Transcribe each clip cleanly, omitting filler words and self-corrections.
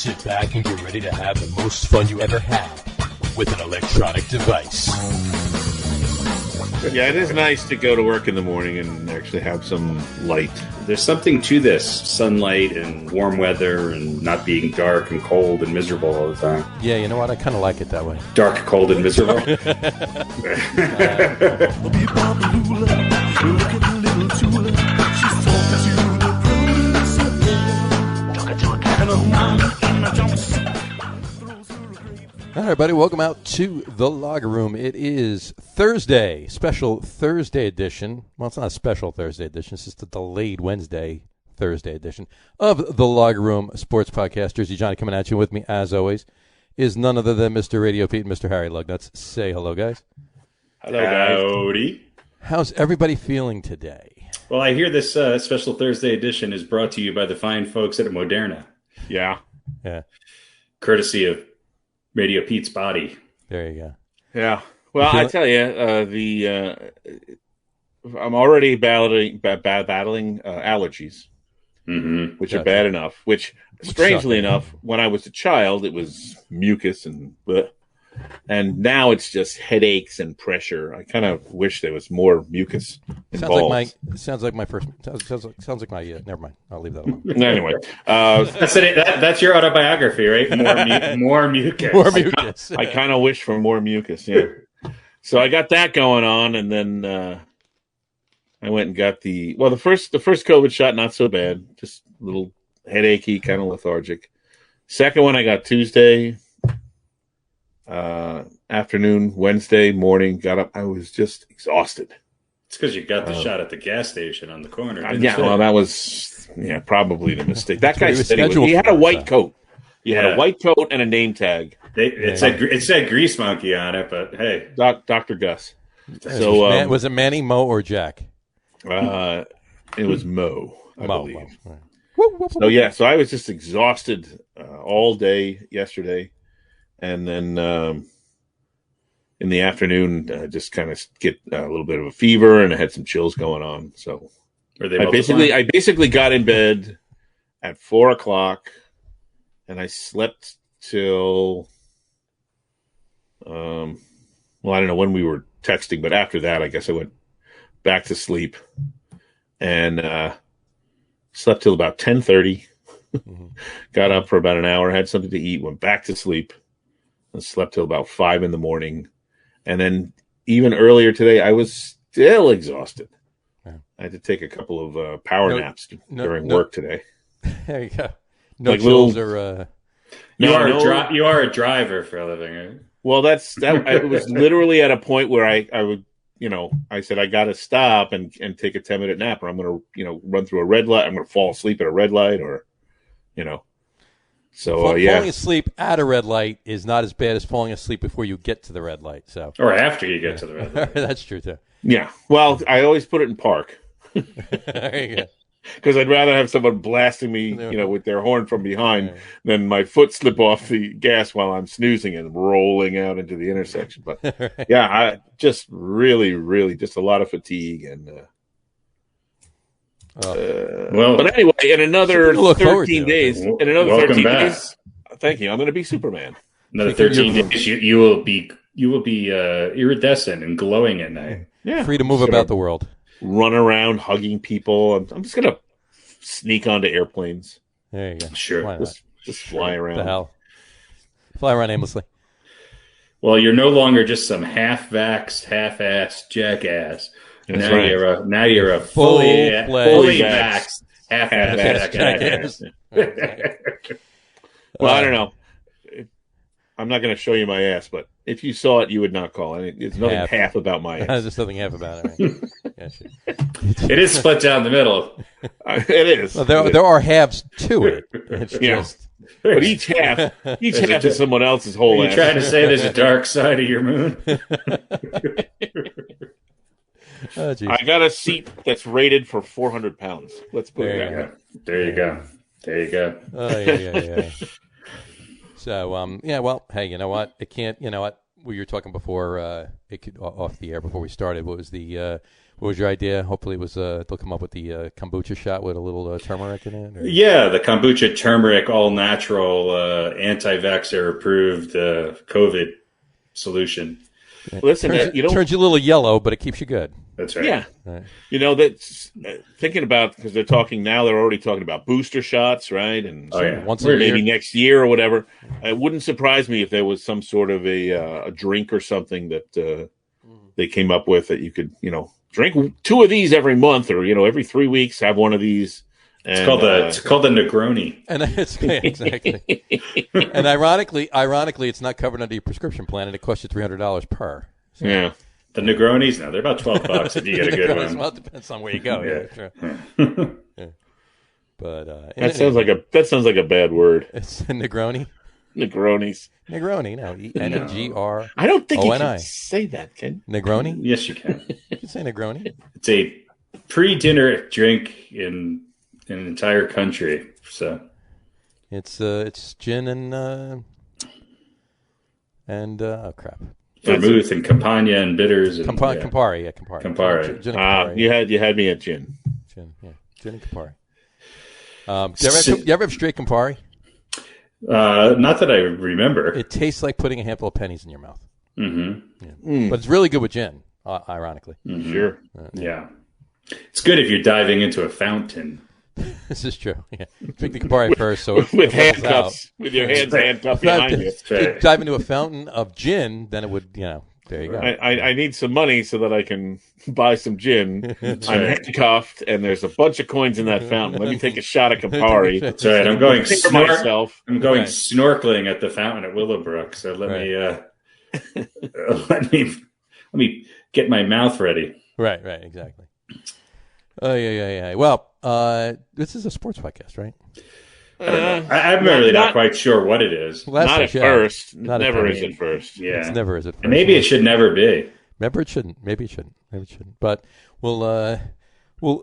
Sit back and get ready to have the most fun you ever had with an electronic device. Yeah, it is nice to go to work in the morning and actually have some light. There's something to this, sunlight and warm weather and not being dark and cold and miserable all the time. Yeah, you know what? I kind of like it that way. Dark, cold, and miserable. All right, everybody, welcome out to the Log Room. It is Thursday, special Thursday edition. Well, it's not a special Thursday edition. It's just a delayed Wednesday, Thursday edition of the Log Room Sports Podcast. Jersey Johnny coming at you with me, as always, is none other than Mr. RadioPete and Mr. Harry Lug Nutz. Say hello, guys. Hello, guys. Howdy. How's everybody feeling today? Well, I hear this special Thursday edition is brought to you by the fine folks at Moderna. Yeah. Courtesy of RadioPete's body. There you go. Yeah. Well, I tell you, I'm already battling allergies, which are bad enough. Which, strangely enough, when I was a child, it was mucus and now it's just headaches and pressure. I kind of wish there was more mucus involved. Sounds like my. Never mind. I'll leave that alone. Anyway, that's your autobiography, right? More mucus. More mucus. I kind of wish for more mucus. Yeah. So I got that going on, and then I went and got the first COVID shot, not so bad, just a little headachy, kind of lethargic. Second one I got Tuesday afternoon, Wednesday morning, got up. I was just exhausted. It's because you got the shot at the gas station on the corner. Well, that was probably the mistake. That guy said he had a white coat. He had a white coat and a name tag. It said Grease Monkey on it, but hey, Dr. Gus. So was it Manny, Mo, or Jack? It was Mo, I believe. Right. So I was just exhausted all day yesterday, and then in the afternoon, just kind of get a little bit of a fever, and I had some chills going on. So I basically got in bed at 4:00, and I slept till I don't know when we were texting, but after that, I guess I went back to sleep and slept till about 10:30. Got up for about an hour, had something to eat, went back to sleep, and slept till about 5 a.m. And then even earlier today, I was still exhausted. Yeah. I had to take a couple of power naps during work today. There you go. No chills or. You are a driver for a living, right? Well, it was literally at a point where I would, I said I got to stop and take a 10-minute nap, or I'm going to, run through a red light. I'm going to fall asleep at a red light, or, So falling asleep at a red light is not as bad as falling asleep before you get to the red light. So or after you get to the red light. That's true too. Yeah. Well, I always put it in park. There you go. Because I'd rather have someone blasting me, with their horn from behind than my foot slip off the gas while I'm snoozing and rolling out into the intersection. But I just really, really just a lot of fatigue and. But anyway, in another 13 days, thank you. I'm going to be Superman. Another 13 days, you will be iridescent and glowing at night. Yeah, free to move about the world. Run around hugging people. I'm just going to sneak onto airplanes. There you go. Sure. Just fly around. The hell? Fly around aimlessly. Well, you're no longer just some half-vaxxed, half-assed jackass. Now you're a fully vaxxed, half-assed jackass. Well, I don't know. I'm not going to show you my ass, but if you saw it, you would not call it. It's nothing half about my ass. There's nothing half about it, right? Yeah, sure. It is split down the middle. It is. Well, there are halves to it. It's just... But each half is someone else's whole ass. Are you trying to say there's a dark side of your moon? Oh, I got a seat that's rated for 400 pounds. Let's put it that way. There you go. Oh, yeah. So, well, hey, you know what? we were talking before off the air before we started. What was your idea? Hopefully, it was they'll come up with the kombucha shot with a little turmeric in it. Or? Yeah, the kombucha turmeric, all natural, anti-vaxxer approved COVID solution. Listen, turns you a little yellow, but it keeps you good. That's right. Yeah, right. That's thinking about, because they're already talking about booster shots, right? And once a year, maybe next year or whatever. It wouldn't surprise me if there was some sort of a drink or something that they came up with that you could, drink 2 of these every month, or every 3 weeks have one of these. And, it's called the Negroni. And exactly. And ironically, it's not covered under your prescription plan, and it costs you $300 per. So. Yeah. The Negronis, no, they're about $12 if you get a good one. Well, it depends on where you go. Yeah. Sure. Yeah. But that sounds like a bad word. It's Negroni. Negronis. Negroni, no. N-E-G-R. I don't think you can say that, Ken. Negroni? Yes, you can. You can say Negroni. It's a pre-dinner drink in an entire country. So it's gin and crap. Vermouth and Campagna and bitters and Campari. Campari. Gin and Campari. You had me at gin. Gin and Campari. Do you ever have straight Campari? Not that I remember. It tastes like putting a handful of pennies in your mouth. Mm-hmm. Yeah. But it's really good with gin, ironically. Mm-hmm. Sure. Yeah. It's good if you're diving into a fountain. This is true. Yeah. Drink the Campari first, so with handcuffs, with your hands handcuffed behind you. If you dive into a fountain of gin, then it would, there you go. I need some money so that I can buy some gin. I'm handcuffed, and there's a bunch of coins in that fountain. Let me take a shot of Campari. That's right. I'm going myself. snorkeling at the fountain at Willowbrook. So let me get my mouth ready. Right. Exactly. Yeah. Well, this is a sports podcast, right? I'm really not quite sure what it is. Not at first. Never is at first. Yeah. It never is at first. And maybe it should never be. Maybe it shouldn't. But we'll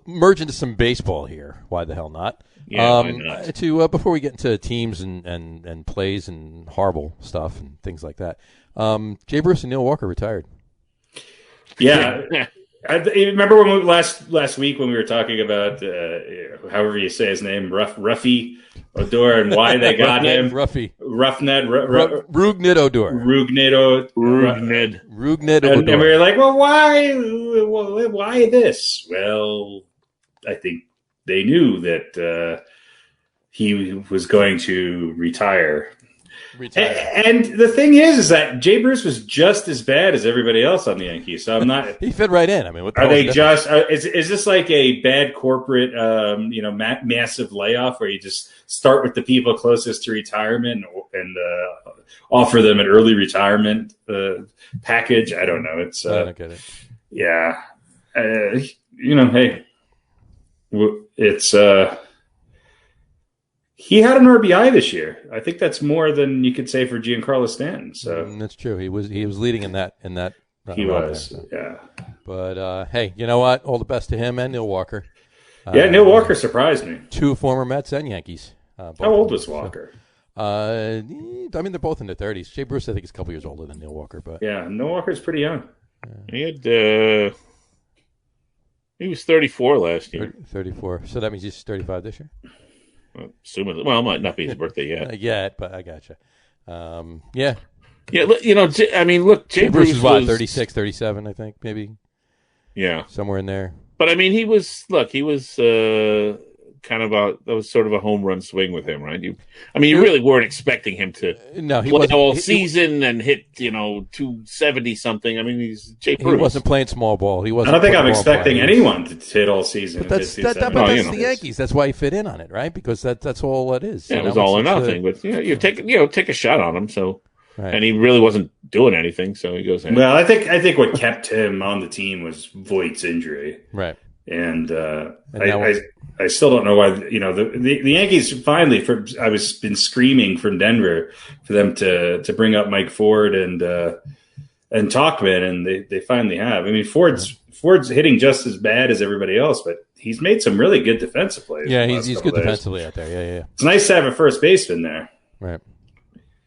merge into some baseball here. Why the hell not? Yeah, why not? Before we get into teams and plays and horrible stuff and things like that, Jay Bruce and Neil Walker retired. Yeah. I remember when last week when we were talking about however you say his name, Ruffy Odor, and why they got him. Rougned Odor. Rougned Odor. And we were like, well, why this? Well, I think they knew that he was going to retire. And the thing is that Jay Bruce was just as bad as everybody else on the Yankees. So I'm not. He fit right in. I mean, what the are they just? Is this like a bad corporate, massive layoff where you just start with the people closest to retirement and offer them an early retirement package? I don't know. I don't get it. Yeah, hey, it's. He had an RBI this year. I think that's more than you could say for Giancarlo Stanton. So that's true. He was leading in that. He was, yeah. But hey, you know what? All the best to him and Neil Walker. Neil Walker surprised me. 2 former Mets and Yankees. How old was Walker? I mean, they're both in their 30s. Jay Bruce, I think, is a couple years older than Neil Walker. But yeah, Neil Walker's pretty young. He was 34 last year. 34. So that means he's 35 this year. Assuming, it might not be his birthday yet. But I gotcha. Yeah. I mean, look, Jay Bruce is what, 36, 37, I think, maybe. Yeah, somewhere in there. But I mean, he was kind of that was sort of a home run swing with him, right? You really weren't expecting him to play all season and hit 270 something. I mean, he's Jay Bruce. He wasn't playing small ball. He wasn't. I don't think I'm expecting anyone to hit all season. But that's the Yankees. That's why he fit in on it, right? Because that's all it is. Yeah, it was all or nothing. But you take a shot on him. So, right. And he really wasn't doing anything. So he goes in. Well, I think what kept him on the team was Voigt's injury, right? And I still don't know why. The Yankees finally. I was been screaming from Denver for them to bring up Mike Ford and Tauchman, and they finally have. I mean, Ford's hitting just as bad as everybody else, but he's made some really good defensive plays. Yeah, he's good defensively out there. Yeah. It's nice to have a first baseman there. Right.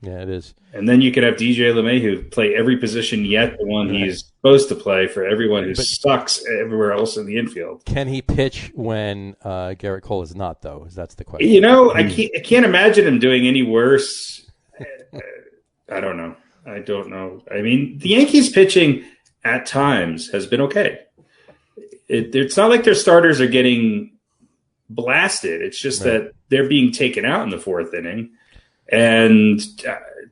Yeah, it is. And then you could have DJ LeMahieu play every position yet the one he's supposed to play for everyone who sucks everywhere else in the infield. Can he pitch when Garrett Cole is not, though? That's the question. You know, I can't imagine him doing any worse. I don't know. I mean, the Yankees pitching at times has been okay. It's not like their starters are getting blasted. It's just that they're being taken out in the fourth inning. And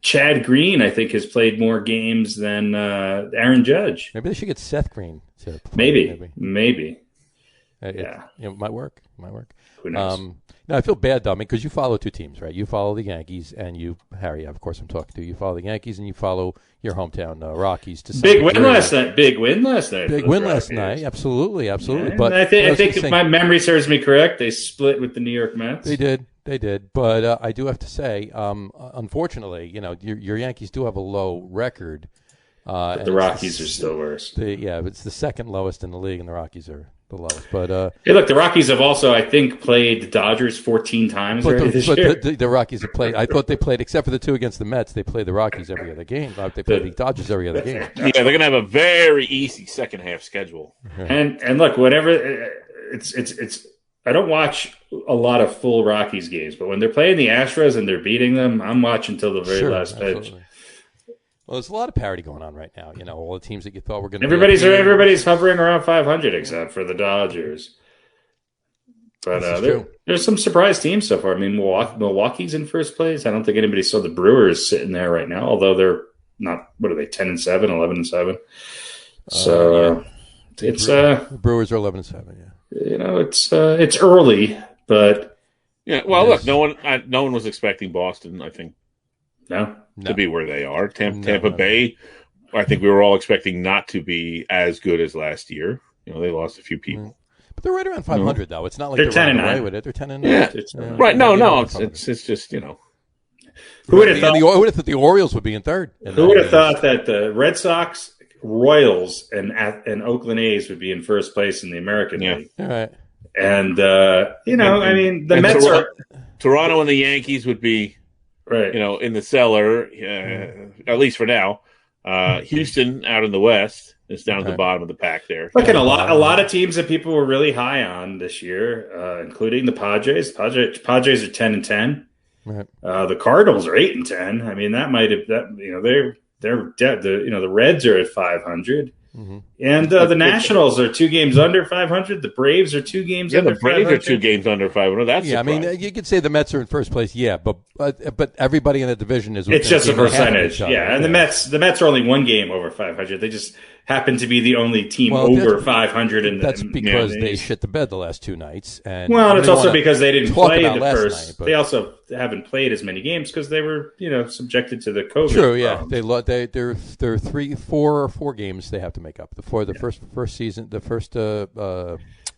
Chad Green, I think, has played more games than Aaron Judge. Maybe they should get Seth Green to play. Maybe. It might work. Who knows? No, I feel bad, though, because you follow two teams, right? You follow the Yankees, and Harry, of course I'm talking to. You follow the Yankees, and you follow your hometown Rockies. Big win last night. Big win last night. Absolutely. Yeah, But I think if my memory serves me correct, they split with the New York Mets. They did. But I do have to say, unfortunately, your Yankees do have a low record. But the Rockies are still worse. It's the second lowest in the league, and the Rockies are the lowest. But hey, look, the Rockies have also, I think, played the Dodgers 14 times already this year. The Rockies have played. I thought they played, except for the two against the Mets, they play the Rockies every other game. They play the Dodgers every other game. Yeah, they're going to have a very easy second half schedule. And look, whatever it's. I don't watch a lot of full Rockies games, but when they're playing the Astros and they're beating them, I'm watching till the very last pitch. Well, there's a lot of parity going on right now. All the teams that you thought were going to everybody's hovering around 500 except for the Dodgers. But there's some surprise teams so far. I mean, Milwaukee's in first place. I don't think anybody saw the Brewers sitting there right now, although they're not. What are they? 10-7, 11-7. So it's the Brewers are 11-7. Yeah. It's early, but Well, look, no one was expecting Boston. I think. No. To be where they are. Tampa Bay, I think we were all expecting not to be as good as last year. They lost a few people. But they're right around 500, though. It's not like they're 10-9 with it. They're 10-9. Yeah. Right. No. It's just, Who would have thought the Orioles would be in third? Who would have thought that the Red Sox, Royals, and Oakland A's would be in first place in the American League? All right. And, I mean, the Mets are... Toronto and the Yankees would be... Right, in the cellar, at least for now. Houston out in the West is down at the bottom of the pack there. Look, and a lot of teams that people were really high on this year, including the Padres. Padres are 10-10. Right. The Cardinals are 8-10. I mean, that might have they're dead. The Reds are at 500. Mm-hmm. And the Nationals are 2 games under 500. The Braves are 2 games under 500. The Braves are 2 games under 500. That's I mean, you could say the Mets are in first place, but everybody in the division is. It's just a percentage, And the Mets are only 1 game over 500. They just happen to be the only team over 500. That's because they shit the bed the last 2 nights. And it's also because they didn't play the first. Night, they also haven't played as many games because they were, subjected to the COVID. True, yeah. They're 4 games they have to make up. The first season, the first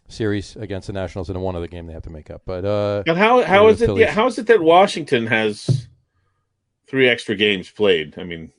series against the Nationals, and one other game they have to make up. But and how is it? Yeah, how is it that Washington has 3 extra games played? I mean,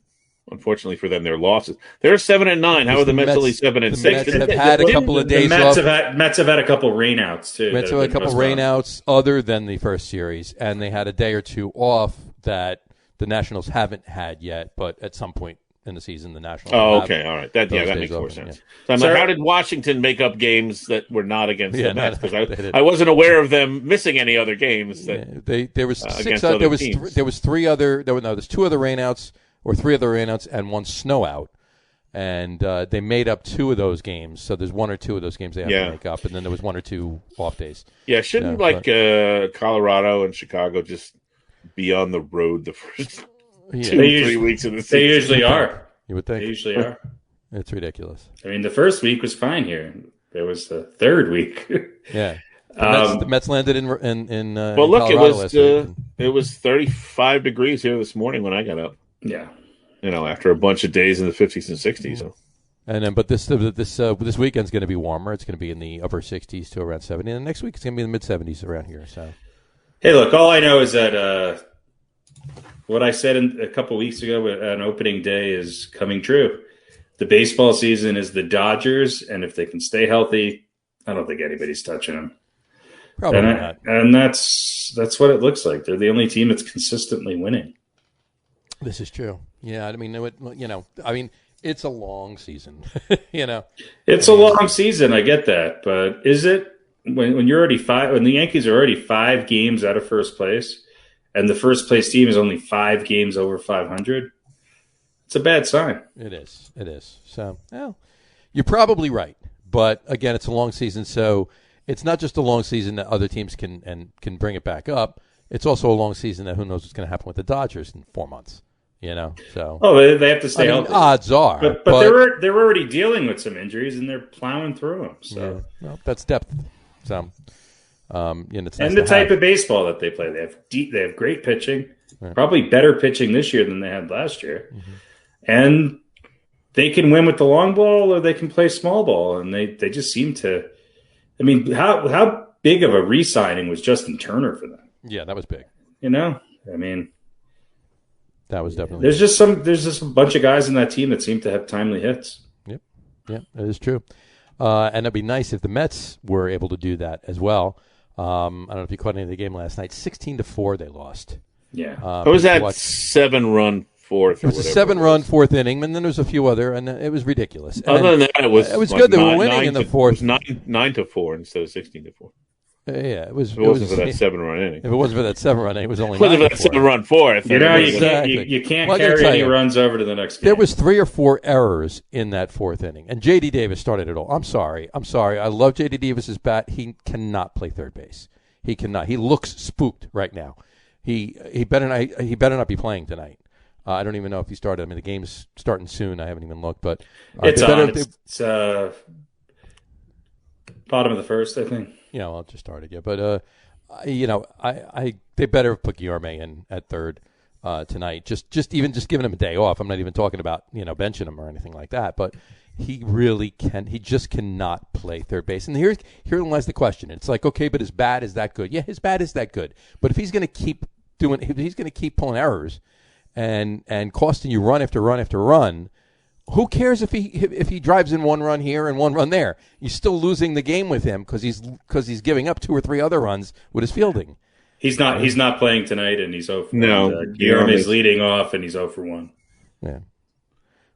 unfortunately for them, their losses. They're 7-9. How are the Mets only 7-6? The Mets have had a couple of days off. Mets have had a couple rainouts too. Mets have had a couple rainouts other than the first series, and they had a day or 2 off that the Nationals haven't had yet. But at some point in the season, the Nationals. Oh, okay, all right. That makes more sense. Yeah. So how did Washington make up games that were not against the Mets? Because I wasn't aware of them missing any other games. There was 6. There was 3 other. There's 2 other rainouts or 3 other rainouts and 1 snow out, and they made up 2 of those games. So there's 1 or 2 of those games they have to make up, and then there was 1 or 2 off days. Yeah, shouldn't Colorado and Chicago just be on the road the first 2-3 weeks of the season? They usually are. You would think. They usually are. It's ridiculous. I mean, the first week was fine here. There was the third week. Yeah. The Mets landed in well, look, Colorado it was 35 degrees here this morning when I got up. Yeah. After a bunch of days in the 50s and 60s. So. And then, but this weekend's going to be warmer. It's going to be in the upper 60s to around 70. And next week it's going to be in the mid 70s around here. So, hey, look, all I know is that what I said a couple weeks ago on opening day is coming true. The baseball season is the Dodgers, and if they can stay healthy, I don't think anybody's touching them. Probably not. And that's what it looks like. They're the only team that's consistently winning. This is true. Yeah, I mean, it's a long season. It's a long season. I get that, but is it when you're already when the Yankees are already 5 games out of first place, and the first place team is only 5 games over 500? It's a bad sign. It is. So, well, you're probably right, but again, it's a long season, so it's not just a long season that other teams can bring it back up. It's also a long season that who knows what's going to happen with the Dodgers in 4 months. So they have to stay healthy. Odds are, but they're already dealing with some injuries and they're plowing through them. So that's depth. So it's nice and the type of baseball that they play, they have great pitching, probably better pitching this year than they had last year, and they can win with the long ball or they can play small ball, and they just seem to. I mean, how big of a re-signing was Justin Turner for them? Yeah, that was big. I mean. That was definitely. There's just a bunch of guys in that team that seem to have timely hits. Yep, that is true. And it'd be nice if the Mets were able to do that as well. I don't know if you caught any of the game last night. 16-4, they lost. Yeah, what was that 7-run fourth? It was a 7-run fourth inning, and then there was a few other, and it was ridiculous. Other than that, it was like good. They were winning in the fourth. It was 9-4 instead of 16-4. Yeah, it was. If it wasn't for that 7-run inning. If it wasn't for that 7-run inning, it was only. It wasn't for that 7-run fourth. You can't carry any runs over to the next game. There was 3 or 4 errors in that fourth inning, and J.D. Davis started it all. I'm sorry. I love J.D. Davis's bat. He cannot play third base. He cannot. He looks spooked right now. He better not be playing tonight. I don't even know if he started. I mean, the game's starting soon. I haven't even looked, but it's bottom of the first, I think. I'll just start it. Yeah, but they better put Guillorme in at third tonight. Just giving him a day off. I'm not even talking about benching him or anything like that. But he really can. He just cannot play third base. And here lies the question. It's like, okay, but his bat is that good? Yeah, his bat is that good. But if he's going to keep pulling errors and costing you run after run after run. Who cares if he drives in 1 run here and 1 run there? You're still losing the game with him because he's giving up 2 or 3 other runs with his fielding. He's not playing tonight, and he's 0 for 1. Guillorme's leading off, and he's 0 for 1. Yeah,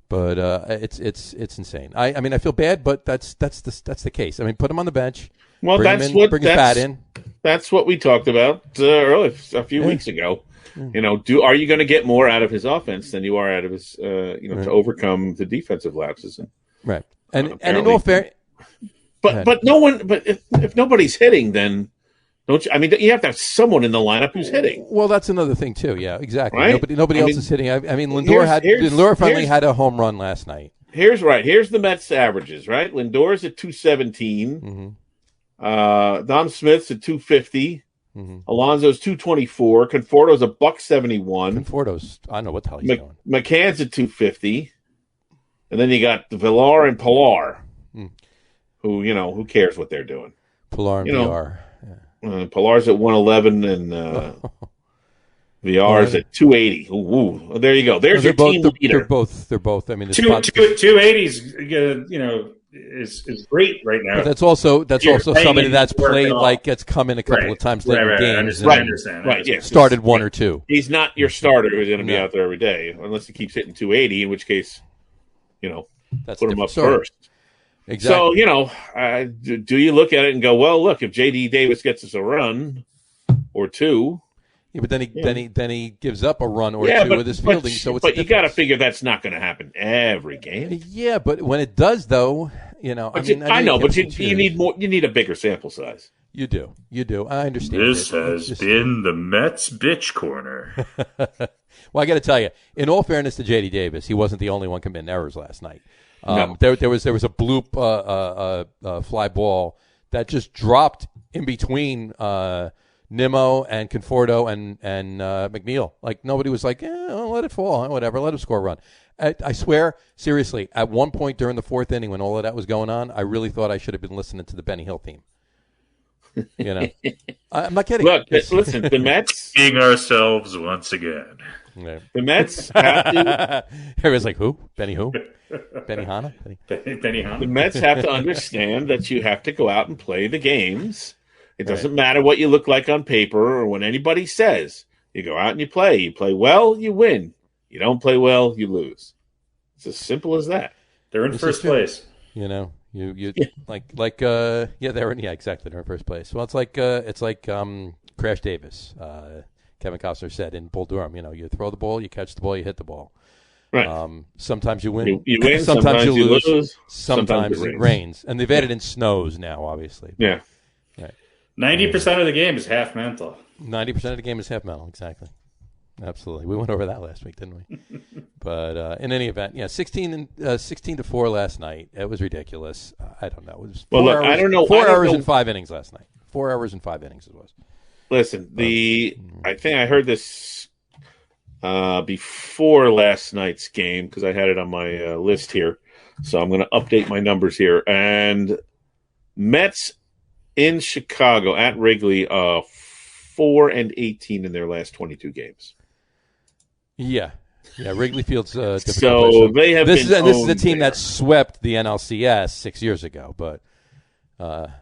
but it's insane. I mean, I feel bad, but that's the case. I mean, put him on the bench. Well, bring his bat in. That's what we talked about earlier a few weeks ago. Are you going to get more out of his offense than you are out of his, to overcome the defensive lapses? Right. And in all fair, but no one. But if nobody's hitting, then don't you? I mean, you have to have someone in the lineup who's hitting. Well, that's another thing too. Yeah, exactly. Right? Nobody else is hitting. I mean, Lindor finally had a home run last night. Here's the Mets averages. Right, Lindor's at 217. Mm-hmm. Don Smith's at 250. Mm-hmm. Alonso's 224. Conforto's $171. Conforto's, I don't know what the hell he's doing. McCann's at 250. And then you got Villar and Pilar, who cares what they're doing? Pilar and Villar. Yeah. Pilar's at 111 and Villar's at 280. Ooh, there you go. There's your team leader. They're both. I mean, 280's is great right now. But that's also somebody that's played gets come in a couple of times late in games. I understand. Right, yeah. Started 1 or 2. He's not your starter who's going to be out there every day, unless he keeps hitting 280, in which case, that's put him up story. first. Exactly. So, do you look at it and go, well, look, if J.D. Davis gets us a run or 2. Yeah, but then he gives up a run or 2 with his fielding. But you got to figure that's not going to happen every game. Yeah, but when it does, though, I know, but you need more. You need a bigger sample size. You do. I understand. This has been the Mets bitch corner. Well, I got to tell you, in all fairness to J.D. Davis, he wasn't the only one committing errors last night. No. There was a bloop fly ball that just dropped in between Nimmo and Conforto and McNeil. Like, nobody was like, let it fall, whatever, let him score a run. I swear, seriously, at one point during the 4th inning when all of that was going on, I really thought I should have been listening to the Benny Hill theme. I'm not kidding. Look, listen, the Mets being ourselves once again. Yeah. The Mets have to. Everybody's like, who? Benny who? Benny Hanna? Benny Hanna. The Mets have to understand that you have to go out and play the games. It doesn't matter what you look like on paper or what anybody says. You go out and you play. You play well, you win. You don't play well, you lose. It's as simple as that. They're in first place. You know, you they're in exactly, they're in first place. Well, it's like Crash Davis. Kevin Costner said in Bull Durham, you know, you throw the ball, you catch the ball, you hit the ball. Right. Sometimes you win. You win. Sometimes you lose. Sometimes it rains. And they've added in snows now, obviously. Yeah. Right. 90% of the game is half mental. 90% of the game is half mental. Exactly. Absolutely. We went over that last week, didn't we? But in any event, 16-4 last night. It was ridiculous. I don't know. It was 4 hours, I don't know. 4 hours and 5 innings last night. 4 hours and 5 innings it was. Listen, I think I heard this before last night's game because I had it on my list here. So I'm going to update my numbers here. And Mets in Chicago at Wrigley, 4-18 in their last 22 games. Yeah. Wrigley Field's difficult. So they have this been. This is a team that swept the NLCS 6 years ago, but that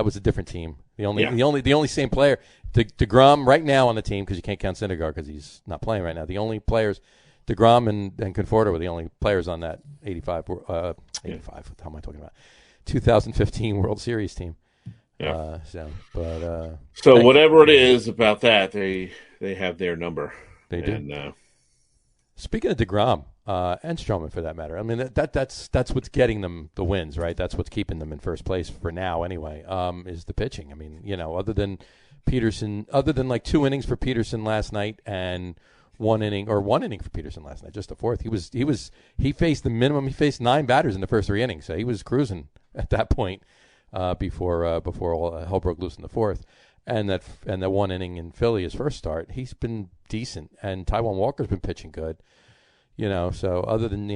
was a different team. The only same player, DeGrom right now on the team because you can't count Syndergaard because he's not playing right now. The only players, DeGrom and Conforto were the only players on that 85. How am I talking about? 2015 World Series team. Yeah. So whatever it is about that, they have their number. They do. And, speaking of DeGrom and Stroman, for that matter, I mean that's what's getting them the wins, right? That's what's keeping them in first place for now, anyway. Is the pitching? I mean, other than Peterson, other than like 2 innings for Peterson last night and one inning for Peterson last night, just the fourth. He faced the minimum. He faced 9 batters in the first 3 innings, so he was cruising at that point before all hell broke loose in the fourth. And that 1 inning in Philly, his first start, he's been decent, and Taijuan Walker's been pitching good. So other than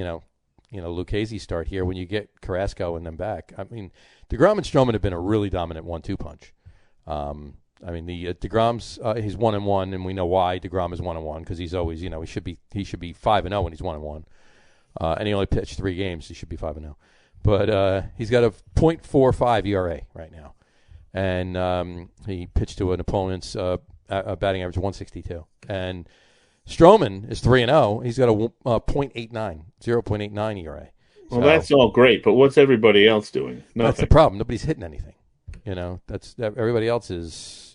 Lucchese's start here, when you get Carrasco and them back, I mean, DeGrom and Stroman have been a really dominant 1-2 punch. I mean, the DeGrom's he's 1-1, and we know why DeGrom is 1-1 because he's always he should be 5-0 when he's 1-1, and he only pitched 3 games. He should be 5-0, but he's got a .45 ERA right now. And he pitched to an opponent's batting average of 162. And Stroman is 3-0. He's got a .89 ERA. Well, that's all great, but what's everybody else doing? Nothing. That's the problem. Nobody's hitting anything. That's everybody else is.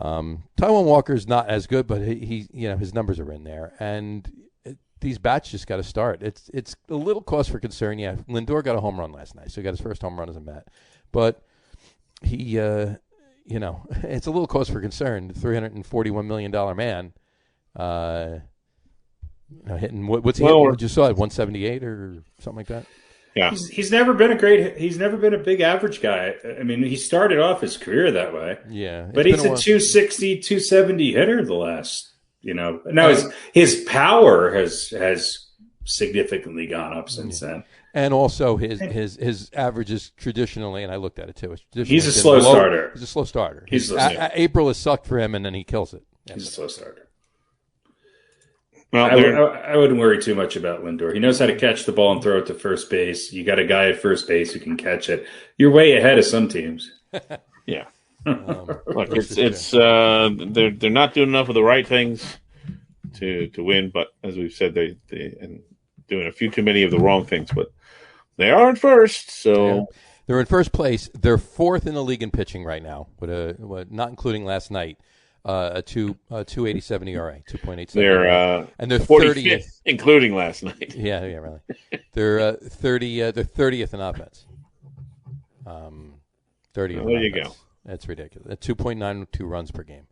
Taijuan Walker's not as good, but he his numbers are in there, and these bats just got to start. It's a little cause for concern. Yeah, Lindor got a home run last night, so he got his first home run as a Met, but. He, it's a little cause for concern. $341 million man, hitting what's he hitting? What you saw at 178 or something like that. Yeah, he's never been a big average guy. I mean, he started off his career that way. Yeah, but he's a 260, 270 hitter the last. Now his power has significantly gone up since then. And also his averages traditionally, and I looked at it too. He's a slow starter. He's a slow starter. April has sucked for him, and then he kills it. He's a slow starter. Well, I wouldn't worry too much about Lindor. He knows how to catch the ball and throw it to first base. You got a guy at first base who can catch it. You're way ahead of some teams. Yeah. Look, they're not doing enough of the right things to win, but as we've said, they and doing a few too many of the wrong things, but. They are in first, so they're in first place. They're 4th in the league in pitching right now, with not including last night, a 2.87 ERA, 2.87. They're 40th, including last night. Yeah, really. They're 30th. They're 30th in offense. 30th. There you go. That's ridiculous. 2.92 runs per game.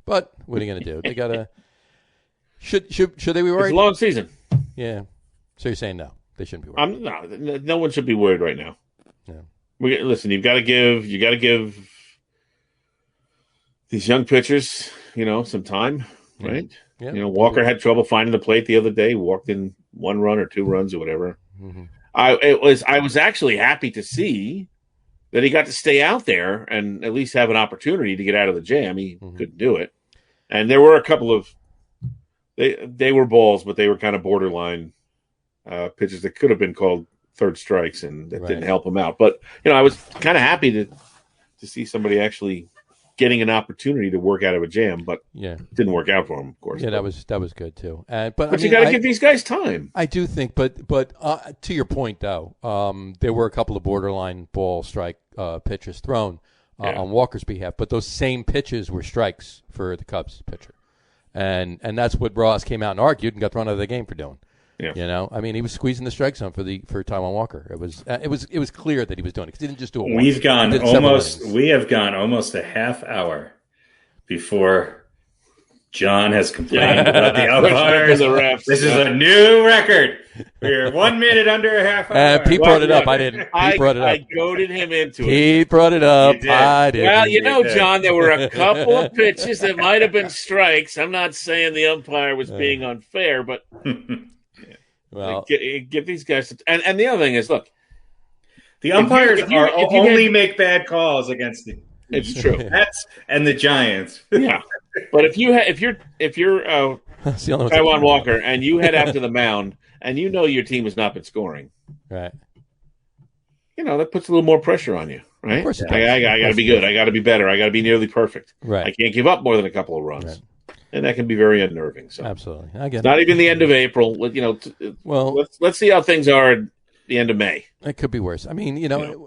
But what are you going to do? They got to. Should they be worried? It's a long season. Yeah. So you're saying no. They shouldn't be worried. No one should be worried right now. Yeah. Listen, you got to give these young pitchers, some time, right? Yeah. Walker had trouble finding the plate the other day. Walked in 1 run or 2 runs or whatever. Mm-hmm. I was actually happy to see that he got to stay out there and at least have an opportunity to get out of the jam. He couldn't do it, and there were a couple of they were balls, but they were kind of borderline. Pitches that could have been called third strikes, and that didn't help him out. But I was kind of happy to see somebody actually getting an opportunity to work out of a jam, but it didn't work out for him, of course. Yeah, that was good too. But I mean, you got to give these guys time. I do think, but to your point though, there were a couple of borderline ball strike pitches thrown on Walker's behalf, but those same pitches were strikes for the Cubs pitcher, and that's what Ross came out and argued and got thrown out of the game for doing. Yeah. I mean, he was squeezing the strike zone for Taijuan Walker. It was clear that he was doing it because he didn't just do it once. We have gone almost a half hour before John has complained about the umpires. This is a new record. We're 1 minute under a half hour. Pete brought it up. I didn't. Pete brought it up. I goaded him into it. He brought it up. I didn't. Well, John, there were a couple of pitches that might have been strikes. I'm not saying the umpire was being unfair, but well, get these guys. And the other thing is, look, the umpires only make bad calls against the. It's true. Mets and the Giants. Yeah, but if you're Taijuan Walker and you head out to the mound and you know your team has not been scoring, right? That puts a little more pressure on you, right? Of course it does. I got to be good. I got to be better. I got to be nearly perfect. Right. I can't give up more than a couple of runs, and that can be very unnerving. So absolutely, I get it's not even the end of April. Well, let's see how things are at the end of May. It could be worse. I mean,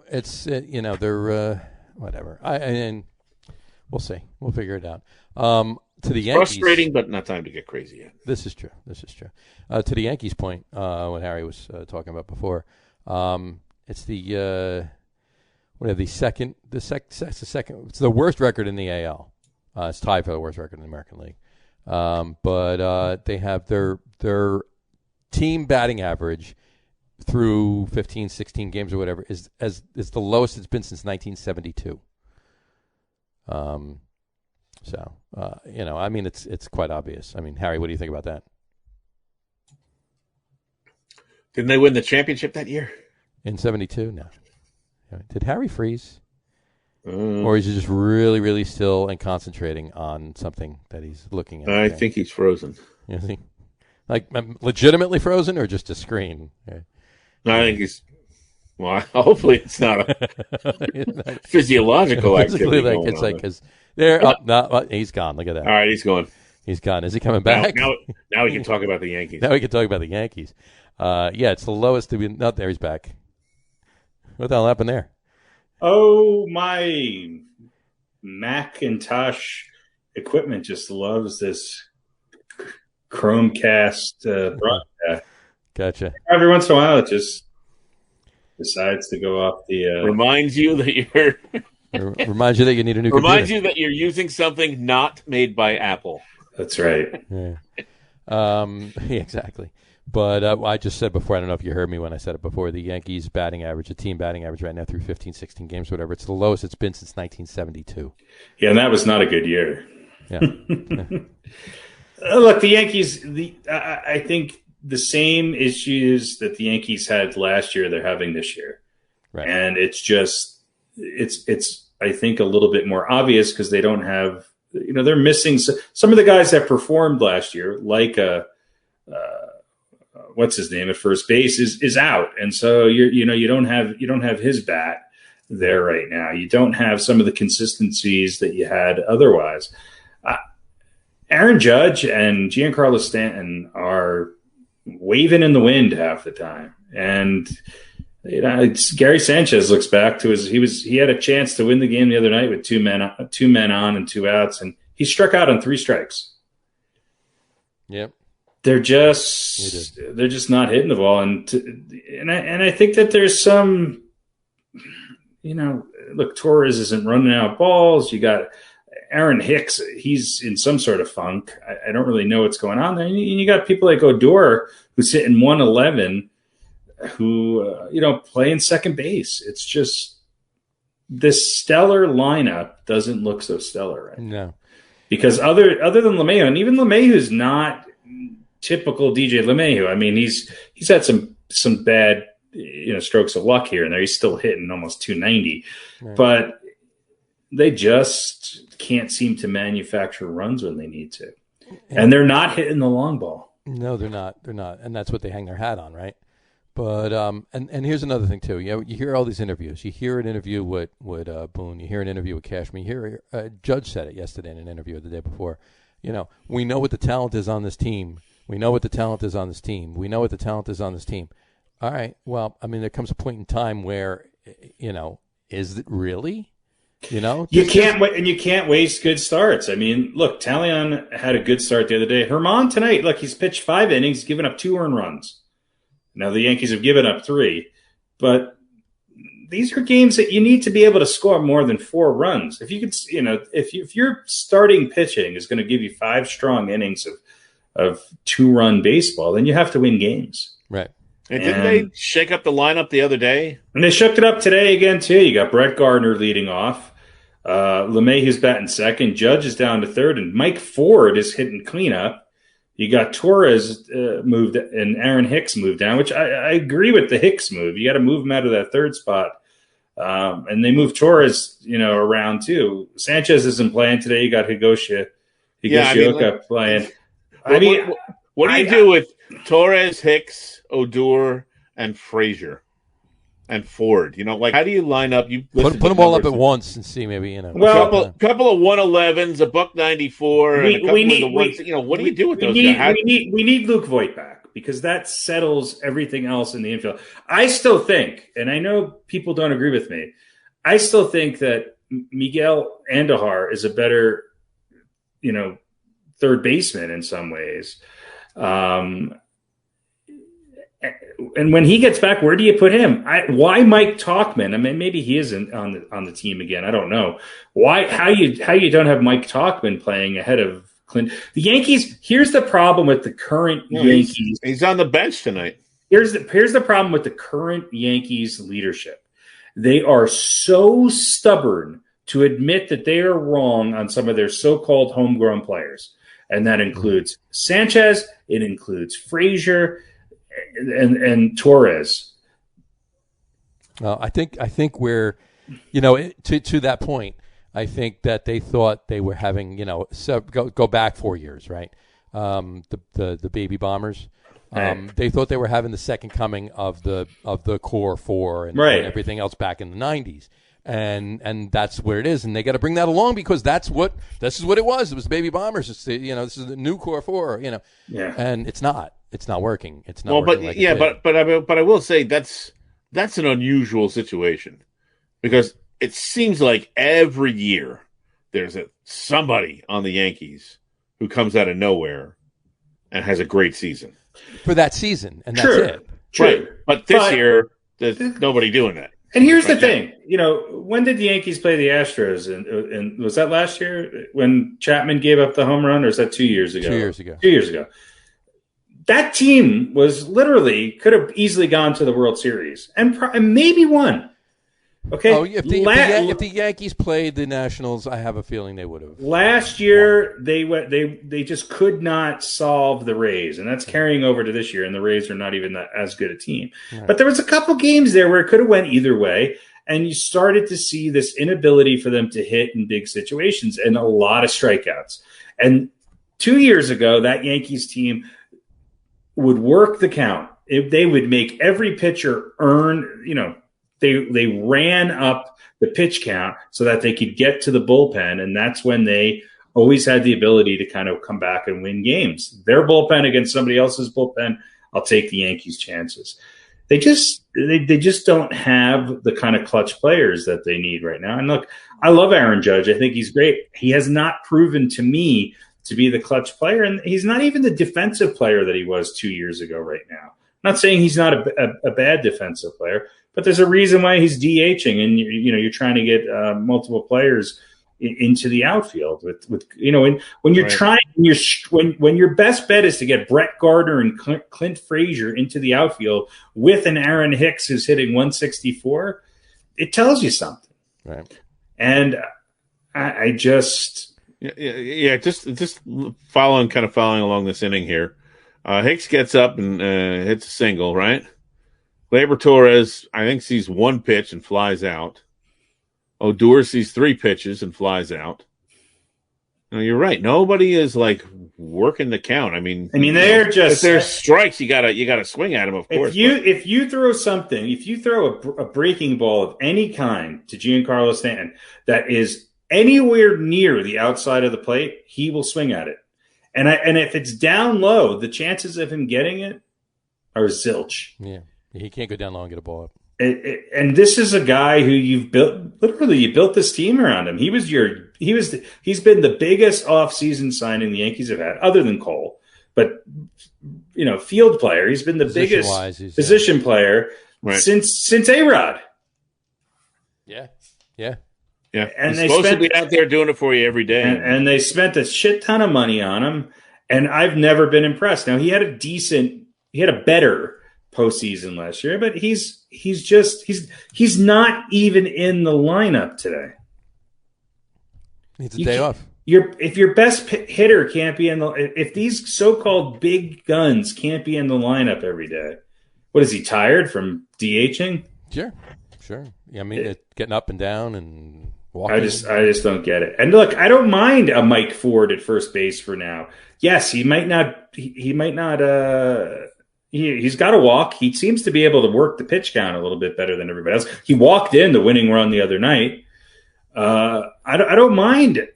it's they're. Whatever. And we'll see. We'll figure it out. To the Yankees, frustrating, but not time to get crazy yet. This is true. To the Yankees' point, what Harry was talking about before, it's the second. It's the worst record in the AL. It's tied for the worst record in the American League. But they have their team batting average through 15, 16 games or whatever is the lowest it's been since 1972. I mean, it's quite obvious. I mean, Harry, what do you think about that? Didn't they win the championship that year? In 72? No. Did Harry freeze? Or is he just really, really still and concentrating on something that he's looking at? I think he's frozen. You think? Like legitimately frozen or just a screen? Yeah. No, I think he's. Well, hopefully it's not a physiological activity. It's like because they're up. No, he's gone. Look at that. All right, he's going. He's gone. Is he coming back? Now we can talk about the Yankees. Now we can talk about the Yankees. It's the lowest to be. Not there. He's back. What the hell happened there? Oh, my Macintosh equipment just loves this Chromecast broadcast. Gotcha. Every once in a while, it just decides to go off the. Reminds you that you're. Reminds you that you need a new. Reminds computer. you that you're using something not made by Apple. That's right. Yeah. Exactly. But I just said before, I don't know if you heard me when I said it before, the Yankees batting average, the team batting average right now through 15, 16 games, whatever, it's the lowest it's been since 1972. Yeah, and that was not a good year. Yeah. Look, the Yankees, I think the same issues that the Yankees had last year, they're having this year. Right. And it's I think, a little bit more obvious because they don't have, they're missing some of the guys that performed last year, like what's his name at first base is out. And so you don't have his bat there right now. You don't have some of the consistencies that you had otherwise. Aaron Judge and Giancarlo Stanton are waving in the wind half the time. And Gary Sanchez looks back to he had a chance to win the game the other night with two men on and 2 outs, and he struck out on 3 strikes. Yep. They're just not hitting the ball, and I think that there's some, look, Torres isn't running out balls. You got Aaron Hicks; he's in some sort of funk. I don't really know what's going on there. And you got people like Odor who's hitting 111, who playing second base. It's just this stellar lineup doesn't look so stellar right now. No, because other than LeMahieu, and even LeMahieu's not typical DJ LeMahieu. I mean, he's had some bad strokes of luck here and there. He's still hitting almost 290, right. But they just can't seem to manufacture runs when they need to, and they're not hitting the long ball. No, they're not, and that's what they hang their hat on, right? But and here's another thing too. You hear all these interviews. You hear an interview with Boone. You hear an interview with Cashman. You hear Judge said it yesterday in an interview the day before. We know what the talent is on this team. We know what the talent is on this team. We know what the talent is on this team. All right. Well, I mean, there comes a point in time where, is it really? You can't waste good starts. I mean, look, Talion had a good start the other day. Herman tonight, look, he's pitched 5 innings, given up 2 earned runs. Now the Yankees have given up 3, but these are games that you need to be able to score more than 4 runs. If you could, if your starting pitching is going to give you 5 strong innings of 2-run baseball, then you have to win games. Right. And didn't they shake up the lineup the other day? And they shook it up today again, too. You got Brett Gardner leading off. LeMahieu's batting second. Judge is down to third. And Mike Ford is hitting cleanup. You got Torres moved and Aaron Hicks moved down, which I agree with the Hicks move. You got to move him out of that third spot. And they moved Torres, around, too. Sanchez isn't playing today. You got Higashioka playing. What do you do with Torres, Hicks, Odor, and Frazier and Ford? How do you line up? You put them all up at once and see maybe Well, a couple of 111s, a $194. What do you do with those guys? We need Luke Voit back because that settles everything else in the infield. I still think, and I know people don't agree with me, I still think that Miguel Andujar is a better, third baseman in some ways. And when he gets back, where do you put him? Why Mike Tauchman? I mean, maybe he isn't on the team again. I don't know how you don't have Mike Tauchman playing ahead of Clint. The Yankees. Here's the problem with the current Yankees. He's on the bench tonight. Here's the problem with the current Yankees leadership. They are so stubborn to admit that they are wrong on some of their so-called homegrown players, and that includes Sanchez. It includes Frazier. And Torres. Well, I think we're, to that point, I think that they thought they were having, go back 4 years, right? The baby bombers. They thought they were having the second coming of the core 4 and everything else back in the 90s. And that's where it is, and they got to bring that along because this is what it was. It was baby bombers. It's this is the new core 4. And it's not working. It's not. Well, but I will say that's an unusual situation because it seems like every year there's somebody on the Yankees who comes out of nowhere and has a great season for that season, and that's it. True. Right. But this year there's nobody doing that. And here's the thing, when did the Yankees play the Astros? And was that last year when Chapman gave up the home run, or is that 2 years ago? 2 years ago. 2 years ago. That team could have easily gone to the World Series and maybe won. Okay. Oh, if the Yankees played the Nationals, I have a feeling they would have. Last year, they just could not solve the Rays, and that's carrying over to this year. And the Rays are not even as good a team. Right. But there was a couple games there where it could have went either way, and you started to see this inability for them to hit in big situations and a lot of strikeouts. And 2 years ago, that Yankees team would work the count. If they would make every pitcher earn, they ran up the pitch count so that they could get to the bullpen, and that's when they always had the ability to kind of come back and win games. Their bullpen against somebody else's bullpen, I'll take the Yankees' chances. They just don't have the kind of clutch players that they need right now. And look, I love Aaron Judge. I think he's great. He has not proven to me to be the clutch player, and he's not even the defensive player that he was 2 years ago right now. I'm not saying he's not a bad defensive player, but there's a reason why he's DHing, and you're trying to get multiple players into the outfield when you're trying when your best bet is to get Brett Gardner and Clint Frazier into the outfield with an Aaron Hicks who's hitting 164, it tells you something. Right. And I just. Yeah, just following along this inning here. Hicks gets up and hits a single, right? Gleyber Torres, I think, sees one pitch and flies out. Odor sees 3 pitches and flies out. No, you're right. Nobody is like working the count. I mean, they're just if there's strikes, you gotta swing at them. Of course, if you throw a breaking ball of any kind to Giancarlo Stanton that is anywhere near the outside of the plate, he will swing at it. And if it's down low, the chances of him getting it are zilch. Yeah, he can't go down low and get a ball up. And this is a guy who you built this team around him. He's been the biggest offseason signing the Yankees have had, other than Cole. But field player, he's been the biggest position player since A-Rod. Yeah. And he's supposed to be out there doing it for you every day. And they spent a shit ton of money on him, and I've never been impressed. Now he had a better postseason last year, but he's not even in the lineup today. Needs a day off. If your best hitter can't be if these so-called big guns can't be in the lineup every day, what is he, tired from DHing? Sure. Yeah, I mean, getting up and down and walking. I just don't get it. And look, I don't mind a Mike Ford at first base for now. Yes, he might not. He's got to walk. He seems to be able to work the pitch count a little bit better than everybody else. He walked in the winning run the other night. I don't mind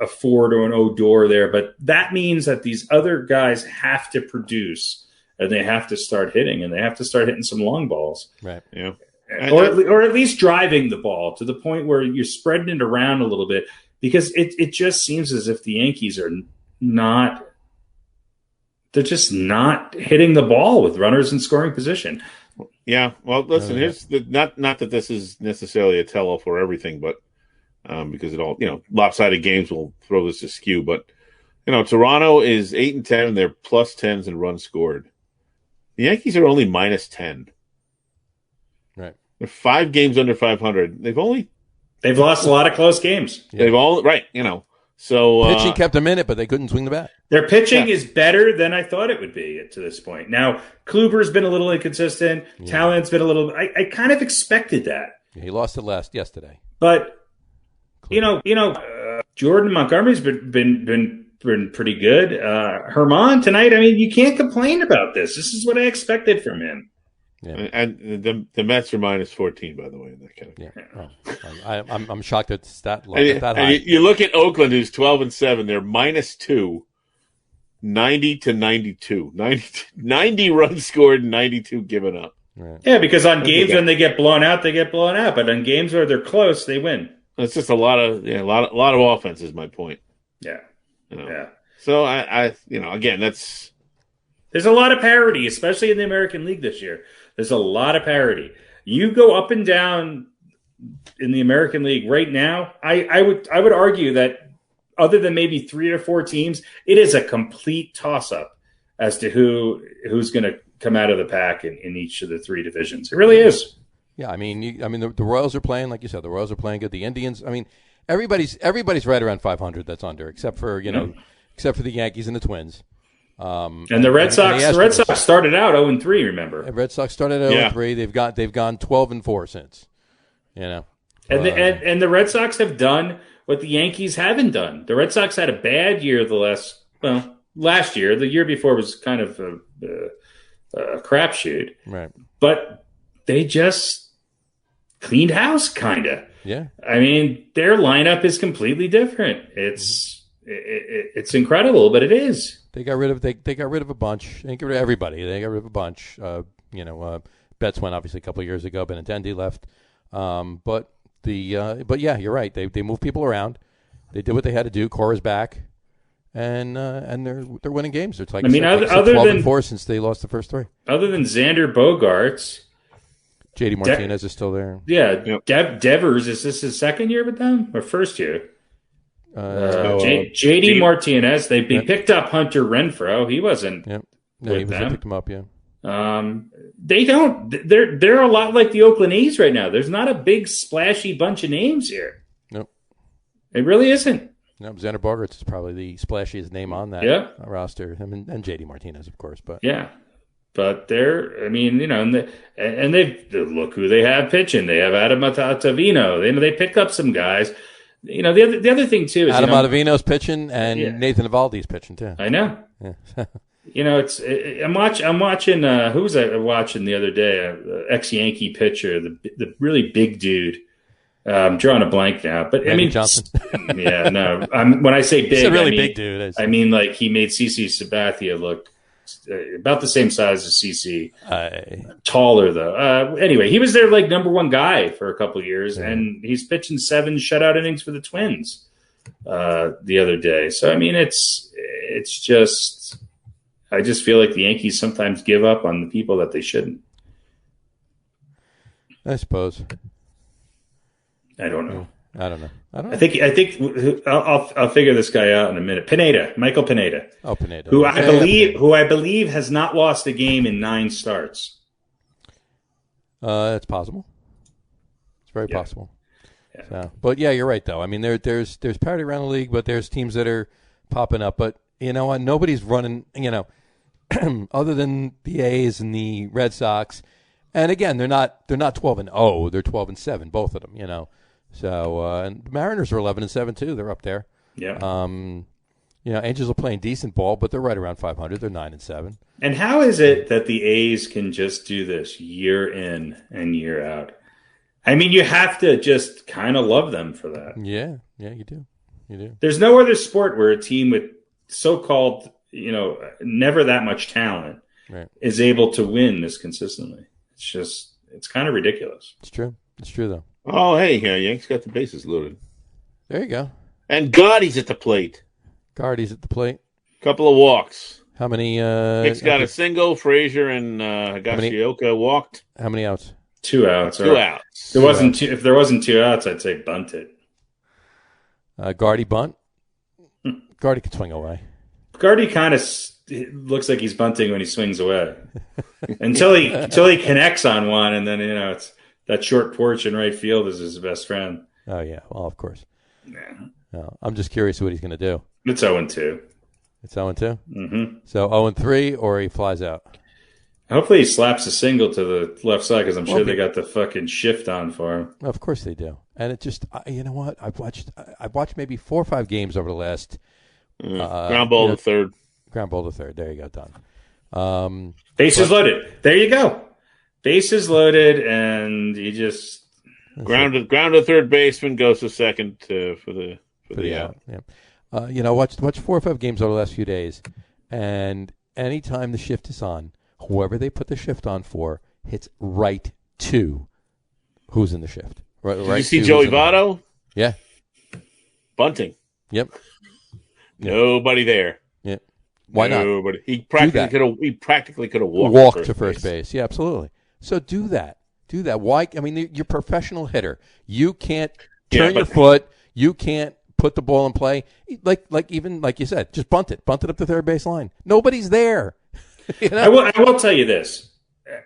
a Ford or an Odor there, but that means that these other guys have to produce, and they have to start hitting, and they have to start hitting some long balls. Right. Yeah. Or at least driving the ball to the point where you're spreading it around a little bit, because it just seems as if the Yankees are not. They're just not hitting the ball with runners in scoring position. Yeah. Well, listen, here's not that this is necessarily a tell-all for everything, but because it all, lopsided games will throw this askew. But, Toronto is 8-10, and they're plus 10s in runs scored. The Yankees are only minus 10. Right. They're 5 games under 500. They've lost a lot of close games. Yeah. They've all, right, So pitching kept them in it, but they couldn't swing the bat. Their pitching is better than I thought it would be to this point. Now, Kluber's been a little inconsistent. Yeah. Talent's been a little. I kind of expected that. Yeah, he lost it yesterday. But Jordan Montgomery's been pretty good. Herman tonight. I mean, you can't complain about this. This is what I expected from him. Yeah. And the Mets are minus 14, by the way. In that kind of I'm shocked that it's that high. And you look at Oakland, who's 12-7. They're minus 2, 90-92. 90 runs scored, 92 given up. Right. Yeah, because on games when they get blown out, they get blown out. But on games where they're close, they win. It's just a lot of offense. Is my point. Yeah. Yeah. So I again, there's a lot of parity, especially in the American League this year. There's a lot of parity. You go up and down in the American League right now. I would argue that other than maybe 3 or 4 teams, it is a complete toss-up as to who's going to come out of the pack in each of the 3 divisions. It really is. Yeah, I mean, the Royals are playing, like you said. The Royals are playing good. The Indians. I mean, everybody's right around 500. That's under, except for the Yankees and the Twins. And the Red Sox. The Red Sox started out 0-3. Remember, the Red Sox started out 0-3. They've gone 12-4 since. And the Red Sox have done what the Yankees haven't done. The Red Sox had a bad year last year. The year before was kind of a crapshoot. Right. But they just cleaned house, kind of. Yeah. I mean, their lineup is completely different. It's incredible, but it is. They got rid of a bunch. They got rid of everybody. They got rid of a bunch. Betts went obviously a couple of years ago. Benintendi left. But yeah, you're right. They moved people around. They did what they had to do. Cora's back, and they're winning games. It's like other 12-4 since they lost the first 3. Other than Xander Bogaerts, JD Martinez is still there. Yeah, Devers, is this his second year with them or first year? JD Martinez. They picked up Hunter Renfroe. He wasn't. Yep. No, he picked him up. Yeah. They don't. They're a lot like the Oakland A's right now. There's not a big splashy bunch of names here. Nope. It really isn't. No, Xander Bogaerts is probably the splashiest name on that roster. Him and JD Martinez, of course. But yeah. But they're, I mean, and they look who they have pitching. They have Adam Ottavino. They pick up some guys. the other thing too is Adam Ottavino's pitching and Nathan Eovaldi's pitching too. I know. Yeah. I'm watching. Who was I watching the other day? Ex-Yankee pitcher, the really big dude. I'm drawing a blank now, but Randy Johnson. Yeah, no. When I say big, he's a really big dude. I mean like he made CC Sabathia look about the same size as CC. Taller though. Anyway, he was their like number one guy for a couple of years, and he's pitching 7 shutout innings for the Twins the other day. So I mean, it's just. I just feel like the Yankees sometimes give up on the people that they shouldn't. I suppose. I don't know. I don't know. I think I'll figure this guy out in a minute. Michael Pineda. Oh, Pineda. Who I believe has not lost a game in 9 starts. It's possible. It's very possible. Yeah. So, but yeah, you're right though. I mean, there's parity around the league, but there's teams that are popping up. But you know what? Nobody's running. Other than the A's and the Red Sox, and again, they're not 12-0. They're 12-7, both of them. So and the Mariners are 11-7 too. They're up there. Yeah. Angels are playing decent ball, but they're right around 500. They're 9-7. And how is it that the A's can just do this year in and year out? I mean, you have to just kind of love them for that. Yeah, you do. There's no other sport where a team with so-called never that much talent is able to win this consistently. It's kind of ridiculous. It's true though. Oh, hey, Yanks got the bases loaded. There you go. And Gaudi's at the plate. Couple of walks. How many? Hicks got a single. Frazier and Higashioka walked. How many outs? 2 outs. 2 outs. If there wasn't 2 outs, I'd say bunt it. Guardy bunt. Guardy can swing away. Guardy kind of looks like he's bunting when he swings away until he connects on one, and then it's that short porch in right field is his best friend. Oh yeah, well of course. Yeah. No, I'm just curious what he's going to do. It's 0-2. It's 0-2. Mm-hmm. So 0-3, or he flies out. Hopefully he slaps a single to the left side because I'm sure they got the fucking shift on for him. Of course they do, and it just you know what I've watched maybe 4 or 5 games over the last. Ground ball to third. Ground ball to third. There you go, done. Bases loaded. There you go. Bases loaded, and you just ground to third baseman goes to second for the out. Yeah. Watch 4 or 5 games over the last few days, and anytime the shift is on, whoever they put the shift on for hits right to who's in the shift. Right. Did you see Joey Votto? Yeah. Bunting. Yep. Nobody there. Yeah. Why not? Nobody. He practically could have walked to first base. Yeah, absolutely. So do that. Why? I mean, you're a professional hitter. You can't turn your foot. You can't put the ball in play. Like you said, just bunt it up the third base line. Nobody's there. I will tell you this.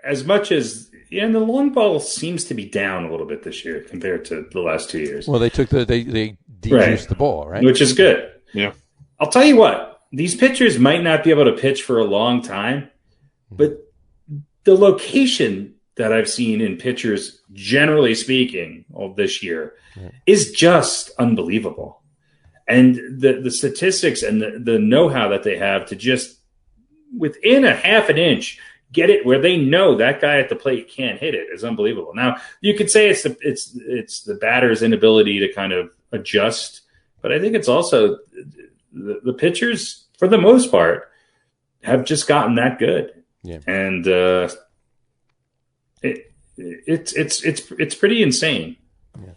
As much as the long ball seems to be down a little bit this year compared to the last 2 years. Well, they de-juiced the ball, right? Which is good. Yeah. I'll tell you what, these pitchers might not be able to pitch for a long time, but the location that I've seen in pitchers, generally speaking, of this year is just unbelievable. And the statistics and the know-how that they have to just, within a half an inch, get it where they know that guy at the plate can't hit it is unbelievable. Now, you could say it's the batter's inability to kind of adjust, but I think it's also the pitchers, for the most part, have just gotten that good. Yeah. And it's pretty insane. Yeah.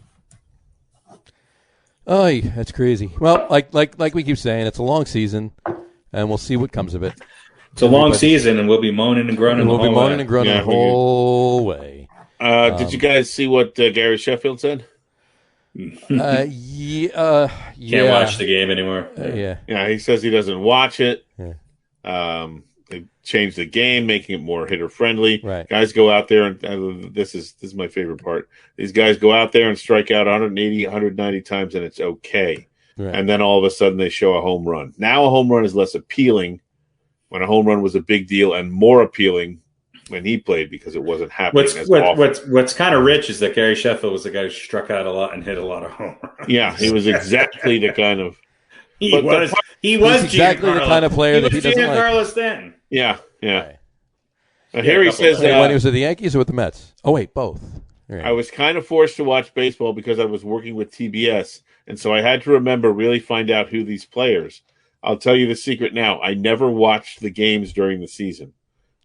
Oh, that's crazy. Well, like we keep saying, it's a long season, and we'll see what comes of it. It's a long season, and we'll be moaning and groaning the whole way. Did you guys see what Gary Sheffield said? Yeah. Can't watch the game anymore. Yeah, he says he doesn't watch it. Yeah. They changed the game, making it more hitter friendly. Right. Guys go out there, and this is my favorite part. These guys go out there and strike out 180, 190 times, and it's okay. Right. And then all of a sudden they show a home run. Now a home run is less appealing. When a home run was a big deal and more appealing when he played because it wasn't happening as often. What's kind of rich is that Gary Sheffield was the guy who struck out a lot and hit a lot of home runs. Yeah, he was exactly the kind of he was exactly the kind of player that he doesn't like. Carlos then. Yeah. Right. Harry says when he was with the Yankees or with the Mets. Oh wait, both. Right. I was kind of forced to watch baseball because I was working with TBS, and so I had to really find out who these players. I'll tell you the secret now. I never watched the games during the season.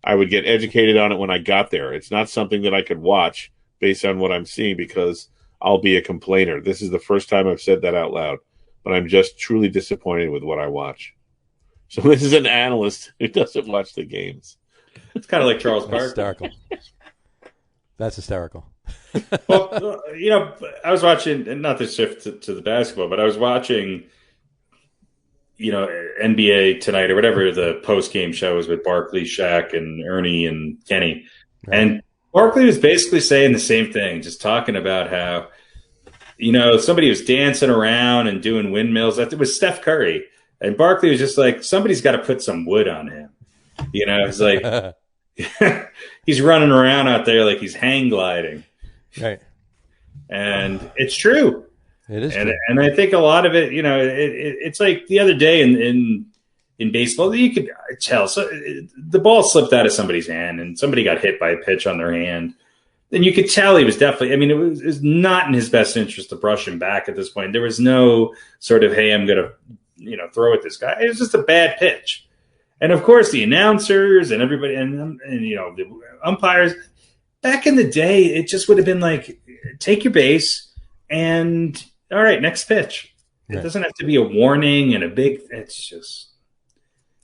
I would get educated on it when I got there. It's not something that I could watch based on what I'm seeing because I'll be a complainer. This is the first time I've said that out loud, but I'm just truly disappointed with what I watch. So this is an analyst who doesn't watch the games. It's kind of like Charles Barkley. Hysterical. That's hysterical. Well, I was watching, not to shift to the basketball, but I was watching, NBA Tonight or whatever the post-game show was with Barkley, Shaq, and Ernie and Kenny. Right. And Barkley was basically saying the same thing, just talking about how, somebody was dancing around and doing windmills. It was Steph Curry. And Barkley was just like, somebody's got to put some wood on him. It's like he's running around out there like he's hang gliding. Right. And it's true. It is true. And I think a lot of it, it's like the other day in baseball, you could tell. So the ball slipped out of somebody's hand and somebody got hit by a pitch on their hand. And you could tell he was definitely, it was not in his best interest to brush him back at this point. There was no sort of, hey, I'm going to, throw at this guy. It was just a bad pitch. And of course, the announcers and everybody and the umpires back in the day, it just would have been like, take your base and all right, next pitch. Right. It doesn't have to be a warning and a big. It's just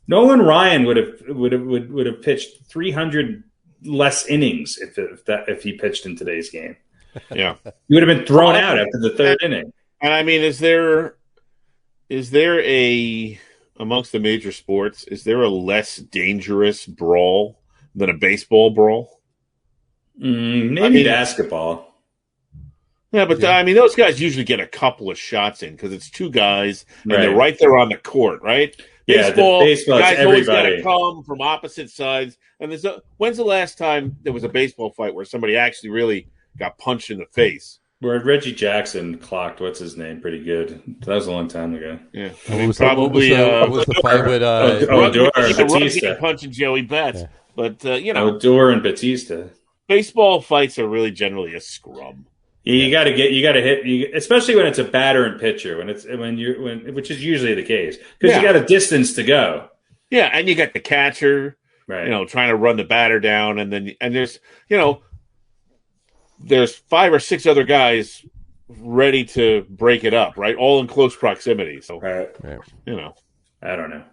Nolan Ryan would have pitched 300 less innings if he pitched in today's game. Yeah, he would have been thrown out after the third inning. And is there a amongst the major sports, is there a less dangerous brawl than a baseball brawl? Maybe basketball. Yeah, but those guys usually get a couple of shots in because it's two guys and they're right there on the court, right? Baseball, guys always got to come from opposite sides. And when's the last time there was a baseball fight where somebody actually really got punched in the face? Where Reggie Jackson clocked, what's his name, pretty good. That was a long time ago. Yeah, what was the fight with Odor and Batista punching Joey Bats? Yeah. But Odor and Batista. Baseball fights are really generally a scrum. You got to hit, especially when it's a batter and pitcher, which is usually the case because you got a distance to go. Yeah, and you got the catcher, right? Trying to run the batter down, and there's 5 or 6 other guys ready to break it up, right? All in close proximity. So, right. I don't know.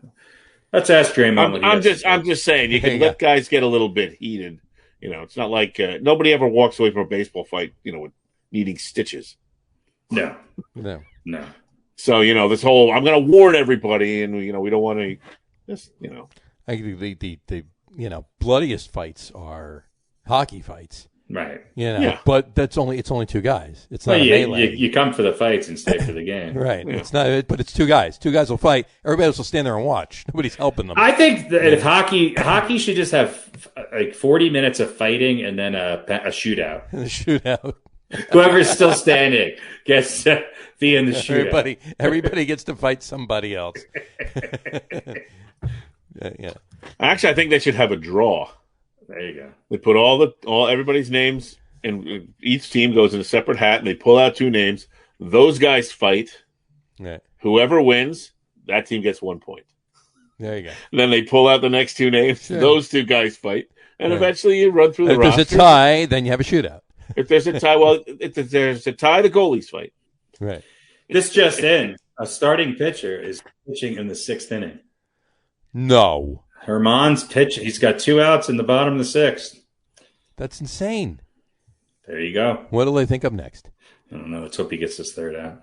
Let's ask Draymond. I'm just saying you can let guys get a little bit heated. It's not like nobody ever walks away from a baseball fight, with needing stitches. No. So this whole I'm going to warn everybody, and we don't want to. I think the bloodiest fights are hockey fights. Right. But it's only 2 guys. It's not a melee. You come for the fights and stay for the game. Right. Yeah. It's not. But it's 2 guys. 2 guys will fight. Everybody else will stand there and watch. Nobody's helping them. I think that if hockey should just have like 40 minutes of fighting and then a shootout. A shootout. Whoever's still standing gets to be in the shootout. Everybody gets to fight somebody else. Yeah. Actually, I think they should have a draw. There you go. They put all everybody's names, and each team goes in a separate hat, and they pull out 2 names. Those guys fight. Right. Whoever wins, that team gets 1 point. There you go. And then they pull out the next 2 names. Sure. Those 2 guys fight, and eventually you run through the roster. If there's a tie, then you have a shootout. If there's a tie, if there's a tie, the goalies fight. Right. This just in: a starting pitcher is pitching in the 6th inning. No. Herman's pitch. He's got 2 outs in the bottom of the 6th. That's insane. There you go. What do they think of next? I don't know. Let's hope he gets his 3rd out.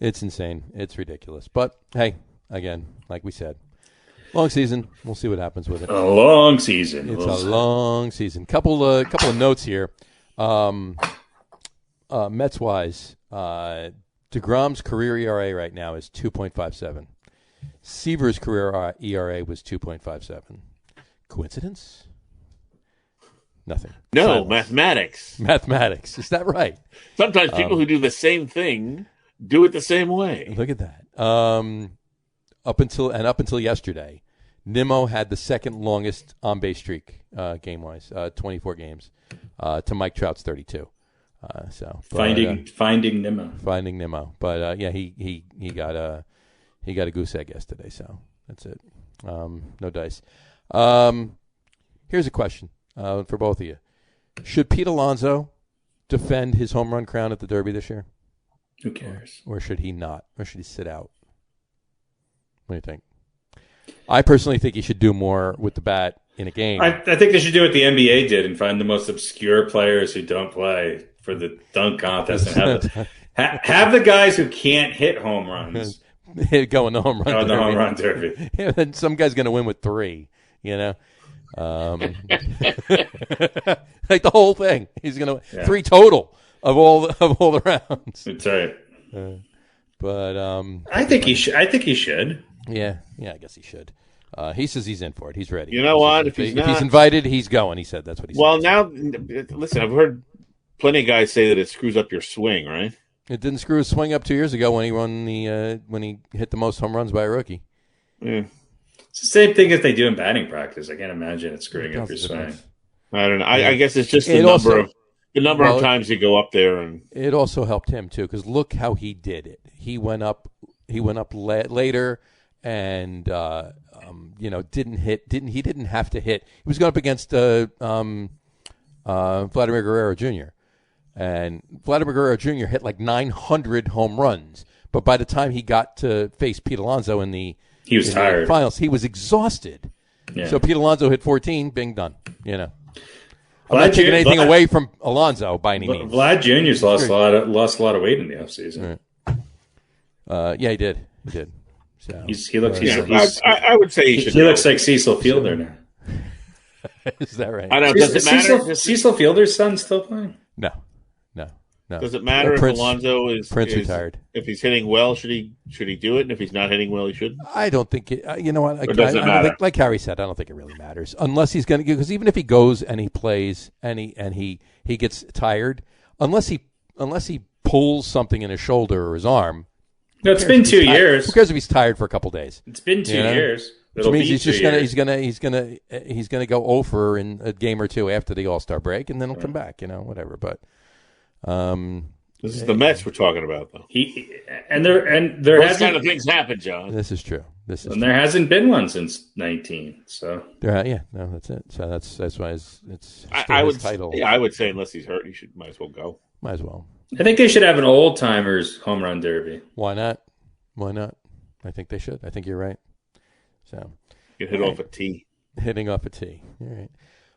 It's insane. It's ridiculous. But hey, again, like we said, long season. We'll see what happens with it. A long season. It's a long season. Couple of notes here. Mets wise, DeGrom's career ERA right now is 2.57. Seaver's career ERA was 2.57. Coincidence? Nothing. No, Silence. mathematics. Mathematics. Is that right? Sometimes people who do the same thing do it the same way. Look at that. Up until yesterday, Nimmo had the second longest on-base streak game-wise, 24 games, to Mike Trout's 32. Finding Nimmo. Finding Nimmo. But he got a goose egg yesterday, so that's it. No dice. Here's a question for both of you. Should Pete Alonso defend his home run crown at the Derby this year? Who cares? Or should he not? Or should he sit out? What do you think? I personally think he should do more with the bat in a game. I think they should do what the NBA did and find the most obscure players who don't play for the dunk contest and have the guys who can't hit home runs go in the home run derby. The home run derby. Yeah, then some guy's going to win with 3, you know? Like the whole thing. He's going to 3 total of all the rounds. That's right. But I think he should. Yeah, I guess he should. He says he's in for it. He's ready. You know what? If he's invited, he's going. He said that's what he said. Well, now listen. I've heard plenty of guys say that it screws up your swing. Right? It didn't screw his swing up 2 years ago when he hit the most home runs by a rookie. Yeah. It's the same thing as they do in batting practice. I can't imagine it screwing up your swing. I don't know. I guess it's just the number of times you go up there, and it also helped him too. Because look how he did it. He went up later, and didn't hit. He didn't have to hit. He was going up against Vladimir Guerrero Jr. And Vladimir Guerrero Jr. hit like 900 home runs, but by the time he got to face Pete Alonso in the tired. Finals, he was exhausted. Yeah. So Pete Alonso hit 14, bing, done. You know, I'm not taking anything away from Alonso by any means. Vlad Jr.'s lost a lot of weight in the offseason. Right. Yeah, he did. So he looks. I would say he looks like Cecil Fielder now. Is that right? I don't know. Does it matter? Cecil Fielder's son still playing? No. Does it matter if Alonso is retired? If he's hitting well, should he do it? And if he's not hitting well, he shouldn't. I don't think it. You know what? I don't think, like Harry said, I don't think it really matters unless he's going to. Because even if he goes and he plays and he gets tired, unless he pulls something in his shoulder or his arm. No, it's been 2 years. Who cares if he's tired for a couple days? It's been 2 years. Which means he's gonna go over in a game or two after the All-Star break, and then he'll come back. Whatever. But this is the Mets we're talking about, though. Those kind of things happen, John. This is true. There hasn't been one since 19. So that's it. So that's why it's his title. Yeah, I would say unless he's hurt, he might as well go. Might as well. I think they should have an old timers home run derby. Why not? I think they should. I think you're right. So you hit off a tee. Hitting off a tee. All right.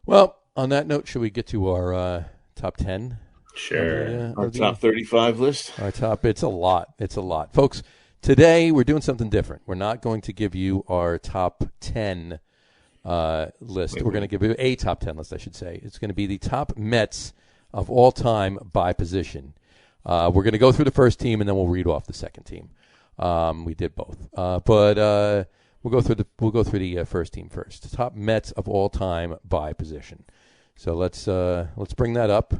Well, on that note, should we get to our top 10? Sure. Our top 35 list. Our top. It's a lot. Folks, today we're doing something different. We're not going to give you our top 10 list. We're going to give you a top 10 list, I should say. It's going to be the top Mets of all time by position. We're going to go through the first team, and then we'll read off the second team. We did both. But we'll go through the first team first. The top Mets of all time by position. So let's bring that up.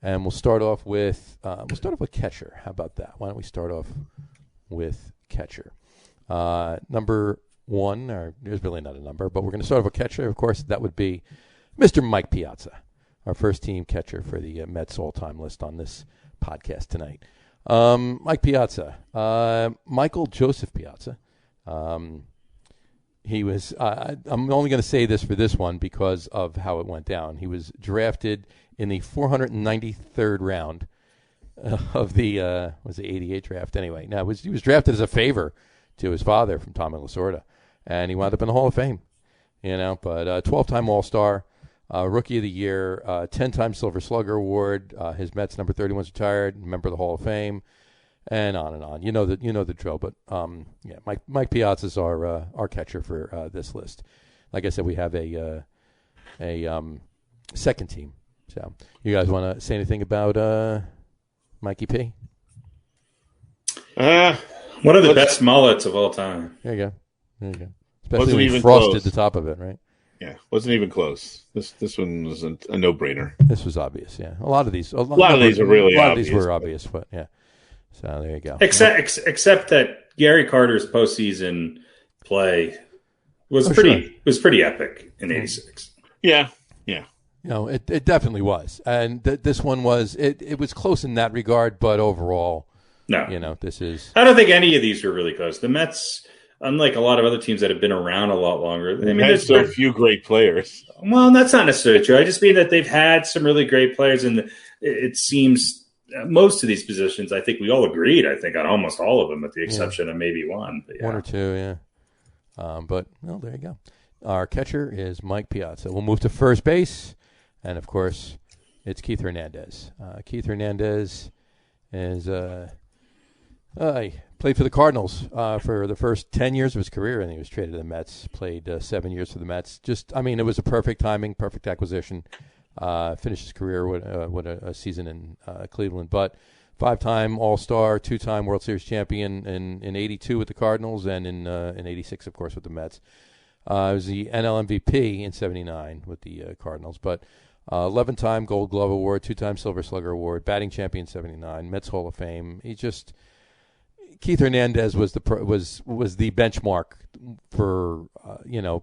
And we'll start off with catcher. How about that? Why don't we start off with catcher? Number 1, or there's really not a number, but we're going to start off with catcher. Of course, that would be Mr. Mike Piazza, our first team catcher for the Mets all-time list on this podcast tonight. Mike Piazza, Michael Joseph Piazza. He was. I'm only going to say this for this one because of how it went down. He was drafted in the 493rd round of the 88 draft. Anyway, now he was drafted as a favor to his father from Tommy Lasorda, and he wound up in the Hall of Fame. But 12-time All-Star, Rookie of the Year, 10-time Silver Slugger Award. His Mets number 31's retired, member of the Hall of Fame. And on and on. You know the drill. But Mike Piazza's our catcher for this list. Like I said, we have a second team. So you guys want to say anything about Mikey P? One of the best mullets of all time. There you go. Especially when he frosted the top of it, right? Yeah, wasn't even close. This one was a no-brainer. This was obvious. Yeah, a lot of these are really a lot obvious, of these were obvious, but yeah. So there you go. Except that Gary Carter's postseason play was pretty epic in '86. Yeah. It definitely was, and this one was it was close in that regard, but overall, no. This is. I don't think any of these were really close. The Mets, unlike a lot of other teams that have been around a lot longer, there's so few great players. Well, that's not necessarily true. I just mean that they've had some really great players, and it seems most of these positions, I think we all agreed. I think on almost all of them, with the exception of maybe one. But one or two, yeah. But there you go. Our catcher is Mike Piazza. We'll move to first base. And, of course, it's Keith Hernandez. Keith Hernandez is he played for the Cardinals for the first 10 years of his career, and he was traded to the Mets, played 7 years for the Mets. It was a perfect timing, perfect acquisition. Finished his career with a season in Cleveland. But 5-time All-Star, 2-time World Series champion in 82 with the Cardinals, and in 86, of course, with the Mets. He was the NL MVP in 79 with the Cardinals, but 11-time Gold Glove Award, 2-time Silver Slugger Award, batting champion 79, Mets Hall of Fame. Keith Hernandez was the benchmark for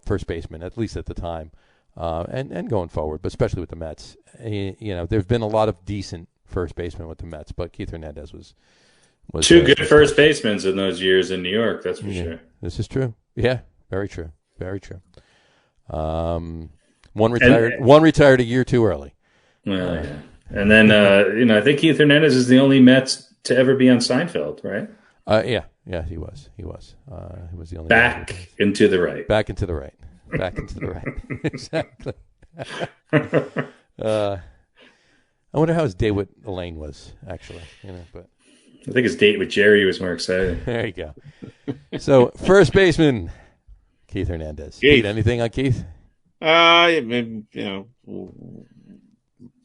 first baseman, at least at the time, and going forward, but especially with the Mets. There's been a lot of decent first basemen with the Mets, but Keith Hernandez was two good first basemen in those years in New York. That's for sure. This is true. Yeah, very true. Very true. One retired a year too early. Well, yeah. And then I think Keith Hernandez is the only Mets to ever be on Seinfeld, right? Yeah, he was. He was the only back into the right. Back into the right. Exactly. I wonder how his date with Elaine was actually. But I think his date with Jerry was more exciting. There you go. So first baseman. Keith Hernandez. Keith, anything on Keith?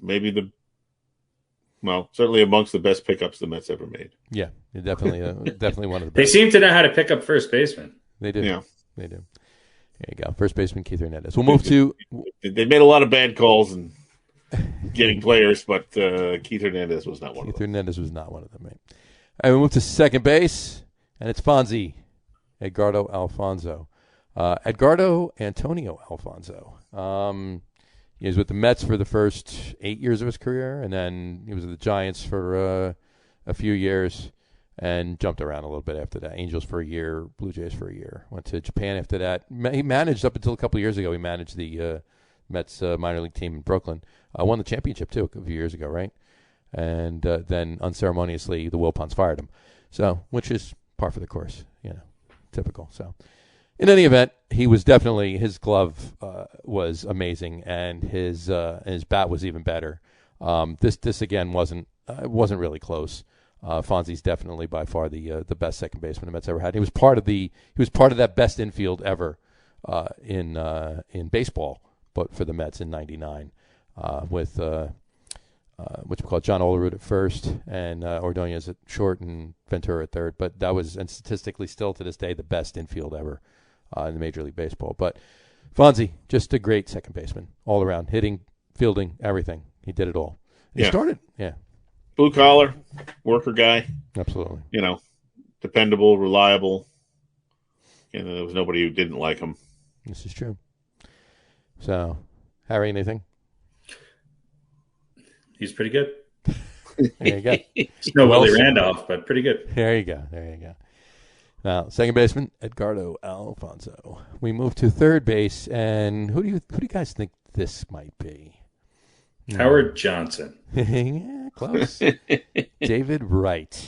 Maybe certainly amongst the best pickups the Mets ever made. Yeah, definitely one of the best. They seem to know how to pick up first baseman. They do. Yeah, they do. There you go. First baseman Keith Hernandez. We'll move to. They made a lot of bad calls and getting players, but Keith Hernandez was not one of them. Keith Hernandez was not one of them, right? All right, we move to second base, and it's Fonzie, Edgardo Alfonso. Edgardo Antonio Alfonso. He was with the Mets for the first 8 years of his career, and then he was with the Giants for a few years and jumped around a little bit after that. Angels for a year, Blue Jays for a year. Went to Japan after that. He managed up until a couple of years ago. He managed the Mets minor league team in Brooklyn. Won the championship, too, a few years ago, right? And then unceremoniously, the Wilpons fired him. So, which is par for the course, typical. So, in any event, he was definitely, his glove was amazing, and his bat was even better. This again wasn't really close. Fonzie's definitely by far the best second baseman the Mets ever had. He was part of that best infield ever in baseball, but for the Mets in '99 with what you call John Olerud at first and Ordonez at short and Ventura at third. But that was, and statistically still to this day, the best infield ever in the Major League Baseball. But Fonzie, just a great second baseman all around, hitting, fielding, everything. He did it all. He started, blue collar, worker guy. Absolutely. Dependable, reliable. There was nobody who didn't like him. This is true. So, Harry, anything? He's pretty good. There you go. No Willie Randolph, but pretty good. There you go. Now, second baseman, Edgardo Alfonso. We move to third base, and who do you guys think this might be? Howard Johnson. Yeah, close. David Wright.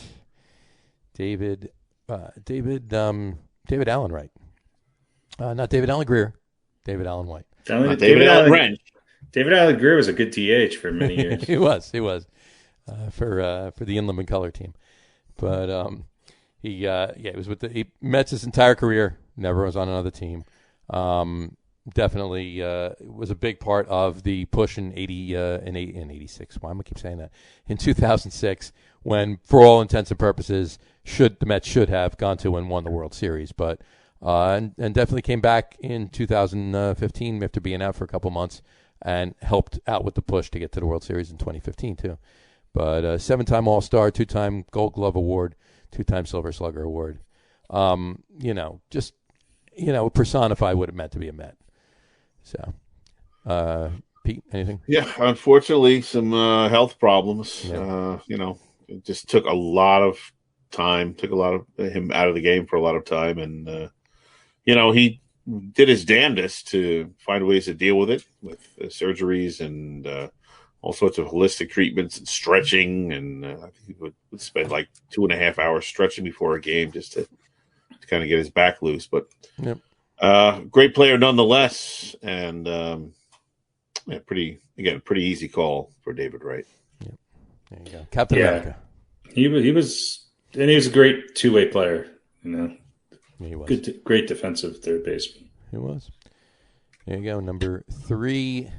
David Allen Wright. Not David Allen Greer. David Allen White. David Allen Wrench. David Allen Greer was a good DH for many years. He was for the Inland McCullough team, but he was with the Mets his entire career. Never was on another team. Definitely was a big part of the push in 86. Why am I keep saying that? In 2006, when for all intents and purposes, the Mets should have gone to and won the World Series, but and definitely came back in 2015 after being out for a couple months and helped out with the push to get to the World Series in 2015 too. But 7-time All-Star, 2-time Gold Glove Award, 2-time Silver Slugger Award. Just personify what it meant to be a Met. So, Pete, anything? Yeah, unfortunately, some health problems. Yeah. It just took a lot of time, took a lot of him out of the game for a lot of time. And, he did his damnedest to find ways to deal with it, with surgeries and all sorts of holistic treatments and stretching. And I think he would spend like 2.5 hours stretching before a game just to kind of get his back loose. But great player nonetheless. And, pretty easy call for David Wright. Yeah. There you go. Captain America. He was a great two-way player, Yeah, he was. Great defensive third baseman. He was. There you go. Number 3.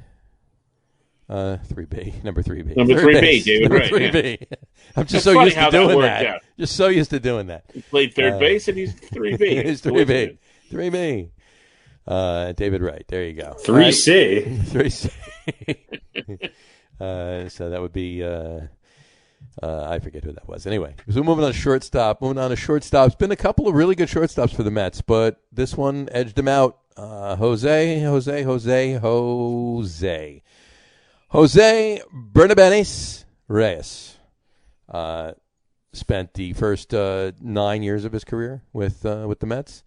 3B. Number 3B. Number 3B, David Wright. 3B. Yeah. I'm just It's so funny used to how that doing worked that. out. Just so used to doing that. He played third base, and he's 3B. He's 3B. 3B. David Wright. There you go. 3C. 3C. So that would be. I forget who that was. Anyway, so moving on to shortstop. It's been a couple of really good shortstops for the Mets, but this one edged him out. Jose Bernabenes Reyes spent the first 9 years of his career with the Mets.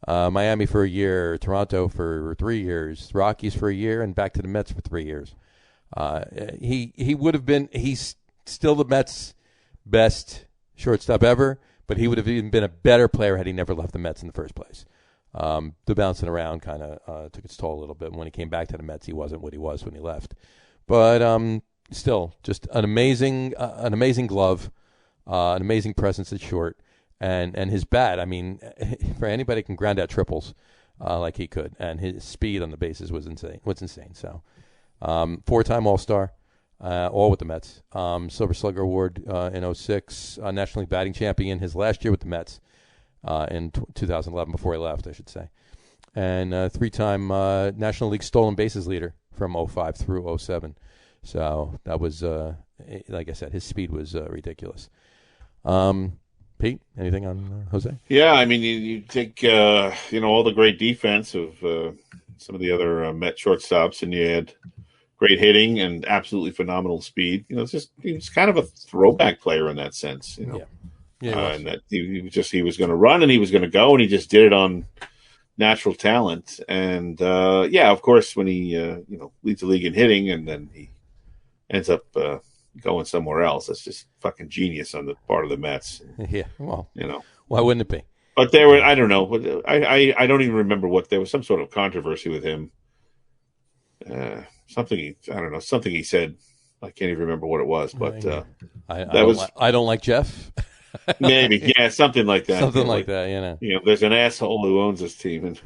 Miami for a year, Toronto for 3 years, Rockies for a year, and back to the Mets for 3 years. He would have been. He's still the Mets' best shortstop ever, but he would have even been a better player had he never left the Mets in the first place. The bouncing around kind of took its toll a little bit. When he came back to the Mets, he wasn't what he was when he left. But still, just an amazing glove, an amazing presence at short, and his bat. I mean, for anybody can ground out triples like he could, and his speed on the bases was insane. So, 4-time All-Star. All with the Mets. Silver Slugger Award in 2006. National League batting champion his last year with the Mets in 2011, before he left, I should say. And 3-time National League stolen bases leader from 2005 through 2007. So that was, like I said, his speed was ridiculous. Pete, anything on Jose? Yeah, I mean, you take, all the great defense of some of the other Met shortstops, and you had great hitting and absolutely phenomenal speed. He was kind of a throwback player in that sense. Yeah, and that he was going to run and he was going to go, and he just did it on natural talent. And of course, when he leads the league in hitting, and then he ends up going somewhere else, that's just fucking genius on the part of the Mets. Yeah, well, why wouldn't it be? But there were, I don't know, I don't even remember there was some sort of controversy with him. Something he said. I can't even remember what it was, but I don't like Jeff. Maybe, yeah, something like that. Something like that, there's an asshole who owns this team, and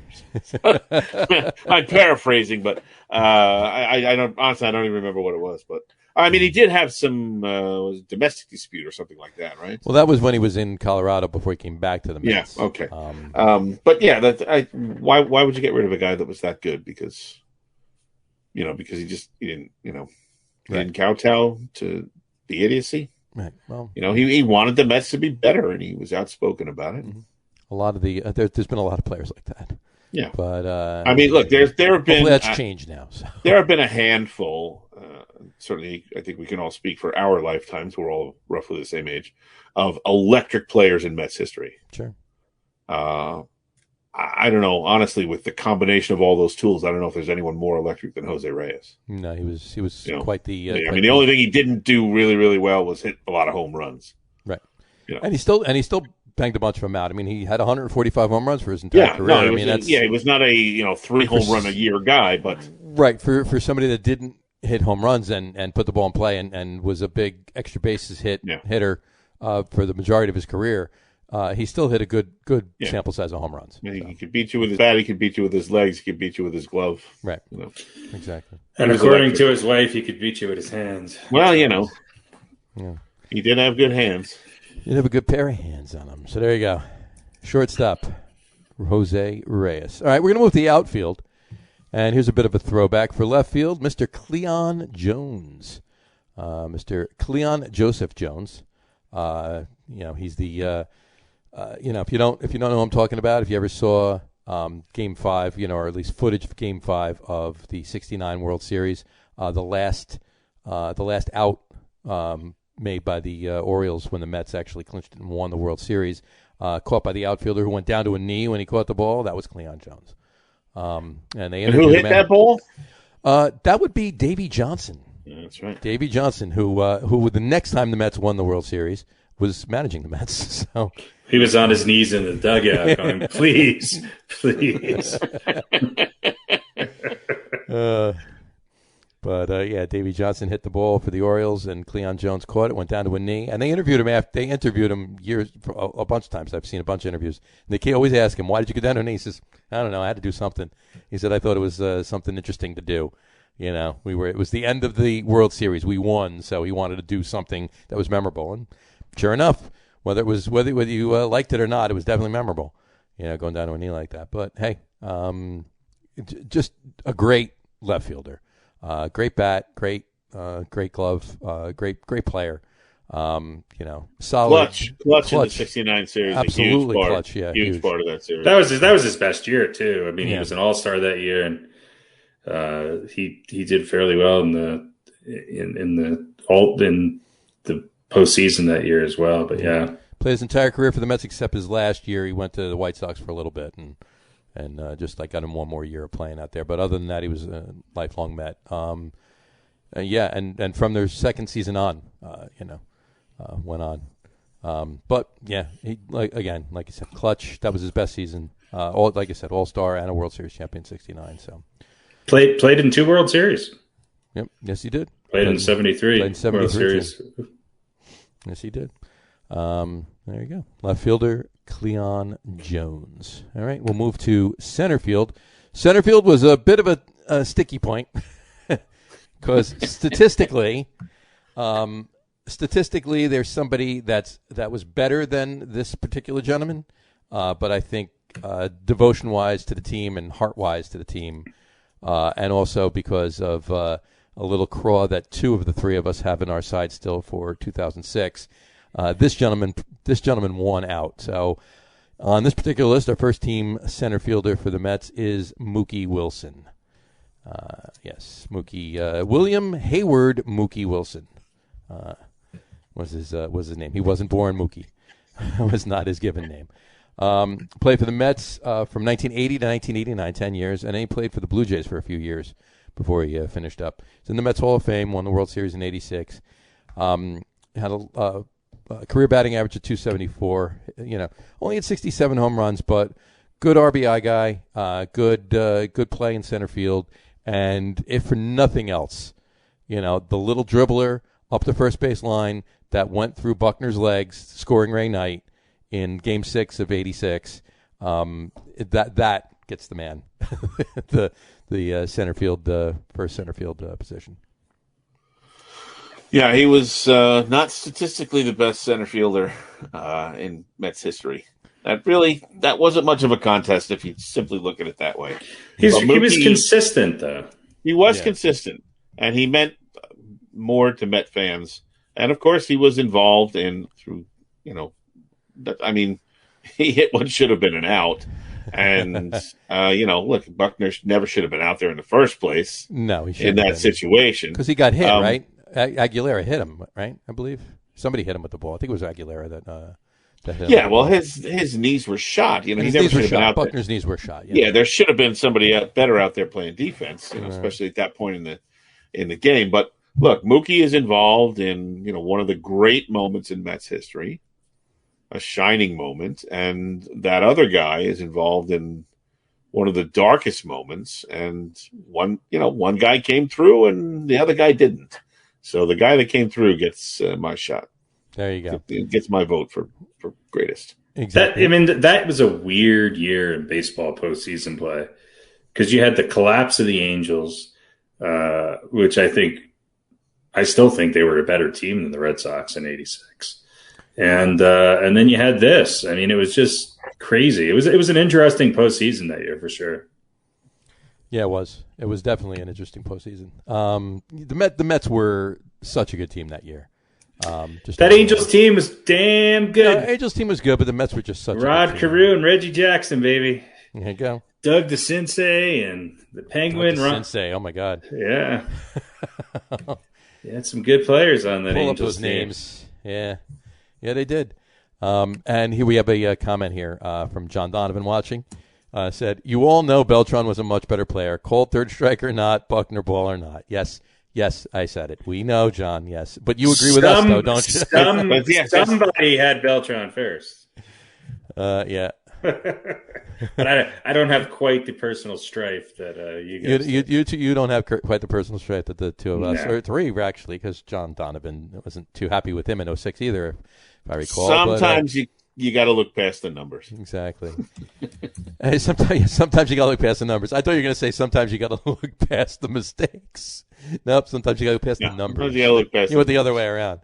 I'm paraphrasing, but I don't even remember what it was. But I mean, he did have some domestic dispute or something like that, right? Well, that was when he was in Colorado before he came back to the Mets. Yeah, okay. But yeah, why would you get rid of a guy that was that good? Because he didn't kowtow to the idiocy. Right. Well, he wanted the Mets to be better, and he was outspoken about it. A lot of the there's been a lot of players like that. Yeah, but I mean, look, there have been that's changed now. So. There have been a handful. Certainly, I think we can all speak for our lifetimes. We're all roughly the same age, of electric players in Mets history. Sure. I don't know, honestly, with the combination of all those tools, I don't know if there's anyone more electric than Jose Reyes. No, he was quite the. The only thing he didn't do really, really well was hit a lot of home runs. Right. And he still banged a bunch of them out. I mean, he had 145 home runs for his entire career. He was not a 3 home run a year guy, but right for somebody that didn't hit home runs and put the ball in play and was a big extra bases hitter for the majority of his career. He still hit a good sample size of home runs. I mean, he could beat you with his bat. He could beat you with his legs. He could beat you with his glove. Right. Exactly. And according to his wife, he could beat you with his hands. Well, he did have good hands. He did have a good pair of hands on him. So there you go. Shortstop, Jose Reyes. All right, we're going to move to the outfield. And here's a bit of a throwback for left field. Mr. Cleon Jones. Mr. Cleon Joseph Jones. He's the, if you don't know who I'm talking about, if you ever saw Game 5, or at least footage of Game 5 of the 69 World Series, the last out made by the Orioles when the Mets actually clinched it and won the World Series, caught by the outfielder who went down to a knee when he caught the ball, that was Cleon Jones. And who hit that ball? That would be Davey Johnson. Yeah, that's right. Davey Johnson, who the next time the Mets won the World Series was managing the Mets. So he was on his knees in the dugout going, please, please. But Davey Johnson hit the ball for the Orioles, and Cleon Jones caught it, went down to a knee, and they interviewed him a bunch of times. I've seen a bunch of interviews. And they always ask him, "Why did you go down to a knee?" He says, "I don't know. I had to do something." He said, "I thought it was something interesting to do." It was the end of the World Series. We won, so he wanted to do something that was memorable. And sure enough, whether you liked it or not, it was definitely memorable. Going down to a knee like that. But hey, just a great left fielder. Great bat, great glove, great player. Solid clutch in the '69 series. Absolutely a huge clutch. Yeah, huge part of that series. That was his best year too. I mean, he was an all-star that year, and he did fairly well in the postseason that year as well. But yeah, played his entire career for the Mets except his last year. He went to the White Sox for a little bit and just got him one more year of playing out there. But other than that, he was a lifelong Met. And from their second season on, went on. But yeah, he like you said, clutch. That was his best season. All-star and a World Series champion, '69. So played in 2 World Series. Yep. Yes, he did. Played in '73. Played in '73 World Series. Too. Yes, he did. There you go. Left fielder Cleon Jones. All right, we'll move to center field. Center field was a bit of a sticky point because statistically, there's somebody that was better than this particular gentleman, but I think devotion-wise to the team and heart-wise to the team, and also because of a little craw that 2 of the 3 of us have in our side still for 2006. This gentleman won out. So on this particular list, our first team center fielder for the Mets is Mookie Wilson. Yes, Mookie William Hayward Mookie Wilson was his name. He wasn't born Mookie. It was not his given name. Played for the Mets from 1980 to 1989, 10 years, and then he played for the Blue Jays for a few years before he finished up. He's in the Mets Hall of Fame, won the World Series in '86. Had a career batting average of 274. Only had 67 home runs, but good RBI guy. Good play in center field, and if for nothing else, the little dribbler up the first base line that went through Buckner's legs, scoring Ray Knight in Game 6 of '86. That gets the man, the center field, first center field position. Yeah, he was not statistically the best center fielder in Mets history. That wasn't much of a contest if you simply look at it that way. He was consistent, though. He was consistent, and he meant more to Met fans. And, of course, he was involved he hit what should have been an out. And, look, Buckner never should have been out there in the first place. No, he shouldn't in that situation. Because he got hit, right? Aguilera hit him, right? I believe somebody hit him with the ball. I think it was Aguilera that hit him. Yeah, well, his knees were shot. He never should have been out there. Buckner's knees were shot. Yeah, there should have been somebody better out there playing defense, especially at that point in the game. But look, Mookie is involved in one of the great moments in Mets history, a shining moment, and that other guy is involved in one of the darkest moments. And one guy came through, and the other guy didn't. So the guy that came through gets my shot. There you go. It gets my vote for greatest. Exactly. That was a weird year in baseball postseason play because you had the collapse of the Angels, which I still think they were a better team than the Red Sox in '86. And then you had this. I mean, it was just crazy. It was an interesting postseason that year for sure. Yeah, it was. It was definitely an interesting postseason. The Mets were such a good team that year. That Angels team was damn good. Angels team was good, but the Mets were just such Rod a good team. Carew and Reggie Jackson, baby. There you go. Doug DeCinces and the Penguin. DeCinces, oh my God. Yeah. They had some good players on that Pull Angels up those team. names. Yeah, they did. And here we have a comment here from John Donovan watching. Said, you all know Beltran was a much better player. Colt, third strike or not, Buckner ball or not. Yes, I said it. We know, John, yes. But you agree with us, though, don't you? Somebody had Beltran first. Yeah. But I don't have quite the personal strife that you guys you don't have quite the personal strife that the two of us, No. or three, actually, because John Donovan wasn't too happy with him in 06 either, if I recall. Sometimes you got to look past the numbers. Exactly. Hey, sometimes you got to look past the numbers. I thought you were going to say sometimes you got to look past the mistakes. Nope. Sometimes you got to look past the numbers. Sometimes you got to look past. You went the other way around.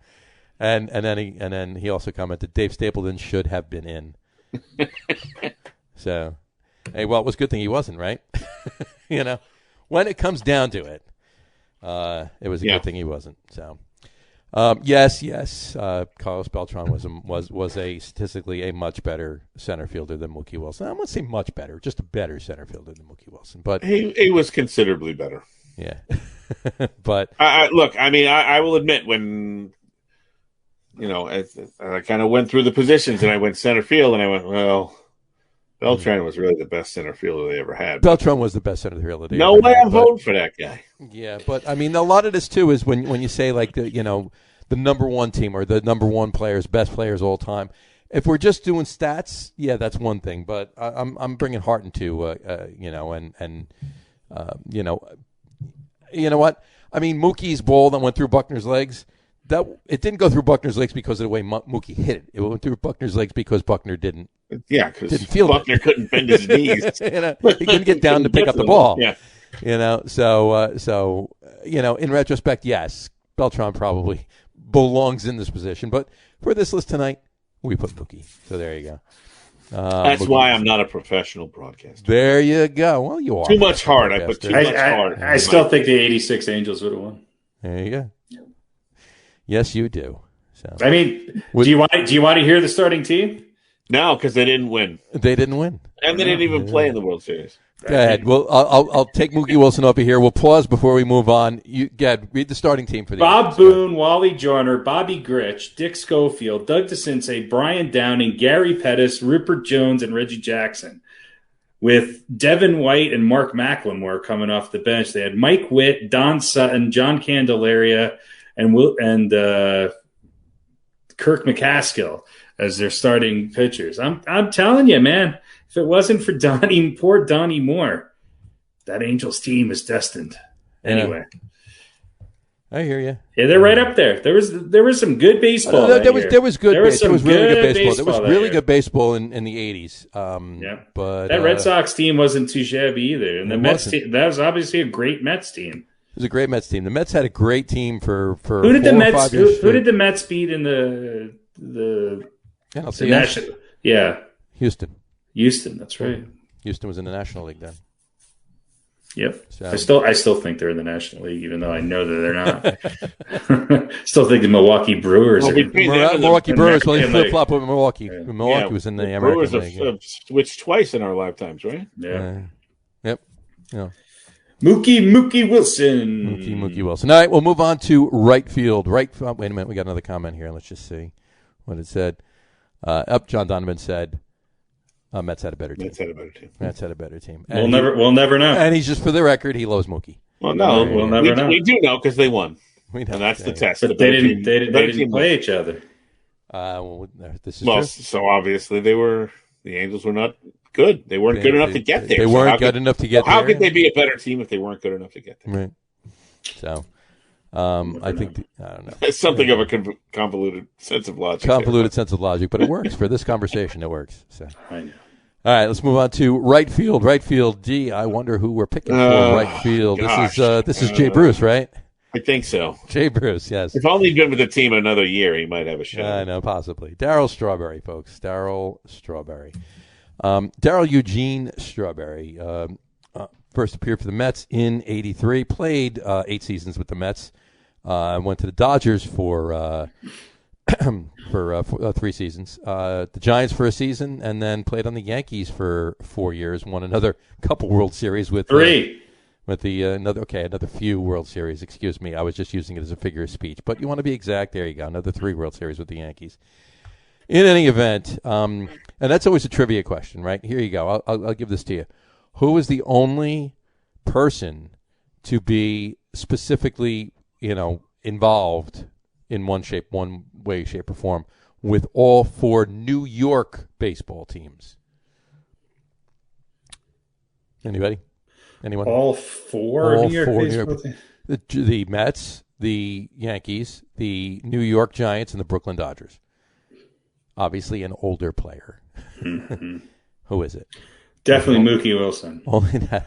And then he also commented, Dave Stapleton should have been in. So, hey, well, it was a good thing he wasn't, right? When it comes down to it, it was a good thing he wasn't. So. Yes. Carlos Beltran was a statistically a much better center fielder than Mookie Wilson. I wouldn't say much better, just a better center fielder than Mookie Wilson. But he was considerably better. Yeah, but look, I mean, I will admit when I kind of went through the positions and I went center field and I went, well, Beltran was really the best center fielder they ever had. Beltran was the best center fielder. No way I'm voting for that guy. Yeah, but I mean, a lot of this too is when you say like the number one team or the number one players, best players all time. If we're just doing stats, yeah, that's one thing. But I'm bringing heart into you know what? I mean, Mookie's ball that went through Buckner's legs. It didn't go through Buckner's legs because of the way Mookie hit it. It went through Buckner's legs because Buckner didn't. Yeah, because Buckner couldn't bend his knees. He couldn't get down to pick up the ball. Yeah. So in retrospect, yes, Beltran probably belongs in this position. But for this list tonight, we put Mookie. So there you go. That's Mookie. why I'm not a professional broadcaster. There you go. Well, you are. Too much heart. I put too much heart. I still think the 86 Angels would have won. There you go. Yes, you do. So I mean, do you want to hear the starting team? No, because they didn't win. They didn't win. And they didn't even play in the World Series. Go ahead. Well, I'll take Mookie Wilson over here. We'll pause before we move on. Go ahead, read the starting team for the Bob Boone, Wally Joyner, Bobby Grich, Dick Schofield, Doug DeCinces, Brian Downing, Gary Pettis, Rupert Jones, and Reggie Jackson. With Devin White and Mark McLemore coming off the bench, they had Mike Witt, Don Sutton, John Candelaria, and Kirk McCaskill as their starting pitchers. I'm telling you, man, if it wasn't for poor Donnie Moore, that Angels team is destined. Anyway. I hear you. Yeah, they're right up there. There was some good baseball. There was good. There was really good baseball. There was really year. Good baseball in the 80s. But that Red Sox team wasn't too shabby either, and the Mets team, that was obviously a great Mets team. It was a great Mets team. The Mets had a great team for who did 4 the Mets? or 5 years. Who did the Mets beat in the national? Yeah, Houston. That's right. Houston was in the National League then. Yep. So. I still think they're in the National League, even though I know that they're not. Still think the Milwaukee Brewers are. Milwaukee Brewers. Well, they flip flop with Milwaukee. Yeah. Milwaukee was in the American Brewers League. have switched twice in our lifetimes, right? Yeah. Yep. Yeah. Mookie Wilson. Mookie Wilson. All right, we'll move on to right field. Wait a minute, we got another comment here. Let's just see what it said. John Donovan said, Mets had a better team. Mets had a better team. And we'll never know. And he's just, for the record, he loves Mookie. Well, no, we'll never know. We do know because they won. We know. And that's the test. But they didn't play each other. This is true. So obviously the Angels were not good. They weren't good enough to get there. They weren't good enough to get there. How could they be a better team if they weren't good enough to get there? Right. So, I think I don't know. It's something of a convoluted sense of logic. Sense of logic, but it works for this conversation. It works. So. I know. All right, let's move on to right field. Right field D. I wonder who we're picking for right field. Gosh. This is Jay Bruce, right? I think so. Jay Bruce, yes. If only he'd been with the team another year, he might have a shot. I know, possibly. Darryl Strawberry, folks. Darryl Strawberry. Darryl Eugene Strawberry first appeared for the Mets in '83. Played 8 seasons with the Mets. Went to the Dodgers for 3 seasons. The Giants for a season, and then played on the Yankees for 4 years. Won another couple World Series with 3. With the another few World Series. Excuse me, I was just using it as a figure of speech. But you want to be exact? There you go. Another 3 World Series with the Yankees. In any event, and that's always a trivia question, right? Here you go. I'll give this to you. Who was the only person to be specifically, involved in one way, shape, or form with all 4 New York baseball teams? Anybody? Anyone? All 4 New York baseball teams? The Mets, the Yankees, the New York Giants, and the Brooklyn Dodgers. Obviously an older player. Mm-hmm. Who is it? Definitely Mookie Wilson. Only that.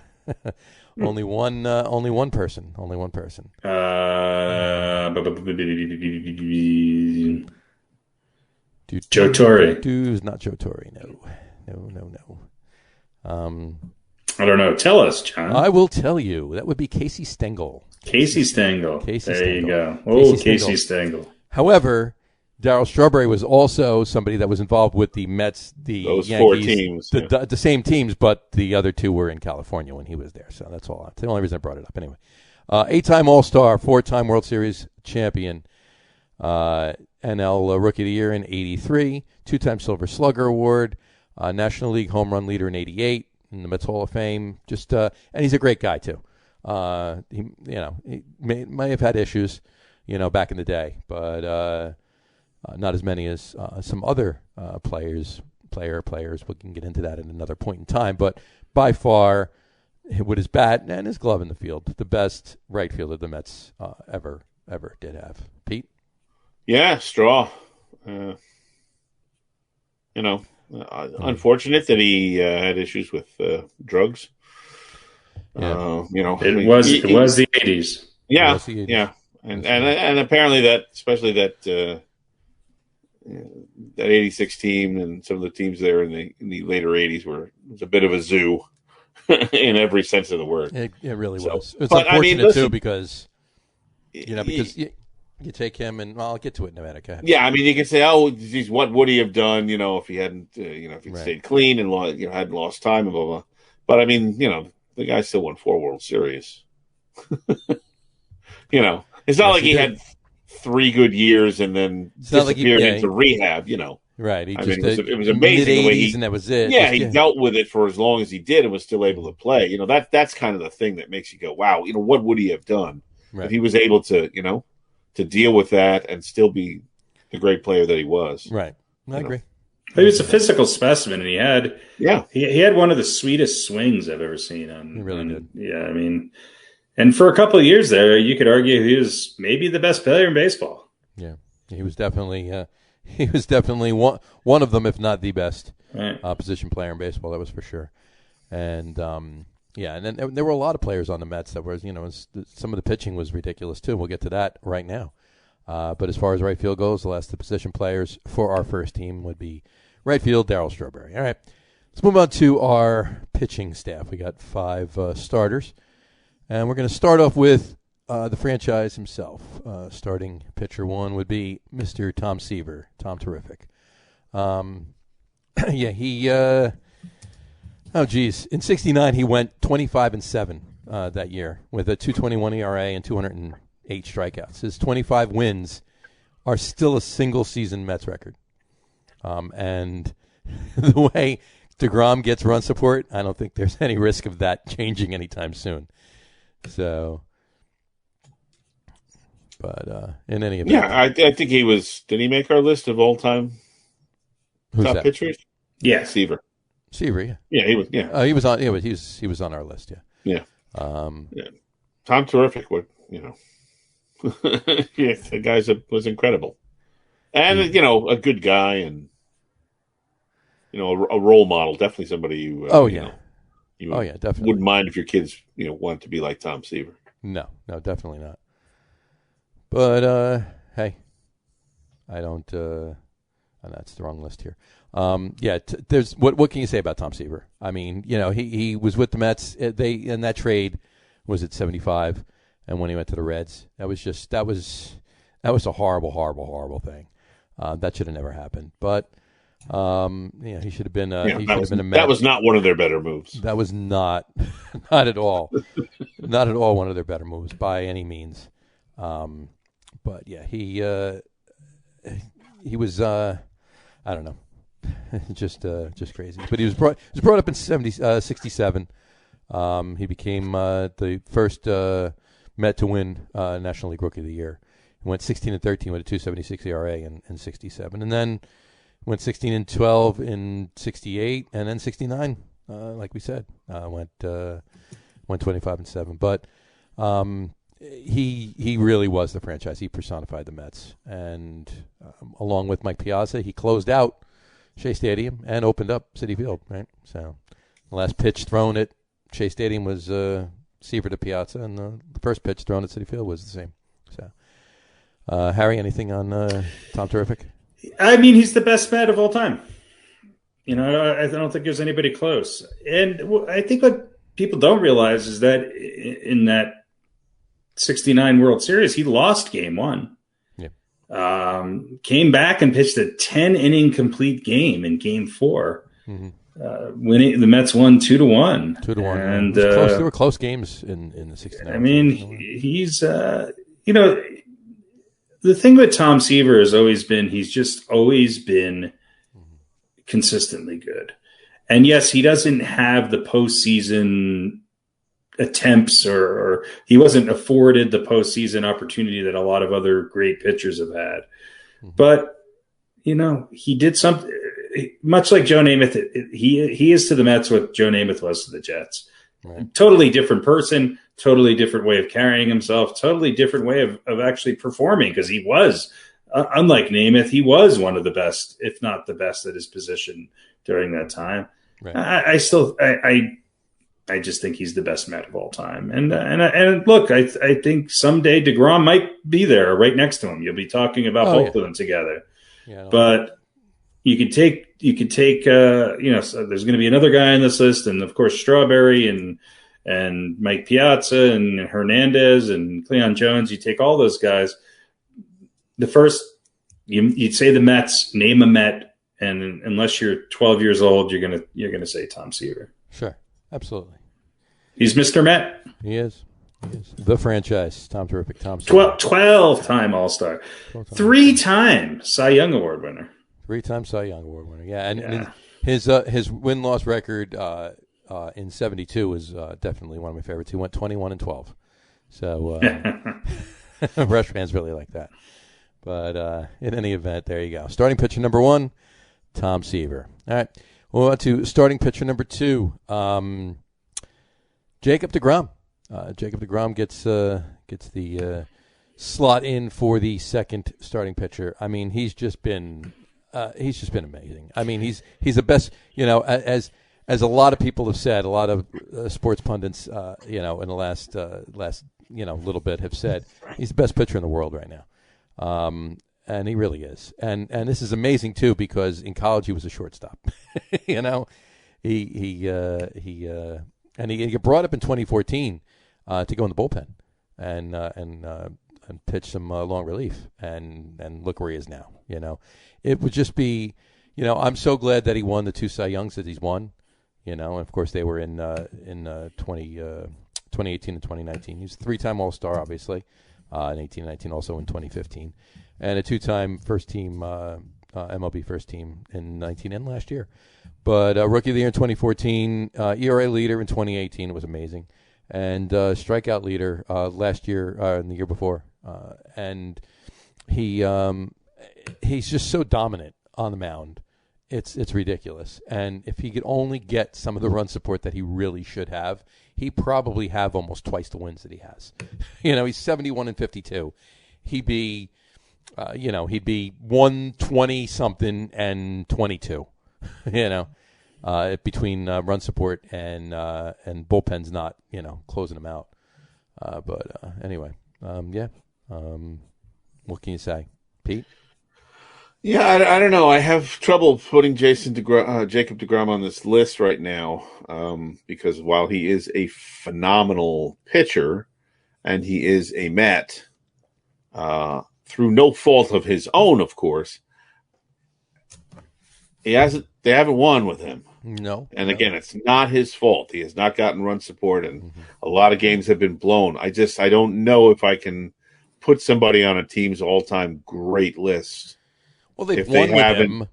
Only one person. Joe Torre. Not Joe Torre. No. I don't know. Tell us, John. I will tell you. That would be Casey Stengel. Casey Stengel. There you go. Casey Stengel. However, Darryl Strawberry was also somebody that was involved with the Mets, the Those Yankees, 4 teams, the same teams, but the other 2 were in California when he was there. So that's all. That's the only reason I brought it up. Anyway, 8-time All-Star, 4-time World Series champion, NL Rookie of the Year in '83, 2-time Silver Slugger Award, National League home run leader in '88, in the Mets Hall of Fame. And he's a great guy too. He may have had issues, back in the day, but. Not as many as some other players. We can get into that at another point in time. But by far, with his bat and his glove in the field, the best right fielder the Mets ever did have. Pete? Yeah, Straw. Unfortunate that he had issues with drugs. Yeah. It was the '80s. Yeah, yeah, and apparently that, especially that '86 team and some of the teams there in the later '80s was a bit of a zoo in every sense of the word. It really was. It's unfortunate too because you take him, and I'll get to it in a minute. Go ahead. Yeah, you can say, "Oh, geez, what would he have done? If he hadn't, if he'd stayed clean and hadn't lost time and blah blah." But the guy still won 4 World Series. It's not like he had 3 good years and then disappeared into rehab. Right. It was amazing the way and that was it. Yeah, he dealt with it for as long as he did and was still able to play. That's kind of the thing that makes you go, "Wow, what would he have done?" Right. But he was able to, to deal with that and still be the great player that he was. Right. I agree. He was a physical specimen, and he had one of the sweetest swings I've ever seen. He really did. Yeah, and for a couple of years there, you could argue he was maybe the best player in baseball. Yeah, he was definitely one of them, if not the best position player in baseball. That was for sure. And and then there were a lot of players on the Mets that was, some of the pitching was ridiculous too. We'll get to that right now. But as far as right field goes, the last 2 position players for our first team would be right field, Darryl Strawberry. All right, let's move on to our pitching staff. We got 5 starters. And we're going to start off with the franchise himself. Starting pitcher 1 would be Mr. Tom Seaver. Tom Terrific. He in '69 he went 25-7 that year with a 2.21 ERA and 208 strikeouts. His 25 wins are still a single season Mets record. And the way DeGrom gets run support, I don't think there's any risk of that changing anytime soon. So, but in any event, I think he was. Did he make our list of all-time top pitchers? Yeah, Seaver, yeah. Yeah, he was. Yeah, he was on. Yeah, he was on our list. Yeah. Tom Terrific. What the guy was incredible, and a good guy, and a role model. Definitely somebody you. You definitely wouldn't mind if your kids, wanted to be like Tom Seaver. No, definitely not. But hey, I don't that's the wrong list here. There's what can you say about Tom Seaver? I mean, he was with the Mets. They in that trade was at 75, and when he went to the Reds, that was a horrible, horrible, horrible thing. That should have never happened. But he should have been. He should have been a Met. That was not one of their better moves. That was not at all, not at all one of their better moves by any means. But yeah, he was. I don't know, just crazy. But he was brought up in 67. He became the first Met to win National League Rookie of the Year. He went 16-13 with a 2.76 ERA in 67, and then went 16-12 in 68, and then 69. Like we said, went 25-7. But he really was the franchise. He personified the Mets, and along with Mike Piazza, he closed out Shea Stadium and opened up Citi Field. Right, so the last pitch thrown at Shea Stadium was Seaver to Piazza, and the first pitch thrown at Citi Field was the same. So, Harry, anything on Tom Terrific? I mean, he's the best Met of all time. I don't think there's anybody close. And I think what people don't realize is that in that 69 World Series, he lost Game 1. Yeah. Came back and pitched a 10-inning complete game in Game 4. Mm-hmm. Winning, the Mets won 2-1. 2-1, and there were close games in the 69. I mean, he's the thing with Tom Seaver has always been he's just always been consistently good. And yes, he doesn't have the postseason attempts or he wasn't afforded the postseason opportunity that a lot of other great pitchers have had. Mm-hmm. But he did something. Much like Joe Namath, he is to the Mets what Joe Namath was to the Jets. Right. Totally different person, totally different way of carrying himself, totally different way of actually performing because he was, unlike Namath, he was one of the best, if not the best at his position during that time. Right. I just think he's the best Met of all time. And look, I think someday DeGrom might be there right next to him. You'll be talking about both of them together. Yeah, but you could take, so there's going to be another guy on this list, and of course Strawberry and Mike Piazza and Hernandez and Cleon Jones. You take all those guys. The first, you'd say the Mets, name a Met, and unless you're 12 years old, you're gonna say Tom Seaver. Sure, absolutely. He's Mr. Met. He is. The franchise. Tom Terrific. Tom Seaver. 12-time All-Star. 3-time Cy Young Award winner. 3-time Cy Young Award winner. Yeah, and his win-loss record in 72 was definitely one of my favorites. He went 21-12. So Rush fans really like that. But in any event, there you go. Starting pitcher number 1, Tom Seaver. All right, we'll go on to starting pitcher number 2, Jacob deGrom. Jacob deGrom gets the slot in for the second starting pitcher. I mean, he's just been amazing. I mean, he's the best. As a lot of people have said, a lot of sports pundits, in the last little bit have said he's the best pitcher in the world right now, and he really is. And this is amazing too because in college he was a shortstop. He got brought up in 2014 to go in the bullpen and pitch some long relief, and look where he is now. It would just be, I'm so glad that he won the 2 Cy Youngs that he's won. And of course they were in 2018 and 2019. He was a 3-time All-Star, obviously, in 18 and 19, also in 2015, and a 2-time first team MLB first team in 19 and last year. But Rookie of the Year in 2014, ERA leader in 2018. It was amazing. And strikeout leader last year and the year before. And he's just so dominant on the mound. It's ridiculous. And if he could only get some of the run support that he really should have, he probably have almost twice the wins that he has. He's 71-52. He'd be 120 something and 22. Between run support and bullpens not closing them out. Anyway, what can you say, Pete? Yeah, I don't know. I have trouble putting Jacob deGrom on this list right now because while he is a phenomenal pitcher and he is a Met, through no fault of his own, of course, they haven't won with him. No. And again, it's not his fault. He has not gotten run support, and a lot of games have been blown. I don't know if I can put somebody on a team's all-time great list. Well, they've won with him.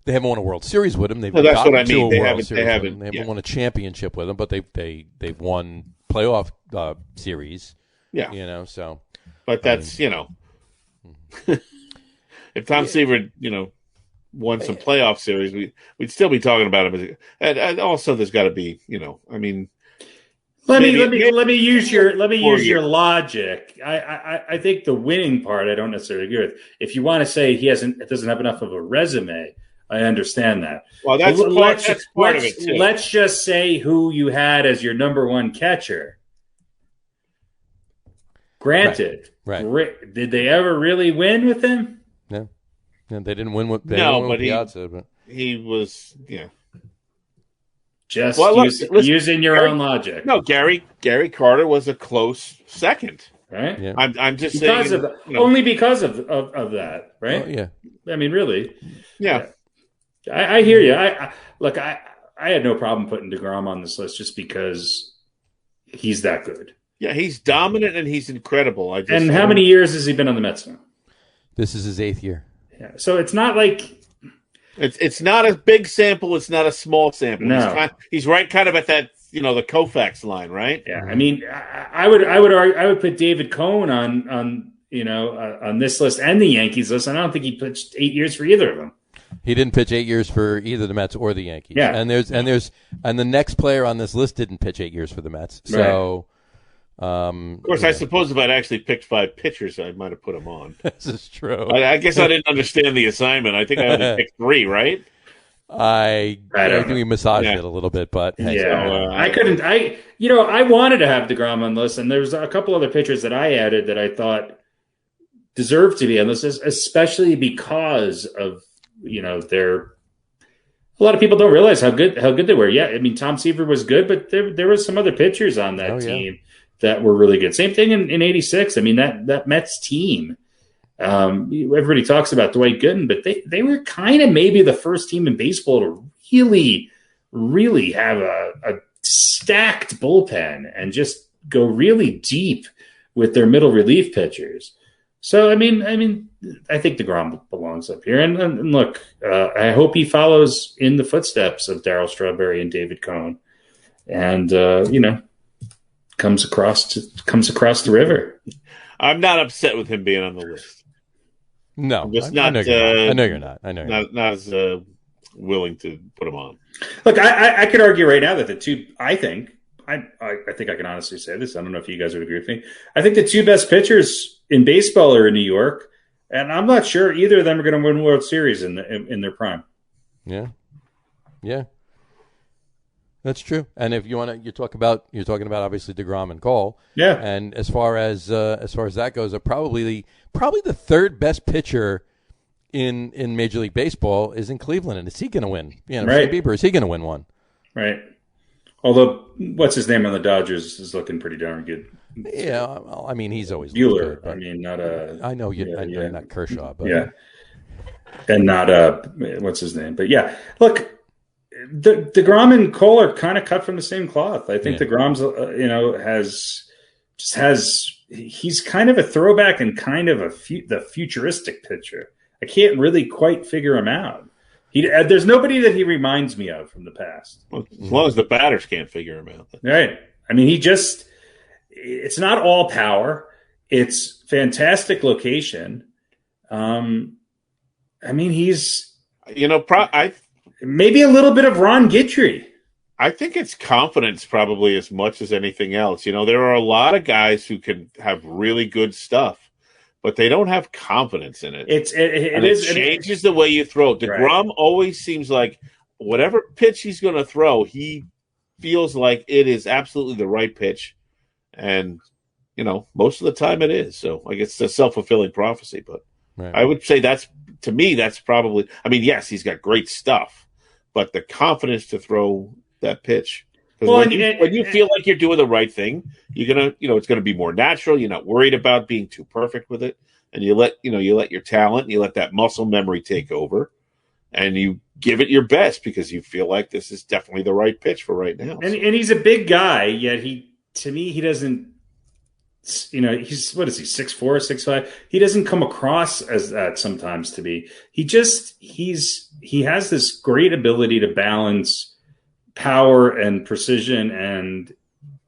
They haven't won a World Series with him. They've that's gotten what I mean. to a They World Series haven't. with him. They haven't won a championship with him, but they've won playoff series. Yeah, So. But that's if Tom Seaver won some playoff series, we'd still be talking about him. And also, there's got to be Let me use your logic. I think the winning part I don't necessarily agree with. If you want to say it doesn't have enough of a resume, I understand that. Well, that's part of it too. Let's just say who you had as your number one catcher. Granted, right. Did they ever really win with him? No, they didn't win with. But he was Just using your own logic. No, Gary Carter was a close second. Right? Yeah. I'm just because saying. Only because of that, right? Oh, yeah. I mean, really. Yeah. I hear you. I had no problem putting deGrom on this list just because he's that good. Yeah, he's dominant and he's incredible. And how many years has he been on the Mets now? This is his 8th year. Yeah. So it's not like... It's not a big sample. It's not a small sample. No. He's right kind of at that, the Koufax line, right? Yeah. I mean, I would put David Cohn on this list and the Yankees list. I don't think he pitched 8 years for either of them. He didn't pitch 8 years for either the Mets or the Yankees. Yeah. And the next player on this list didn't pitch 8 years for the Mets. So, of course, I suppose if I'd actually picked 5 pitchers, I might have put them on. This is true. I guess I didn't understand the assignment. I think I only picked 3, right? I think we massaged it a little bit, but hey. Yeah, I couldn't. I wanted to have deGrom on the list, and there's a couple other pitchers that I added that I thought deserved to be on this list, especially because of their. A lot of people don't realize how good they were. Yeah, I mean Tom Seaver was good, but there was some other pitchers on that team that were really good. Same thing in '86. I mean that Mets team. Everybody talks about Dwight Gooden, but they were kind of maybe the first team in baseball to really, really have a stacked bullpen and just go really deep with their middle relief pitchers. So I mean, I think deGrom belongs up here. And look, I hope he follows in the footsteps of Darryl Strawberry and David Cohn, and comes across the river. I'm not upset with him being on the list. No, I'm just I know you're not. Not as willing to put him on. Look, I could argue right now that the two. I think I can honestly say this. I don't know if you guys would agree with me. I think the two best pitchers in baseball are in New York, and I'm not sure either of them are going to win World Series in their prime. Yeah, that's true. And if you want to, you're talking about obviously deGrom and Cole. Yeah. And as far as that goes, probably the third best pitcher in Major League Baseball is in Cleveland, and is he going to win? Right. Bieber, is he going to win one? Right. Although, what's his name on the Dodgers is looking pretty darn good. Yeah, well, I mean, he's always Bueller. Good, I mean, not a. I know you. Yeah. Not Kershaw, but yeah, and not what's his name? But yeah, look, deGrom and Cole are kind of cut from the same cloth. I think deGrom's he's kind of a throwback and kind of the futuristic pitcher. I can't really quite figure him out. There's nobody that he reminds me of from the past. Well, as long as the batters can't figure him out. Right. I mean, it's not all power. It's fantastic location. I mean, he's, maybe a little bit of Ron Guidry. I think it's confidence probably as much as anything else. There are a lot of guys who can have really good stuff, but they don't have confidence in it. It changes the way you throw. deGrom always seems like whatever pitch he's going to throw, he feels like it is absolutely the right pitch. And, most of the time it is. So I guess it's a self-fulfilling prophecy. But I would say that's to me, that's probably. I mean, yes, he's got great stuff, but the confidence to throw that pitch. Because when you feel like you're doing the right thing, you're gonna, it's gonna be more natural. You're not worried about being too perfect with it, and you let your talent, you let that muscle memory take over, and you give it your best because you feel like this is definitely the right pitch for right now. And he's a big guy, yet he doesn't. He's what is he 6'4", 6'5"? He doesn't come across as that sometimes to be. He has this great ability to balance power and precision and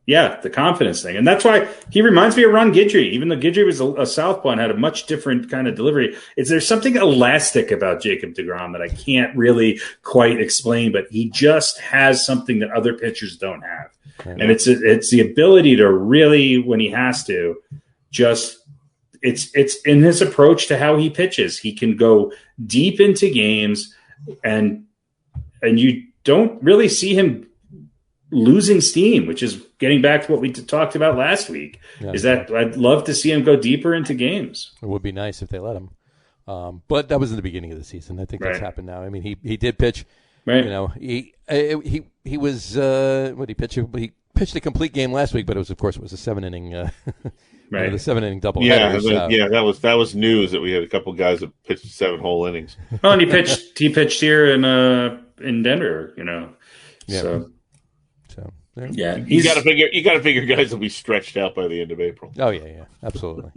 the confidence thing. And that's why he reminds me of Ron Guidry, even though Guidry was a southpaw and had a much different kind of delivery. There's something elastic about Jacob deGrom that I can't really quite explain, but he just has something that other pitchers don't have. And it's the ability to really, when he has to, it's in his approach to how he pitches. He can go deep into games and you don't really see him losing steam, which is getting back to what we talked about last week, is that I'd love to see him go deeper into games. It would be nice if they let him. But that was in the beginning of the season. I think that's happened now. I mean, he did pitch. Right. He was what he pitched. He pitched a complete game last week, but it was a 7-inning. The 7-inning doubleheader. Yeah, that was news that we had a couple guys that pitched 7 whole innings. Oh, and he pitched here in Denver. Yeah. So you got to figure guys will be stretched out by the end of April. Oh yeah, absolutely.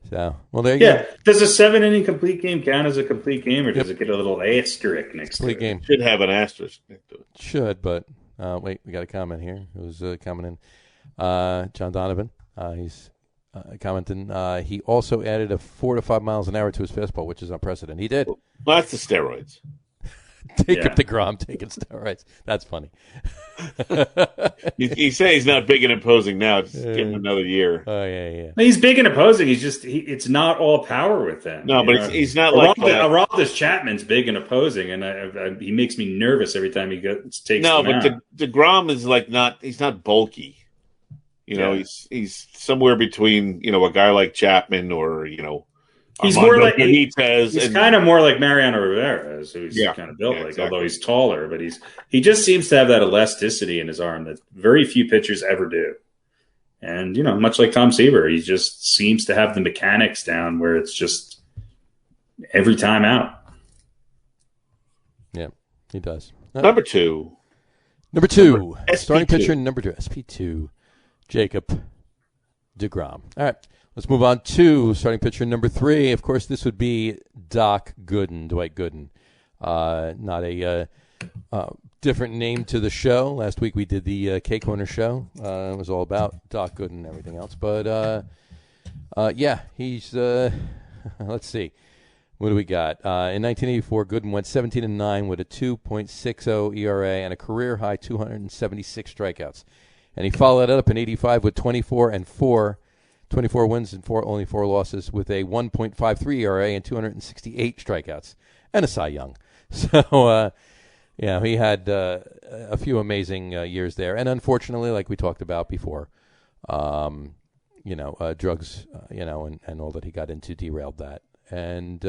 So there you go. Does a 7-inning complete game count as a complete game, or does it get a little asterisk next to it? Game should have an asterisk next to it. Should, but wait, we got a comment here. Who's commenting? John Donovan. He's commenting. He also added a 4 to 5 miles an hour to his fastball, which is unprecedented. He did. Well, that's the steroids. Jacob deGrom taking steroids. That's funny. You say he's not big and imposing now. Just give him another year. Oh yeah. He's big and imposing. He's it's not all power with him. No, but he's not like Aroldis Chapman's big and imposing, and he makes me nervous every time he takes. No, but deGrom is he's not bulky. He's somewhere between a guy like Chapman or he's Armando more like Benitez. He's kind of more like Mariano Rivera, who's kind of built exactly. Although he's taller, but he just seems to have that elasticity in his arm that very few pitchers ever do. And much like Tom Seaver, he just seems to have the mechanics down where it's just every time out. Yeah, he does. Number two, starting pitcher number 2, SP2, Jacob deGrom. All right. Let's move on to starting pitcher number 3. Of course, this would be Dwight Gooden. Not a different name to the show. Last week we did the K Corner show. It was all about Doc Gooden and everything else. But, he's let's see. What do we got? In 1984, Gooden went 17-9 with a 2.60 ERA and a career-high 276 strikeouts. And he followed it up in 85 with 24 wins and only 4 losses with a 1.53 ERA and 268 strikeouts and a Cy Young. So, he had a few amazing years there. And unfortunately, like we talked about before, drugs, and all that he got into derailed that. And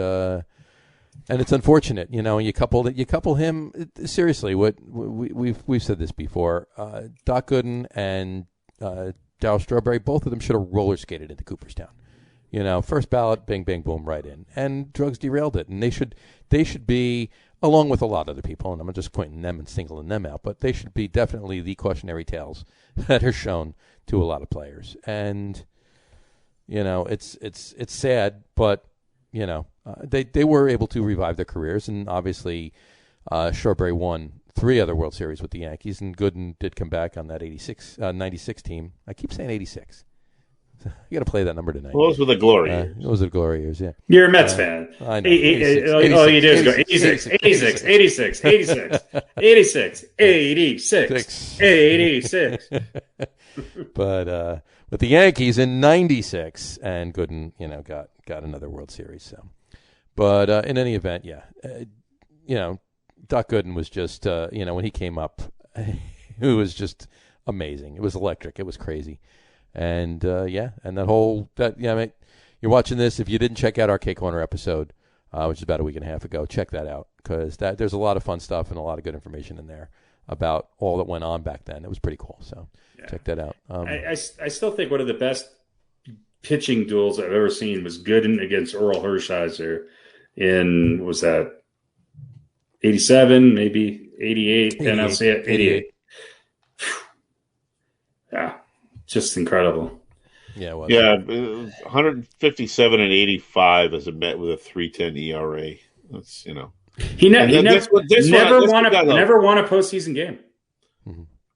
it's unfortunate, you couple him seriously. We've said this before. Doc Gooden and Darryl Strawberry, both of them should have roller skated into Cooperstown. First ballot, bang, bang, boom, right in. And drugs derailed it. And they should be, along with a lot of other people, and I'm not just pointing them and singling them out, but they should be definitely the cautionary tales that are shown to a lot of players. And, it's sad, but, they were able to revive their careers. And obviously, Strawberry won 3 other World Series with the Yankees, and Gooden did come back on that 96 team. I keep saying 86. You got to play that number tonight. Well, those were the glory years. Those are the glory years, yeah. You're a Mets fan. I know. All you do is go 86, 86, 86, 86, 86, 86, 86. But with the Yankees in 96, and Gooden, got another World Series. So, but in any event, Doc Gooden was just, when he came up, it was just amazing. It was electric. It was crazy. And, and you're watching this. If you didn't check out our K Corner episode, which is about a week and a half ago. Check that out because there's a lot of fun stuff and a lot of good information in there about all that went on back then. It was pretty cool. So check that out. I still think one of the best pitching duels I've ever seen was Gooden against Oral Hershiser in, was that 87, maybe 88? And I'll say it, 88. Yeah, just incredible. Yeah, it was. Yeah, 157 and 85 as a Met with a 3.10 ERA. That's he never won a postseason game.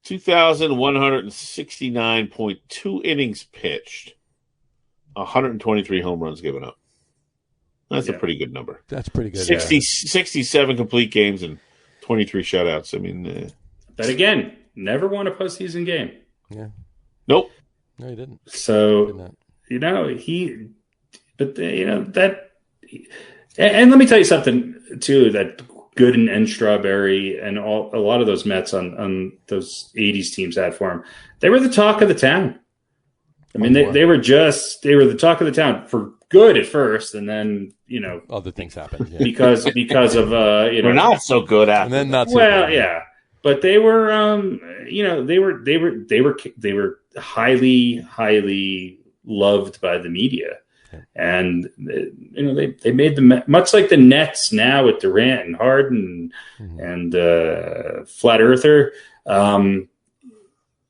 2,169.2 innings pitched, 123 home runs given up. That's a pretty good number. That's pretty good. 67 complete games and 23 shutouts. I mean, but again, never won a postseason game. Yeah. Nope. No, he didn't. So and let me tell you something too, that Gooden and Strawberry and a lot of those Mets on those 80s teams had for him. They were the talk of the town. I mean, they were the talk of the town for good at first, and then other things happened because of we're not so good at, and then not so well, good. yeah. But they were, they were highly, highly loved by the media, and they made them much like the Nets now with Durant and Harden and Flat Earther. The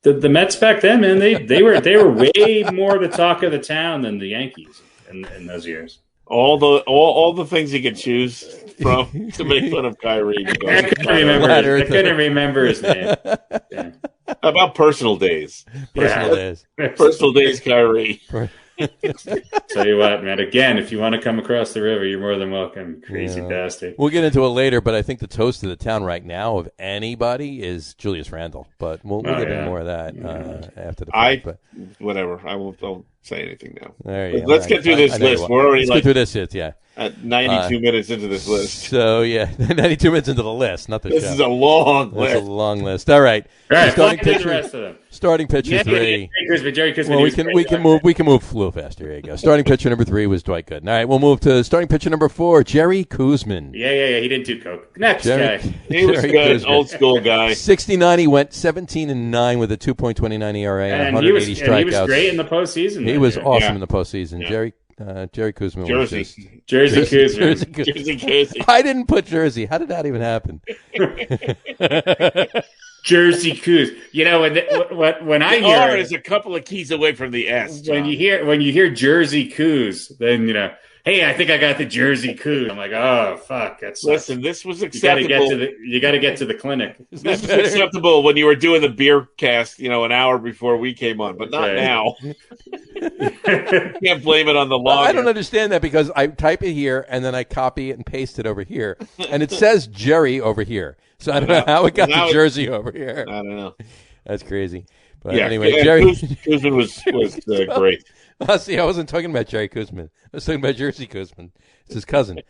Mets back then, man, they were way more the talk of the town than the Yankees in those years. All the things you could choose from to make fun of Kyrie. I couldn't remember his name. Yeah. How about personal days? Personal days, Kyrie. Tell you what, man. Again, if you want to come across the river, you're more than welcome. Crazy bastard. We'll get into it later, but I think the toast of the town right now of anybody is Julius Randle. But we'll get into more of that after the fight. Whatever. I won't say anything now. Let's get through this list. We're already get through this list, at 92 minutes into this list. So, 92 minutes into the list, not the show. This is a long list. It's a long list. All right. Starting pitcher, the rest of them. Starting pitcher 3. Jerry Kuzma. Well, we can move a little faster. Here you go. Starting pitcher number 3 was Dwight Gooden. All right, we'll move to starting pitcher number 4, Jerry Kuzman. Yeah. He didn't do coke. Next guy. He was good, Kuzman. Old school guy. 69. He went 17-9 with a 2.29 ERA and 180 strikeouts. He was great in the postseason. He was awesome in the postseason. Yeah. Jerry Kuzman. Jersey Kuzman. I didn't put Jersey. How did that even happen? Jersey Kuz. When I hear R is a couple of keys away from the S. John. When you hear Jersey Kuz, then hey, I think I got the Jersey Kuz. I'm like, oh fuck, that's. Listen, this was acceptable. You got to get to the clinic. This was acceptable when you were doing the beer cast, an hour before we came on, but not now. Can't blame it on the logger. I don't understand that because I type it here and then I copy it and paste it over here, and it says Jerry over here. So I don't know how it got the Jersey over here. I don't know. That's crazy. But anyway, Jerry Kuzman was great. See, I wasn't talking about Jerry Kuzman. I was talking about Jersey Kuzman. It's his cousin.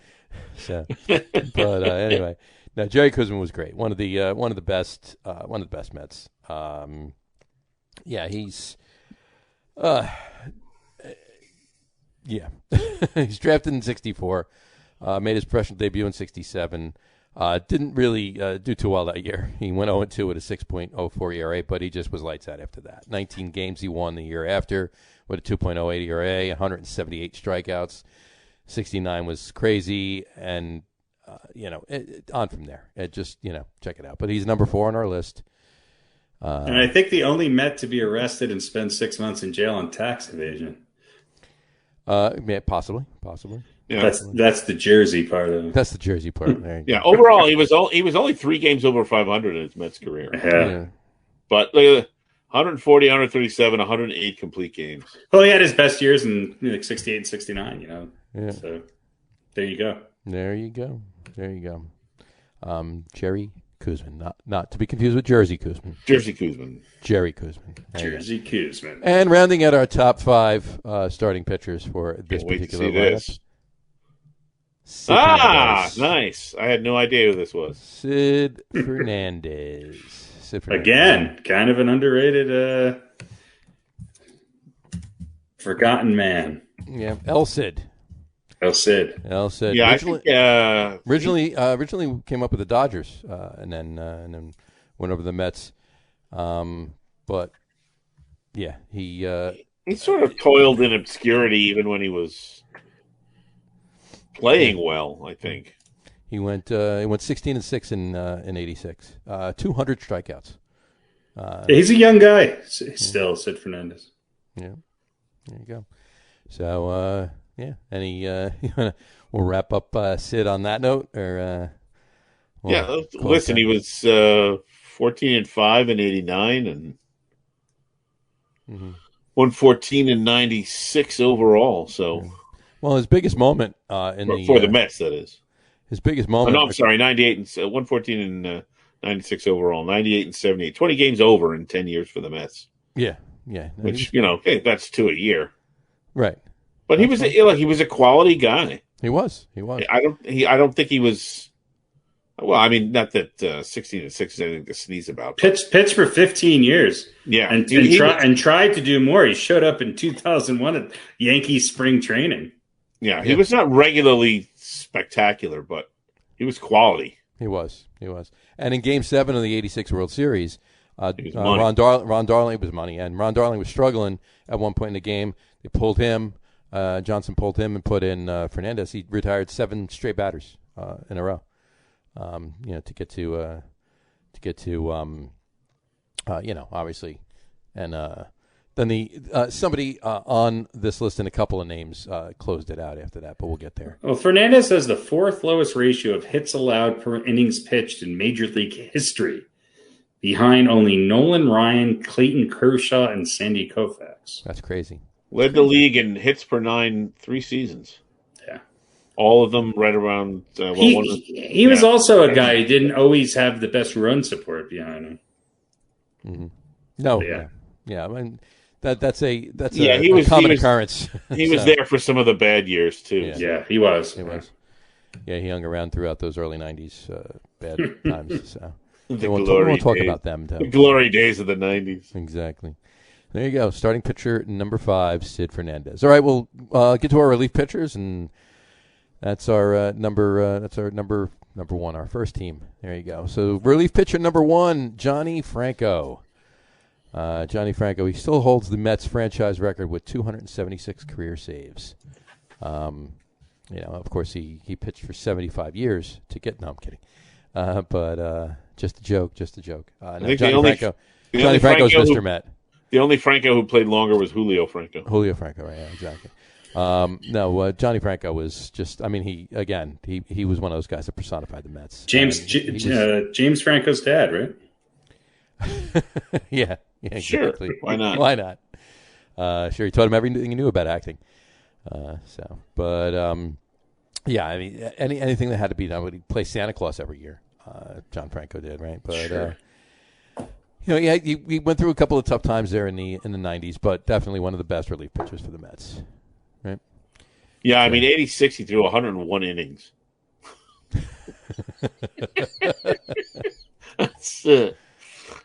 So, but anyway, no, Jerry Kuzman was great. One of the best Mets. He's he's drafted in 64. Made his professional debut in 67. Didn't really do too well that year. He went 0-2 with a 6.04 ERA, but he just was lights out after that. 19 games he won the year after with a 2.08 ERA, 178 strikeouts. 69 was crazy, and on from there. Check it out. But he's number 4 on our list. And I think the only Met to be arrested and spend 6 months in jail on tax evasion. Possibly. Yeah. That's the Jersey part of it. That's the Jersey part. There overall, he was only 3 games over 500 in his Mets career. Yeah. But look at 140, 137, 108 complete games. Well, he had his best years in 68 and 69, Yeah. So there you go. Jerry Kuzman, not to be confused with Jersey Kuzman. Jerry Kuzman. Jersey Kuzman. And rounding out our top 5 starting pitchers for this particular lineup. Nice. I had no idea who this was. Sid Fernandez. Again, kind of an underrated, forgotten man. Yeah, El Cid. El Cid. Yeah, originally came up with the Dodgers, and then went over the Mets. But yeah, he sort of toiled in obscurity even when he was playing well. I think he went 16-6 in '86, 200 strikeouts. He's a young guy still, Sid Fernandez. Yeah, there you go. So we'll wrap up Sid on that note, or listen, he was 14-5 in '89 and 114 in '96 overall. So, well, his biggest moment for the Mets, that is his biggest moment. I'm sorry, 98 and 114 in '96 overall, 98 and 78, 20 games over in 10 years for the Mets. Yeah. Which that's 2 a year, right? But he was a quality guy. He was. I don't think he was. Well, I mean, not that 16-6 is anything to sneeze about. Pitched for 15 years. Yeah, and tried to do more. He showed up in 2001 at Yankee spring training. Yeah, he was not regularly spectacular, but he was quality. He was. And in Game 7 of the '86 World Series, Ron Darling was money, and Ron Darling was struggling at one point in the game. They pulled him. Johnson pulled him and put in Fernandez. He retired 7 straight batters in a row. To get to obviously, and then somebody on this list and a couple of names closed it out after that, but we'll get there. Well, Fernandez has the 4th lowest ratio of hits allowed per innings pitched in Major League history, behind only Nolan Ryan, Clayton Kershaw, and Sandy Koufax. That's crazy. Led the league in hits per 9 3 seasons. Yeah. All of them right around. He was also a guy who didn't always have the best run support behind him. Mm-hmm. No. Yeah. I mean, that's a common occurrence. He was there for some of the bad years too. Yeah, he was. Yeah, he hung around throughout those early '90s bad times. So we won't talk about them. The glory days of the '90s. Exactly. There you go. Starting pitcher number 5, Sid Fernandez. All right, we'll get to our relief pitchers, and that's our number 1, our first team. There you go. So relief pitcher number 1, Johnny Franco. He still holds the Mets franchise record with 276 career saves. Of course, he pitched for 75 years to get. No, I'm kidding. But just a joke. I think Johnny Franco's Mr. Met. The only Franco who played longer was Julio Franco. Right? Yeah, exactly. Johnny Franco was just. I mean, he was one of those guys that personified the Mets. James Franco's dad, right? Sure. Yeah, exactly. Why not? Sure, he taught him everything he knew about acting. I mean, anything that had to be done. Would he play Santa Claus every year? John Franco did, right? But sure. He went through a couple of tough times there in the '90s, but definitely one of the best relief pitchers for the Mets, right? Yeah, I mean, '86 he threw 101 innings.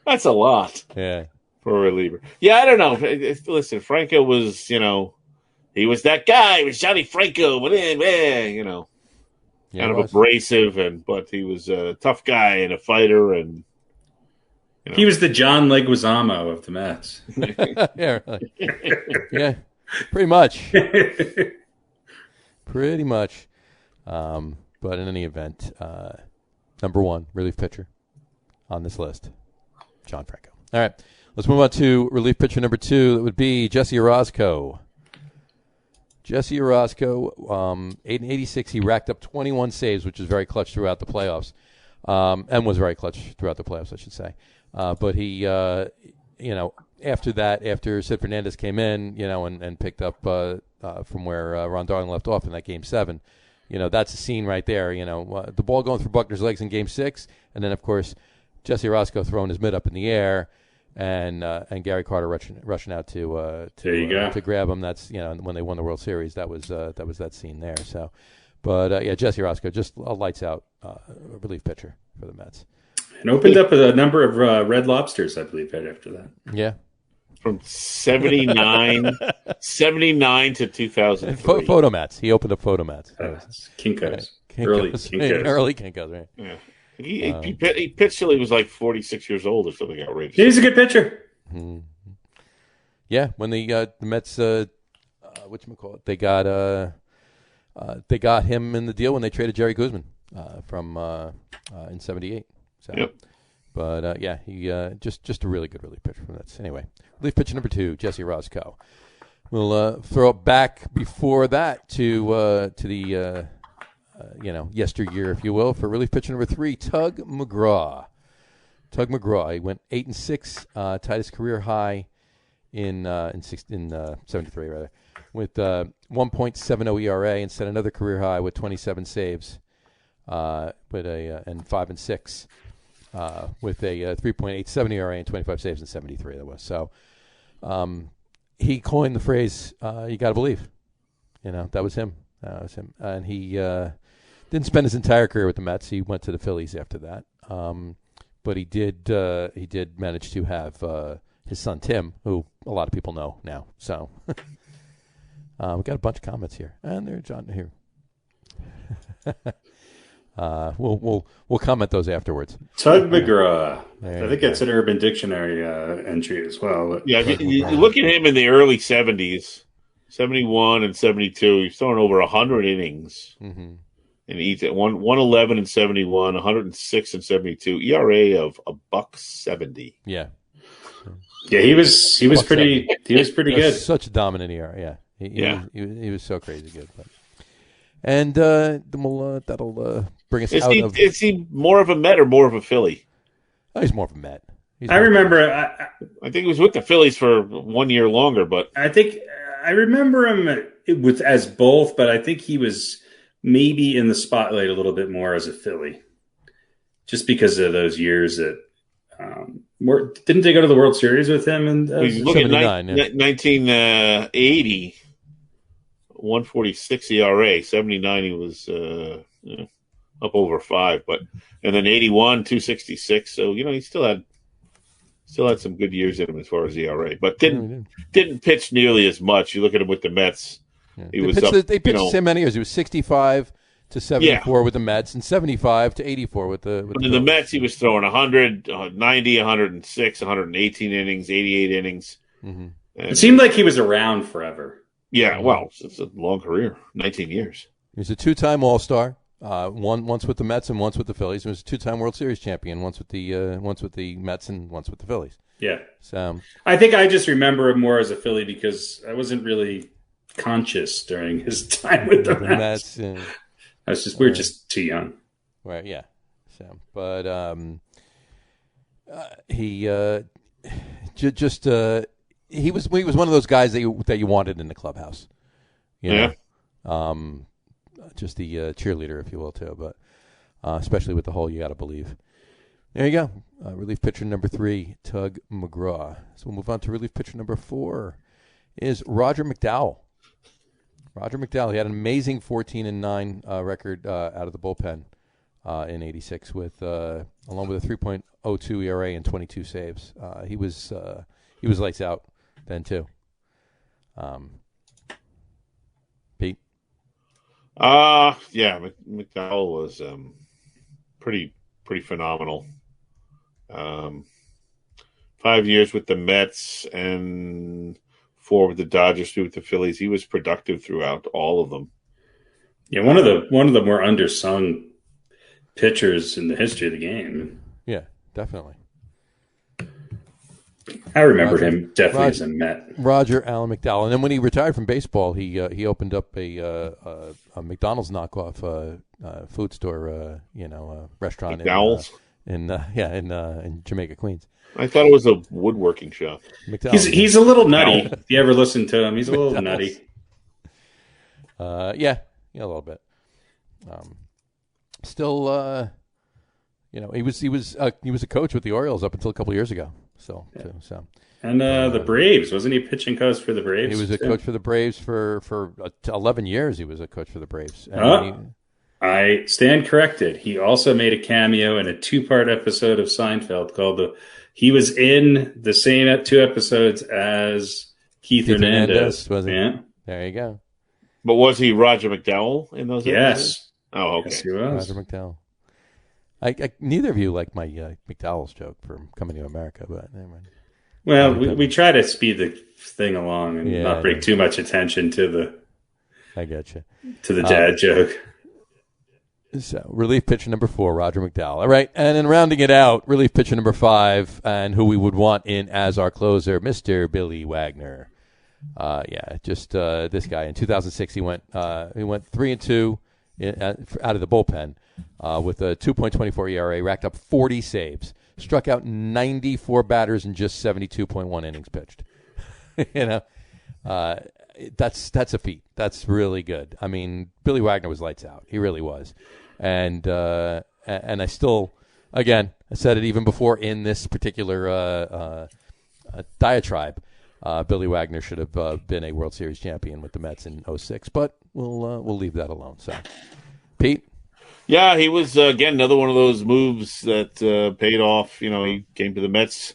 That's a lot. Yeah. For a reliever. Yeah, I don't know. Listen, Franco was, he was that guy. It was Johnny Franco, kind of abrasive, but he was a tough guy and a fighter, and he was the John Leguizamo of the Mets. Yeah, really. Yeah, pretty much. Pretty much. But in any event, number 1 relief pitcher on this list, John Franco. All right, let's move on to relief pitcher number 2. That would be Jesse Orozco. Jesse Orozco, in '86, he racked up 21 saves, which is very clutch throughout the playoffs, and was very clutch throughout the playoffs, I should say. But he, after that, after Sid Fernandez came in, and picked up from where Ron Darling left off in that Game 7, that's a scene right there. The ball going through Buckner's legs in Game 6, and then, of course, Jesse Orozco throwing his mitt up in the air, and Gary Carter rushing out to grab him. That's when they won the World Series. That was that scene there. So, but Jesse Orozco, just a lights out relief pitcher for the Mets. And opened up a number of Red Lobsters, I believe, right after that. Yeah. from 79 to 2003. Photomats. He opened up Photomats. Kinkos. Right. Early Kinkos. Early Kinkos, right. Yeah. He pitched till he was like 46 years old or something outrageous. He's a good pitcher. Mm-hmm. Yeah, when the Mets, whatchamacallit, they got him in the deal when they traded Jerry Guzman in '78. So, yep. But he just a really good relief pitcher from that. Anyway, relief pitcher number 2, Jesse Roscoe. We'll throw it back before that to the yesteryear, if you will, for relief pitcher number 3, Tug McGraw. Tug McGraw, he went 8-6, tied his career high in 73 rather, with 1.70 ERA, and set another career high with 27 saves, and 5-6. With a 3.87 ERA and 25 saves in 73, that was. So he coined the phrase, you got to believe. That was him. And he didn't spend his entire career with the Mets. He went to the Phillies after that. But he did manage to have his son, Tim, who a lot of people know now. So we got a bunch of comments here. And there's John here. We'll comment those afterwards. Tug McGraw. I think that's an Urban Dictionary entry as well. But. Yeah, you look at him in the early 70s, 71 and 72. He's throwing over 100 innings. Mm-hmm. And he's at 111 and 71, 106 and 72. ERA of $1.70. Yeah. Yeah, he was pretty good. Such a dominant ERA. Yeah. He was so crazy good. But. And that'll bring us out of... Is he more of a Met or more of a Philly? Oh, he's more of a Met. I remember... I think he was with the Phillies for 1 year longer, but... I think... I remember him as both, but I think he was maybe in the spotlight a little bit more as a Philly. Just because of those years that... didn't they go to the World Series with him? And look at 1980... 146 ERA, 79 he was up over 5, and then 81 266. So he still had some good years in him as far as ERA, but didn't pitch nearly as much. You look at him with the Mets, he was up. They pitched the same many years. He was 65 to 74 with the Mets, and 75 to 84 with the. But in the Mets, he was throwing 100, 90, 106, 118 innings, 88 innings. Mm-hmm. It seemed like he was around forever. Yeah, well, it's a long career, 19 years. He was a 2-time All-Star, once with the Mets and once with the Phillies. He was a 2-time World Series champion, once with the Mets and once with the Phillies. Yeah. So I think I just remember him more as a Philly because I wasn't really conscious during his time with the Mets. We were just too young. Right. Yeah. So, but he just. He was one of those guys that you wanted in the clubhouse, Yeah. Just the cheerleader, if you will, too. But especially with the whole "you got to believe." There you go. Relief pitcher number 3, Tug McGraw. So we'll move on to relief pitcher number 4, is Roger McDowell. Roger McDowell. He had an amazing 14-9 record out of the bullpen in '86, along with a 3.02 ERA and 22 saves. He was lights out then too. Pete? Yeah, McDowell was pretty phenomenal. 5 years with the Mets and 4 with the Dodgers, 3 with the Phillies. He was productive throughout all of them. Yeah, one of the more undersung pitchers in the history of the game. Yeah, definitely. I remember him definitely as a Met. Roger Allen McDowell, and then when he retired from baseball, he opened up a McDonald's knockoff food store, restaurant. McDowell's in Jamaica, Queens. I thought it was a woodworking shop. He's a little nutty. If you ever listen to him, he's a little nutty. Yeah, a little bit. Still, he was a coach with the Orioles up until a couple of years ago. And the Braves, wasn't he pitching coach for the Braves? He was a coach for the Braves for 11 years. He was a coach for the Braves. I stand corrected. He also made a cameo in a 2-part episode of Seinfeld called he was in the same 2 episodes as Keith Hernandez. Was it? Yeah. There you go. But was he Roger McDowell in those Yes. episodes? Oh, okay. Yes, he was. Roger McDowell. I neither of you like my McDowell's joke for coming to America, but never mind. Well, we try to speed the thing along and not bring too much attention to the. I got you. To the dad joke. So, relief pitcher number 4, Roger McDowell. All right, and then rounding it out, relief pitcher number 5, and who we would want in as our closer, Mr. Billy Wagner. This guy. In 2006, he went 3-2 out of the bullpen with a 2.24 ERA, racked up 40 saves, struck out 94 batters in just 72.1 innings pitched. That's a feat. That's really good. I mean, Billy Wagner was lights out. He really was. And I still, again, I said it even before in this particular diatribe. Billy Wagner should have been a World Series champion with the Mets in 2006, but we'll leave that alone. So, Pete? Yeah, he was, again, another one of those moves that paid off. He came to the Mets.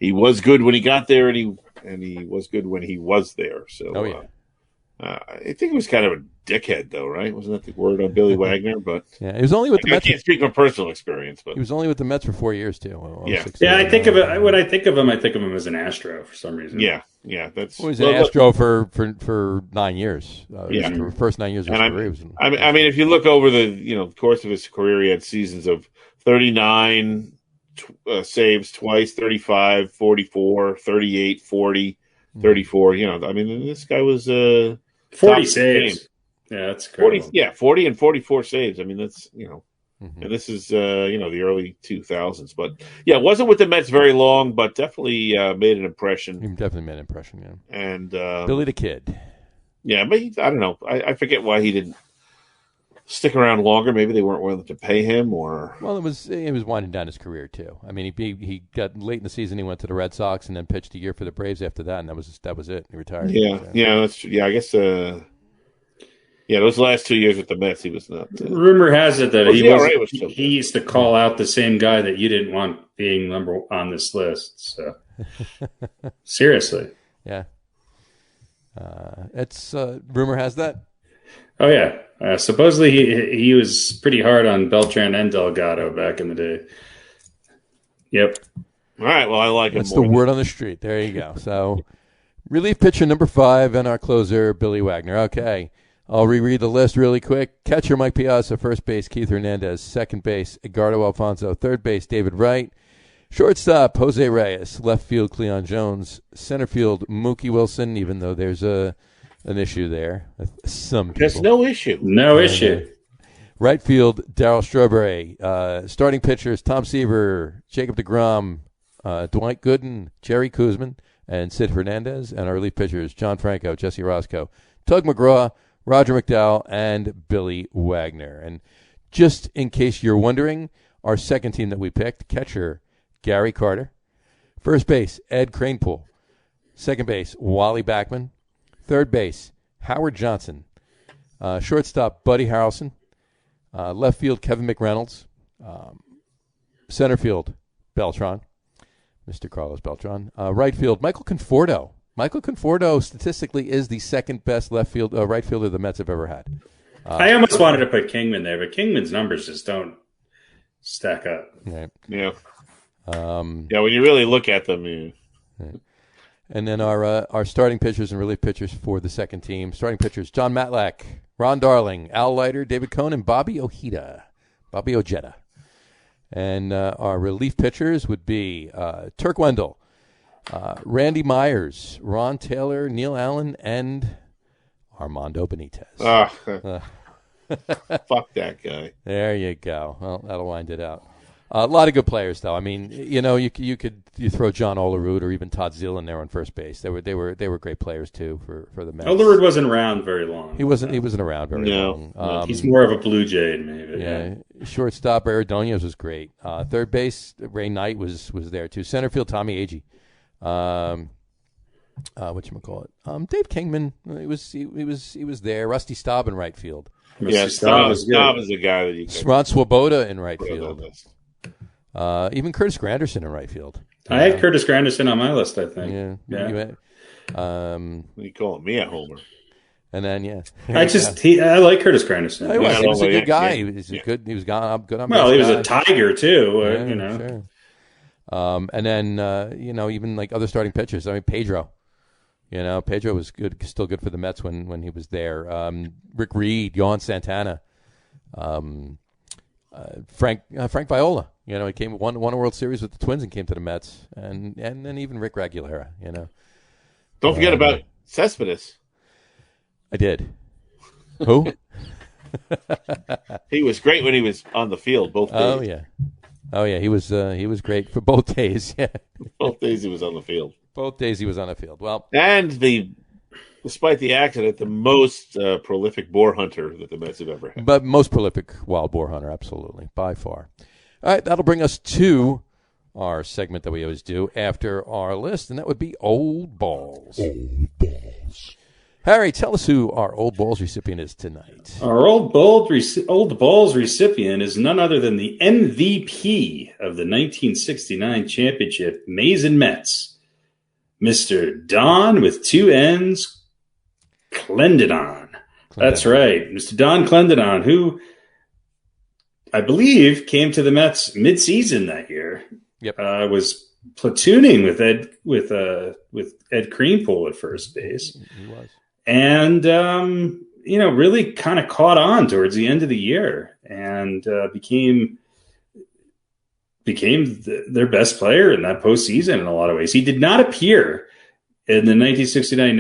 He was good when he got there, and he was good when he was there. So, I think he was kind of a dickhead, though, right? Wasn't that the word on Billy Wagner? But yeah, he was only with the Mets. I can't speak from personal experience, but he was only with the Mets for 4 years too. Yeah. I think of it when I think of him as an Astro for some reason. Yeah. That's. Well, he was an Astro for 9 years. The first 9 years of his career. I mean, if you look over the course of his career, he had seasons of 39 saves twice, 35, 44, 38, 40, 34. I mean, this guy was 40 saves. Yeah, that's great. 40 and 44 saves. I mean, that's and this is the early 2000s. But yeah, wasn't with the Mets very long, but definitely made an impression. He definitely made an impression. Yeah, and Billy the Kid. Yeah, but I don't know. I forget why he didn't stick around longer. Maybe they weren't willing to pay him, or he was winding down his career too. I mean, he got late in the season. He went to the Red Sox and then pitched a year for the Braves after that, and that was it. He retired. That's true. I guess. Those last 2 years with the Mets, he was not. Rumor has it that he used to call out the same guy that you didn't want being number on this list. So seriously, yeah, it's rumor has that. Oh yeah, supposedly he was pretty hard on Beltran and Delgado back in the day. Yep. All right. Well, I like him. That's the word on the street. There you go. So, relief pitcher number 5 and our closer Billy Wagner. Okay. I'll reread the list really quick. Catcher, Mike Piazza. First base, Keith Hernandez. Second base, Edgardo Alfonso. Third base, David Wright. Shortstop, Jose Reyes. Left field, Cleon Jones. Center field, Mookie Wilson, even though there's an issue there. Some people. There's no issue. No issue. Right field, Darryl Strawberry. Starting pitchers, Tom Seaver, Jacob deGrom, Dwight Gooden, Jerry Kuzman, and Sid Hernandez. And our relief pitchers, John Franco, Jesse Roscoe, Tug McGraw, Roger McDowell, and Billy Wagner. And just in case you're wondering, our second team that we picked, catcher, Gary Carter. First base, Ed Kranepool. Second base, Wally Backman. Third base, Howard Johnson. Shortstop, Buddy Harrelson. Left field, Kevin McReynolds. Center field, Beltran. Mr. Carlos Beltran. Right field, Michael Conforto. Michael Conforto statistically is the second best right fielder the Mets have ever had. I almost wanted to put Kingman there, but Kingman's numbers just don't stack up. Right. Yeah. When you really look at them, Right. And then our starting pitchers and relief pitchers for the second team. Starting pitchers, John Matlack, Ron Darling, Al Leiter, David Cohn, and Bobby Ojeda. And our relief pitchers would be Turk Wendell, Randy Myers, Ron Taylor, Neil Allen, and Armando Benitez. Fuck that guy. There you go. Well, that'll wind it out. A lot of good players, though. I mean, you throw John Olerud or even Todd Zeile in there on first base. They were great players too for the Mets. Olerud wasn't around very long. He wasn't around very long. He's more of a Blue Jay, maybe. Yeah. Shortstop Arredondo was great. Third base Ray Knight was there too. Center field Tommy Agee. Whatchamacallit? Dave Kingman. He was there. Rusty Staub in right field. Yeah, Staub is a guy that you can. Ron Swoboda in right field. Even Curtis Granderson in right field. I had Curtis Granderson on my list, I think. Yeah. You calling me a homer? And then I like Curtis Granderson. He was a good guy. He was good. He was good on. Well, he was a Tiger too. Sure. And then even like other starting pitchers. I mean, Pedro. Pedro was good, still good for the Mets when he was there. Rick Reed, Yohan Santana, Frank Viola. He won a World Series with the Twins and came to the Mets, and then even Rick Regulera. Don't forget about Cespedes. I did. Who? He was great when he was on the field both days. Oh yeah. He was great for both days. Yeah. Both days he was on the field. Both days he was on the field. Well, and despite the accident, the most prolific boar hunter that the Mets have ever had. But most prolific wild boar hunter, absolutely, by far. All right, that'll bring us to our segment that we always do after our list, and that would be Old Balls. Old Balls. Harry, tell us who our Old Balls recipient is tonight. Our Old Balls recipient is none other than the MVP of the 1969 championship, Mason Mets, Mr. Don with two N's, Clendenon. That's right, Mr. Don Clendenon, who I believe came to the Mets mid-season that year. Yep, was platooning with Ed Creampool at first base. He was. And, really kind of caught on towards the end of the year and became their best player in that postseason in a lot of ways. He did not appear in the 1969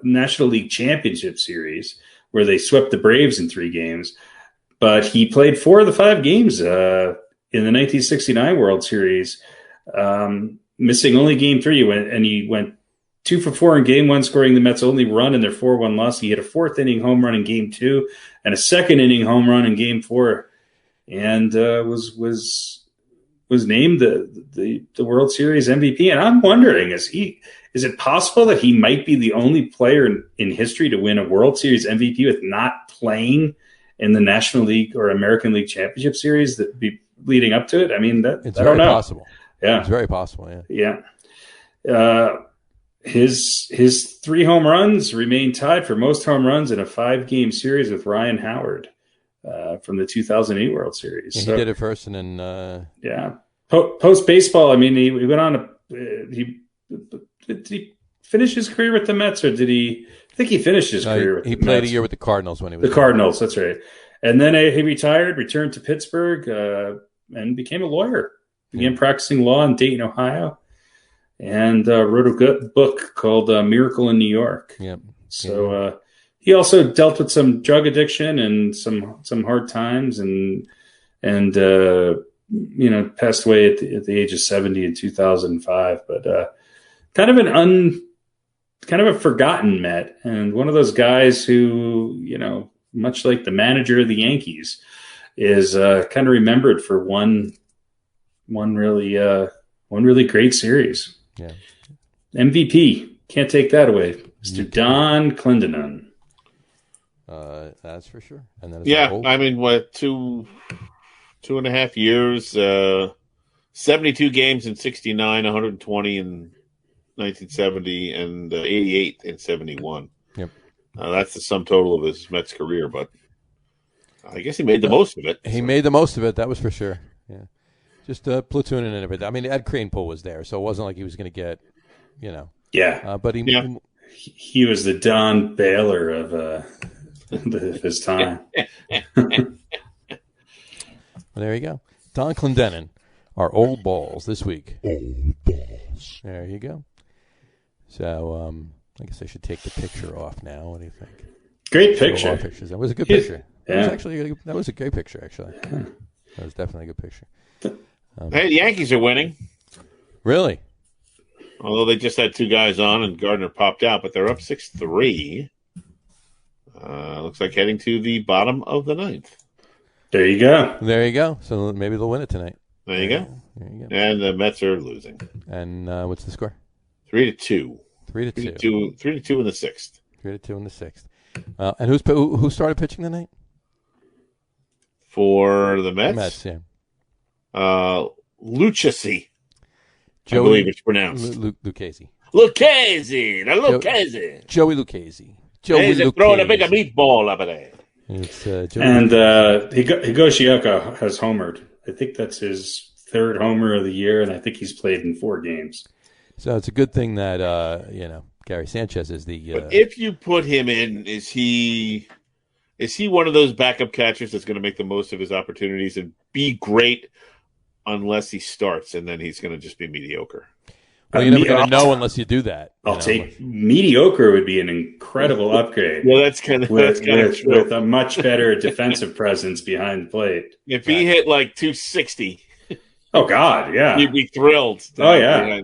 National League Championship Series where they swept the Braves in 3 games, but he played 4 of the 5 games in the 1969 World Series, missing only Game 3, he went 2 for 4 in Game 1, scoring the Mets' only run in their 4-1 loss. He hit a 4th-inning home run in Game 2 and a 2nd-inning home run in Game 4, and was named the World Series MVP. And I'm wondering, is it possible that he might be the only player in history to win a World Series MVP with not playing in the National League or American League Championship Series that be leading up to it? I mean, it's I don't know. Possible. Yeah, it's very possible. Yeah. His 3 home runs remain tied for most home runs in a 5-game series with Ryan Howard from the 2008 World Series. He did it first, and then post baseball. I mean, he went on did he finish his career with the Mets, or did he? I think he finished his career with the Mets. He played a year with the Cardinals when he was the Cardinals. That's right. And then he retired, returned to Pittsburgh, and became a lawyer. Began practicing law in Dayton, Ohio. And wrote a good book called Miracle in New York. Yep. So he also dealt with some drug addiction and some hard times, and passed away at the age of 70 in 2005. But kind of a forgotten Met, and one of those guys who much like the manager of the Yankees is kind of remembered for one really great series. Yeah. MVP. Can't take that away. Mr. Don Clendenon. That's for sure. And then I mean, what, 2.5 years, 72 games in 69, 120 in 1970, and 88 in 71. Yep. That's the sum total of his Mets career, but I guess he made the most of it. He made the most of it, that was for sure. Yeah. Just platooning and everything. I mean, Ed Creampool was there, so it wasn't like he was going to get, Yeah. But he was the Don Baylor of his time. Well, there you go. Don Clendenon, our Old Balls this week. Old Balls. There you go. So I guess I should take the picture off now. What do you think? Great picture. Pictures. That was a good picture. Yeah. That was a great picture, actually. That was definitely a good picture. Hey, the Yankees are winning. Really? Although they just had 2 guys on and Gardner popped out, but they're up 6-3. Looks like heading to the bottom of the 9th. There you go. There you go. So maybe they'll win it tonight. There you go. And the Mets are losing. And what's the score? 3-2. 3-2. 3-2 in the 6th. 3-2 in the 6th. And who started pitching tonight? For the Mets? The Mets, yeah. Lucchesi. I Joey, believe it's pronounced. Lucchesi. Lucchesi. Joey Lucchesi. He's throwing a big meatball up there. It's Joey and Higashioka has homered. I think that's his third homer of the year, and I think he's played in 4 games. So it's a good thing that Gary Sanchez is the. But if you put him in, is he one of those backup catchers that's going to make the most of his opportunities and be great unless he starts, and then he's going to just be mediocre? Well, you're never going to know unless you do that. I'll take mediocre would be an incredible upgrade. Well, that's kind of with a much better defensive presence behind the plate. If he hit like 260, oh God, yeah, you'd be thrilled. Oh yeah,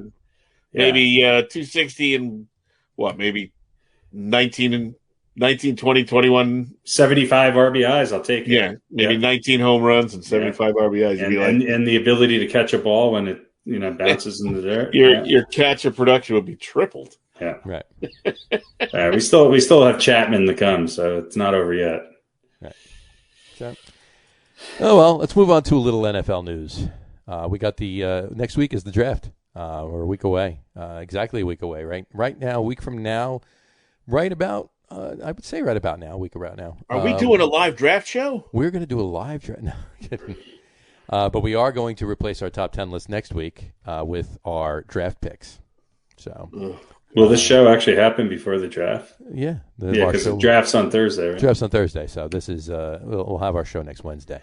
maybe 260 and what? Maybe 19, 20, 21, 75 RBIs. I'll take it. Yeah, maybe 19 home runs and 75 RBIs. And the ability to catch a ball when it bounces in the dirt. Your catcher production would be tripled. Yeah, right. We still have Chapman to come, so it's not over yet. Right. So, well, let's move on to a little NFL news. We got the next week is the draft. We're a week away, exactly a week away. Right now, a week from now, right about. I would say right about now, a week around now. Are we doing a live draft show? We're going to do a live draft. No, kidding. But we are going to replace our top 10 list next week with our draft picks. So, will this show actually happen before the draft? Yeah, because the draft's on Thursday. Right? Draft's on Thursday, so this is we'll have our show next Wednesday.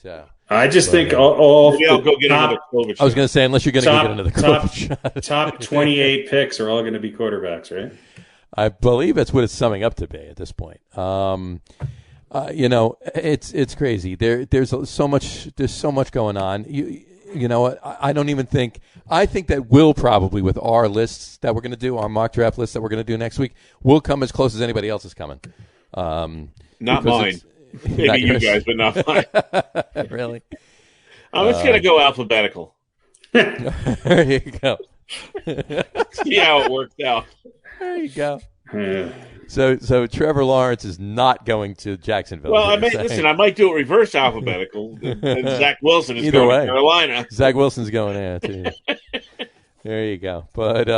So I just think all I'll go get another COVID shot. I was going to say unless you're going to go get another COVID shot. Top 28 picks are all going to be quarterbacks, right? I believe that's what it's summing up to be at this point. It's crazy. There's so much going on. You know what? I don't even think. I think that we'll probably, with our lists that we're going to do, our mock draft lists that we're going to do next week, we'll come as close as anybody else is coming. Not mine. Maybe you guys, but not mine. Really? I'm just going to go alphabetical. There you go. See how it worked out. There you go. So Trevor Lawrence is not going to Jacksonville. Well, I might do it reverse alphabetical. And Zach Wilson is going to Carolina. Zach Wilson's going there too. There you go. But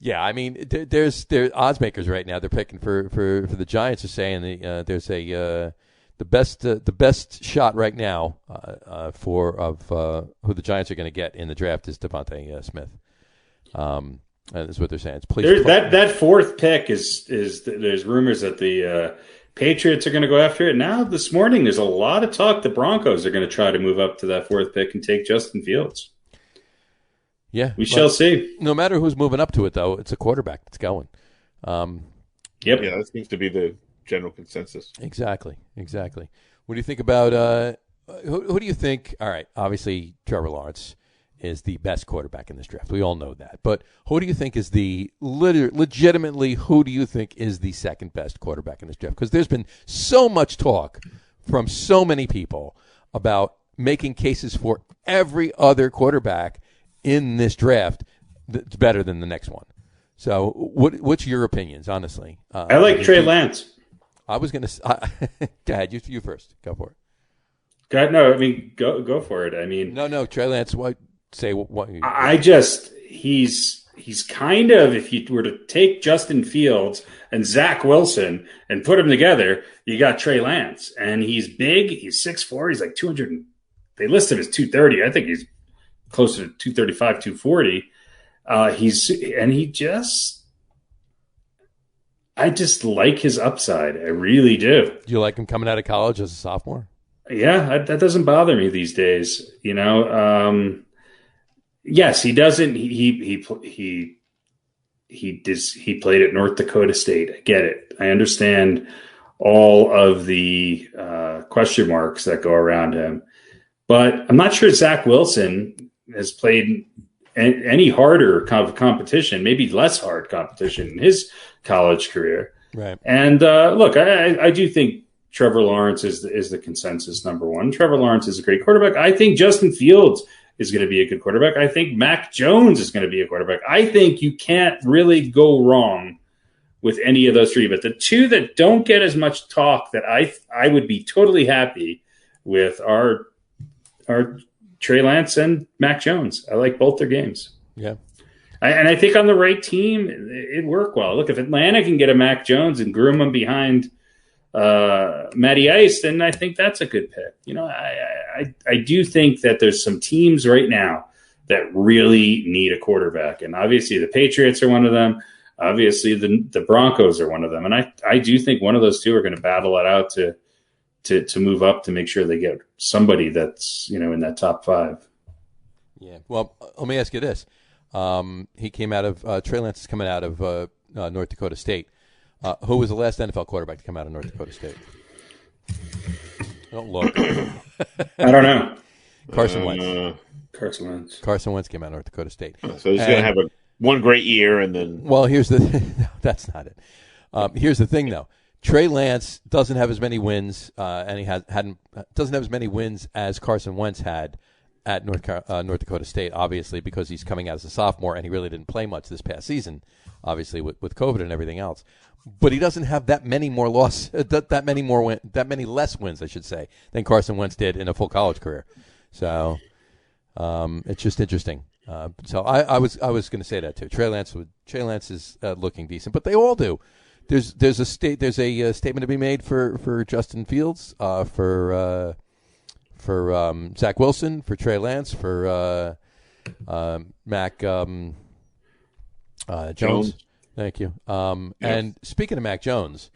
yeah, I mean, there's odds makers right now. They're picking for the Giants. Are saying there's the best shot right now for who the Giants are going to get in the draft is Devontae Smith. That's what they're saying. That fourth pick is there's rumors that the Patriots are going to go after it. Now this morning there's a lot of talk the Broncos are going to try to move up to that fourth pick and take Justin Fields. Yeah, we shall see. No matter who's moving up to it, though, it's a quarterback that's going. Yep. Yeah, that seems to be the general consensus. Exactly. What do you think about who do you think? All right, obviously Trevor Lawrence is the best quarterback in this draft. We all know that. But who do you think is legitimately, who do you think is the second best quarterback in this draft? Because there's been so much talk from so many people about making cases for every other quarterback in this draft that's better than the next one. So what's your opinions, honestly? I like Trey Lance. I was going to go ahead. You first. Go for it. Go ahead. No, I mean, go for it. I mean. No, Trey Lance, what? Say what? He's kind of, if you were to take Justin Fields and Zach Wilson and put them together, you got Trey Lance, and he's big. He's 6'4". He's like 200. They list him as 230. I think he's closer to 235, 240. I just like his upside. I really do. Do you like him coming out of college as a sophomore? Yeah, that doesn't bother me these days. Yes, he doesn't. He played at North Dakota State. I get it. I understand all of the question marks that go around him, but I'm not sure Zach Wilson has played any harder competition, maybe less hard competition in his college career. Right. And look, I do think Trevor Lawrence is the consensus number one. Trevor Lawrence is a great quarterback. I think Justin Fields is going to be a good quarterback. I think Mac Jones is going to be a quarterback. I think you can't really go wrong with any of those three. But the two that don't get as much talk that I would be totally happy with are Trey Lance and Mac Jones. I like both their games. Yeah. And I think on the right team, it'd work well. Look, if Atlanta can get a Mac Jones and groom him behind Matty Ice, then I think that's a good pick. I do think that there's some teams right now that really need a quarterback. And obviously the Patriots are one of them. Obviously the Broncos are one of them. And I do think one of those two are going to battle it out to move up to make sure they get somebody that's, in that top 5. Yeah. Well, let me ask you this. He came out of Trey Lance is coming out of North Dakota State. Who was the last NFL quarterback to come out of North Dakota State? Don't look. I don't know. Carson Wentz. Carson Wentz came out of North Dakota State. So he's going to have one great year, and then. Well, here's the. No, that's not it. Here's the thing, though. Trey Lance doesn't have as many wins, and he doesn't have as many wins as Carson Wentz had at North Dakota State, obviously, because he's coming out as a sophomore, and he really didn't play much this past season, obviously with COVID and everything else. But he doesn't have that many less wins, I should say, than Carson Wentz did in a full college career. So it's just interesting. So I was going to say that too. Trey Lance is looking decent, but they all do. There's a statement to be made for Justin Fields, for Zach Wilson, for Trey Lance, for Mac Jones. Thank you. Yes. And speaking of Mac Jones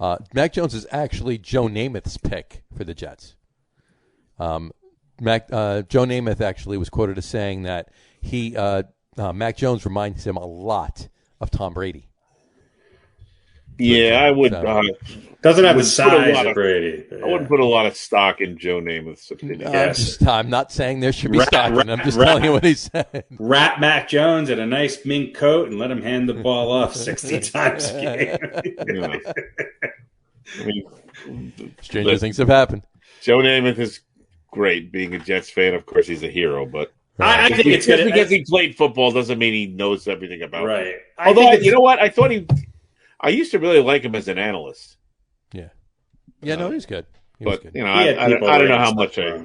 is actually Joe Namath's pick for the Jets. Joe Namath actually was quoted as saying that Mac Jones reminds him a lot of Tom Brady. Yeah, I would. Doesn't have the size of Brady. I wouldn't put a lot of stock in Joe Namath's opinion. I'm not saying there should be stock in. I'm just telling you what he said. Wrap Mac Jones in a nice mink coat and let him hand the ball off 60 times a game. I mean, stranger things have happened. Joe Namath is great. Being a Jets fan, of course, he's a hero. But I think it's just because he played football doesn't mean he knows everything about it. Right. Although, you know what? I used to really like him as an analyst. Yeah. Yeah, no, he's good. I don't know how much I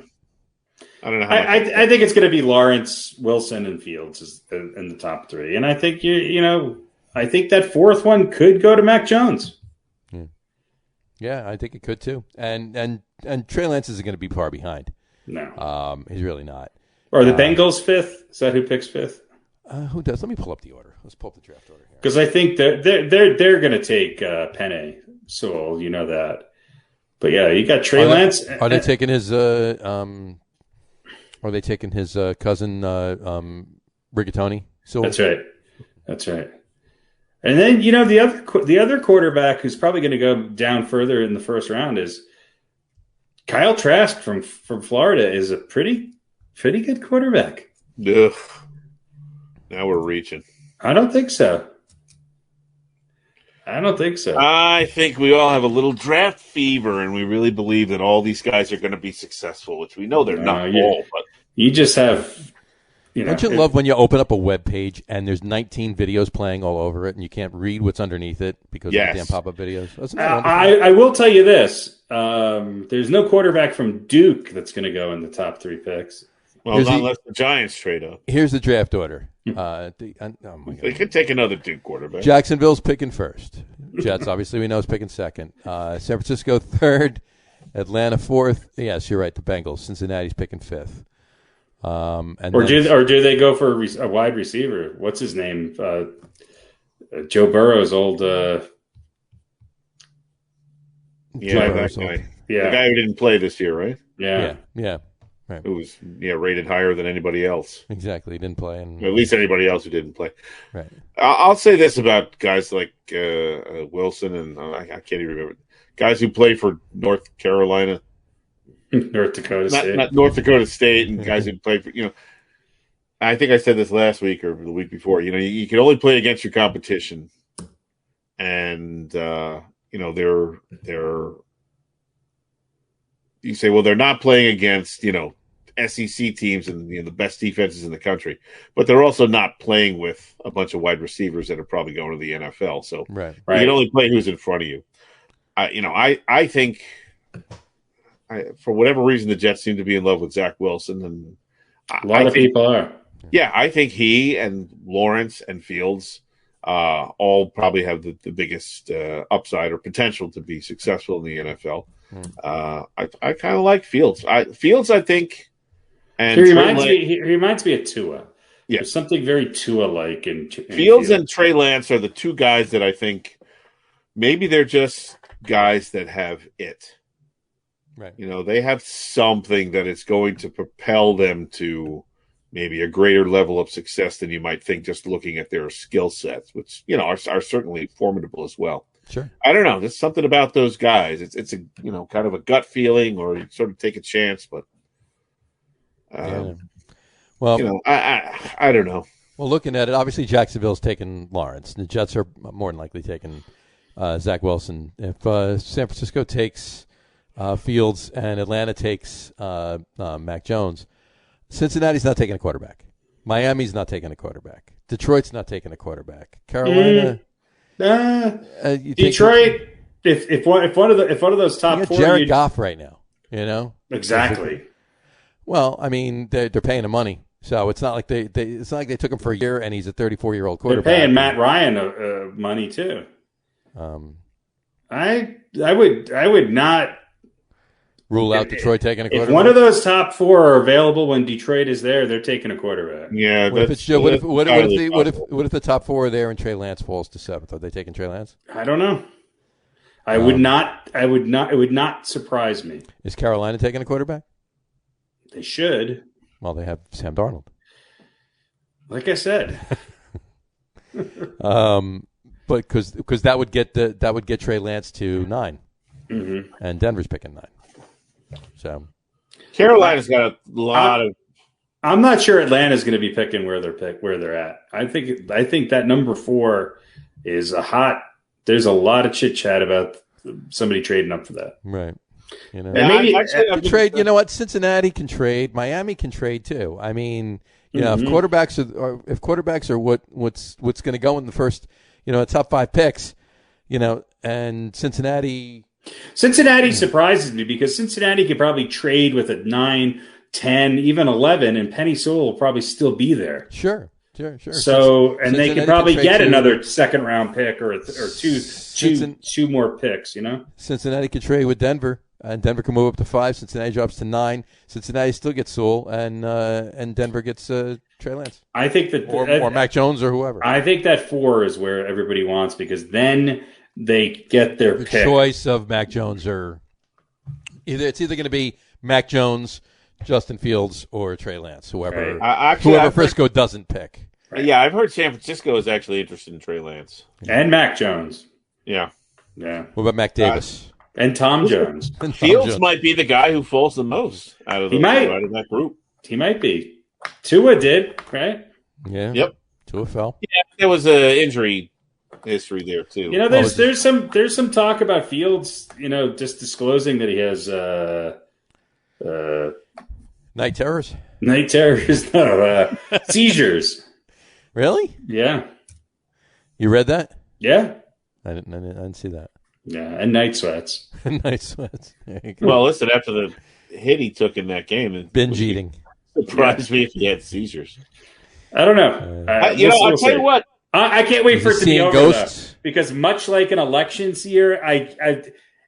don't know how much I think it's going to be Lawrence, Wilson, and Fields in the top 3. And I think, I think that fourth one could go to Mac Jones. Yeah, I think it could too. And Trey Lance isn't going to be far behind. No. He's really not. Or the Bengals 5th? Is that who picks 5th? Who does? Let me pull up the order. Let's pull up the draft order here. Because I think that they're going to take Penny Sewell, you know that. But yeah, you got Trey Lance. Are they taking his? Are they taking his cousin Rigatoni? That's right. And then the other quarterback who's probably going to go down further in the first round is Kyle Trask from Florida. Is a pretty good quarterback. Ugh. Now we're reaching. I don't think so. I think we all have a little draft fever, and we really believe that all these guys are going to be successful, which we know they're not all. But you just have, Don't you love when you open up a web page and there's 19 videos playing all over it, and you can't read what's underneath it because of the damn pop-up videos? I will tell you this: there's no quarterback from Duke that's going to go in the top 3 picks. Well, not unless the Giants trade up. Here's the draft order. They could take another Duke quarterback. Jacksonville's picking first. Jets, obviously, we know is picking second. San Francisco 3rd. Atlanta 4th. Yes, you're right. The Bengals. Cincinnati's picking 5th. Do they go for a wide receiver? What's his name? Joe Burrow's old. That guy. Yeah, the guy who didn't play this year, right? Yeah. Right. Who was rated higher than anybody else. Exactly. He didn't play. At least anybody else who didn't play. Right. I'll say this about guys like Wilson and I can't even remember. Guys who play for North Carolina. North Dakota State. Not North Dakota State and guys who play for, I think I said this last week or the week before. You can only play against your competition. And, they're you say, well, they're not playing against, SEC teams and the best defenses in the country, but they're also not playing with a bunch of wide receivers that are probably going to the NFL. So right. You can only play who's in front of you. I think for whatever reason the Jets seem to be in love with Zach Wilson, and a lot of people are. Yeah, I think he and Lawrence and Fields all probably have the biggest upside or potential to be successful in the NFL. I kind of like Fields. Fields, I think, and he reminds me of Tua. Yeah, there's something very Tua-like in Fields and Trey Lance are the two guys that I think maybe they're just guys that have it. Right. They have something that is going to propel them to maybe a greater level of success than you might think just looking at their skill sets, which are certainly formidable as well. Sure. I don't know. There's something about those guys. It's a kind of a gut feeling, or you sort of take a chance, but well, I don't know. Well, looking at it, obviously Jacksonville's taking Lawrence. The Jets are more than likely taking Zach Wilson. If San Francisco takes Fields and Atlanta takes Mac Jones, Cincinnati's not taking a quarterback. Miami's not taking a quarterback. Detroit's not taking a quarterback. Carolina, Detroit. If one of those top four, Jared Goff right now. Exactly. Well, I mean, they're paying him money, so it's not like they took him for a year and he's a 34-year-old quarterback. They're paying Matt Ryan money too. I would not rule out Detroit taking a quarterback. If one of those top four are available when Detroit is there, they're taking a quarterback. Yeah. What if the top four are there and Trey Lance falls to 7th? Are they taking Trey Lance? I don't know. It would not surprise me. Is Carolina taking a quarterback? They should. Well, they have Sam Darnold. Like I said. But because that would get Trey Lance to 9, and Denver's picking 9. So Carolina's got a lot of. I'm not sure Atlanta's going to be picking where they're at. I think that number 4 is a hot. There's a lot of chit chat about somebody trading up for that. Right. And maybe trade. You know what? Cincinnati can trade. Miami can trade too. I mean, if quarterbacks are what's going to go in the first, top 5 picks, and Cincinnati surprises me because Cincinnati could probably trade with a 9, 10, even 11, and Penny Sewell will probably still be there. Sure. So, and they could probably get another second-round pick or two more picks. Cincinnati could trade with Denver, and Denver can move up to 5. Cincinnati drops to 9. Cincinnati still gets Sewell, and Denver gets Trey Lance. I think that or Mac Jones or whoever. I think that 4 is where everybody wants because then they get their pick. Choice of Mac Jones or it's either going to be Mac Jones, Justin Fields, or Trey Lance, whoever Frisco doesn't pick. Right. Yeah, I've heard San Francisco is actually interested in Trey Lance and Mac Jones. Yeah. What about Mac Davis and Tom Jones? Fields might be the guy who falls the most out of that group. He might be. Tua did, right? Yeah. Yep. Tua fell. Yeah, there was an injury history there too. There's some talk about Fields, just disclosing that he has night terrors. No, seizures. Really? Yeah. You read that? Yeah. I didn't see that. Yeah, and night sweats. Night sweats. Well, listen, after the hit he took in that game, binge eating. Surprised me if he had seizures. I don't know. I'll tell you what. I can't wait for it to be over ghosts? Because much like an elections year,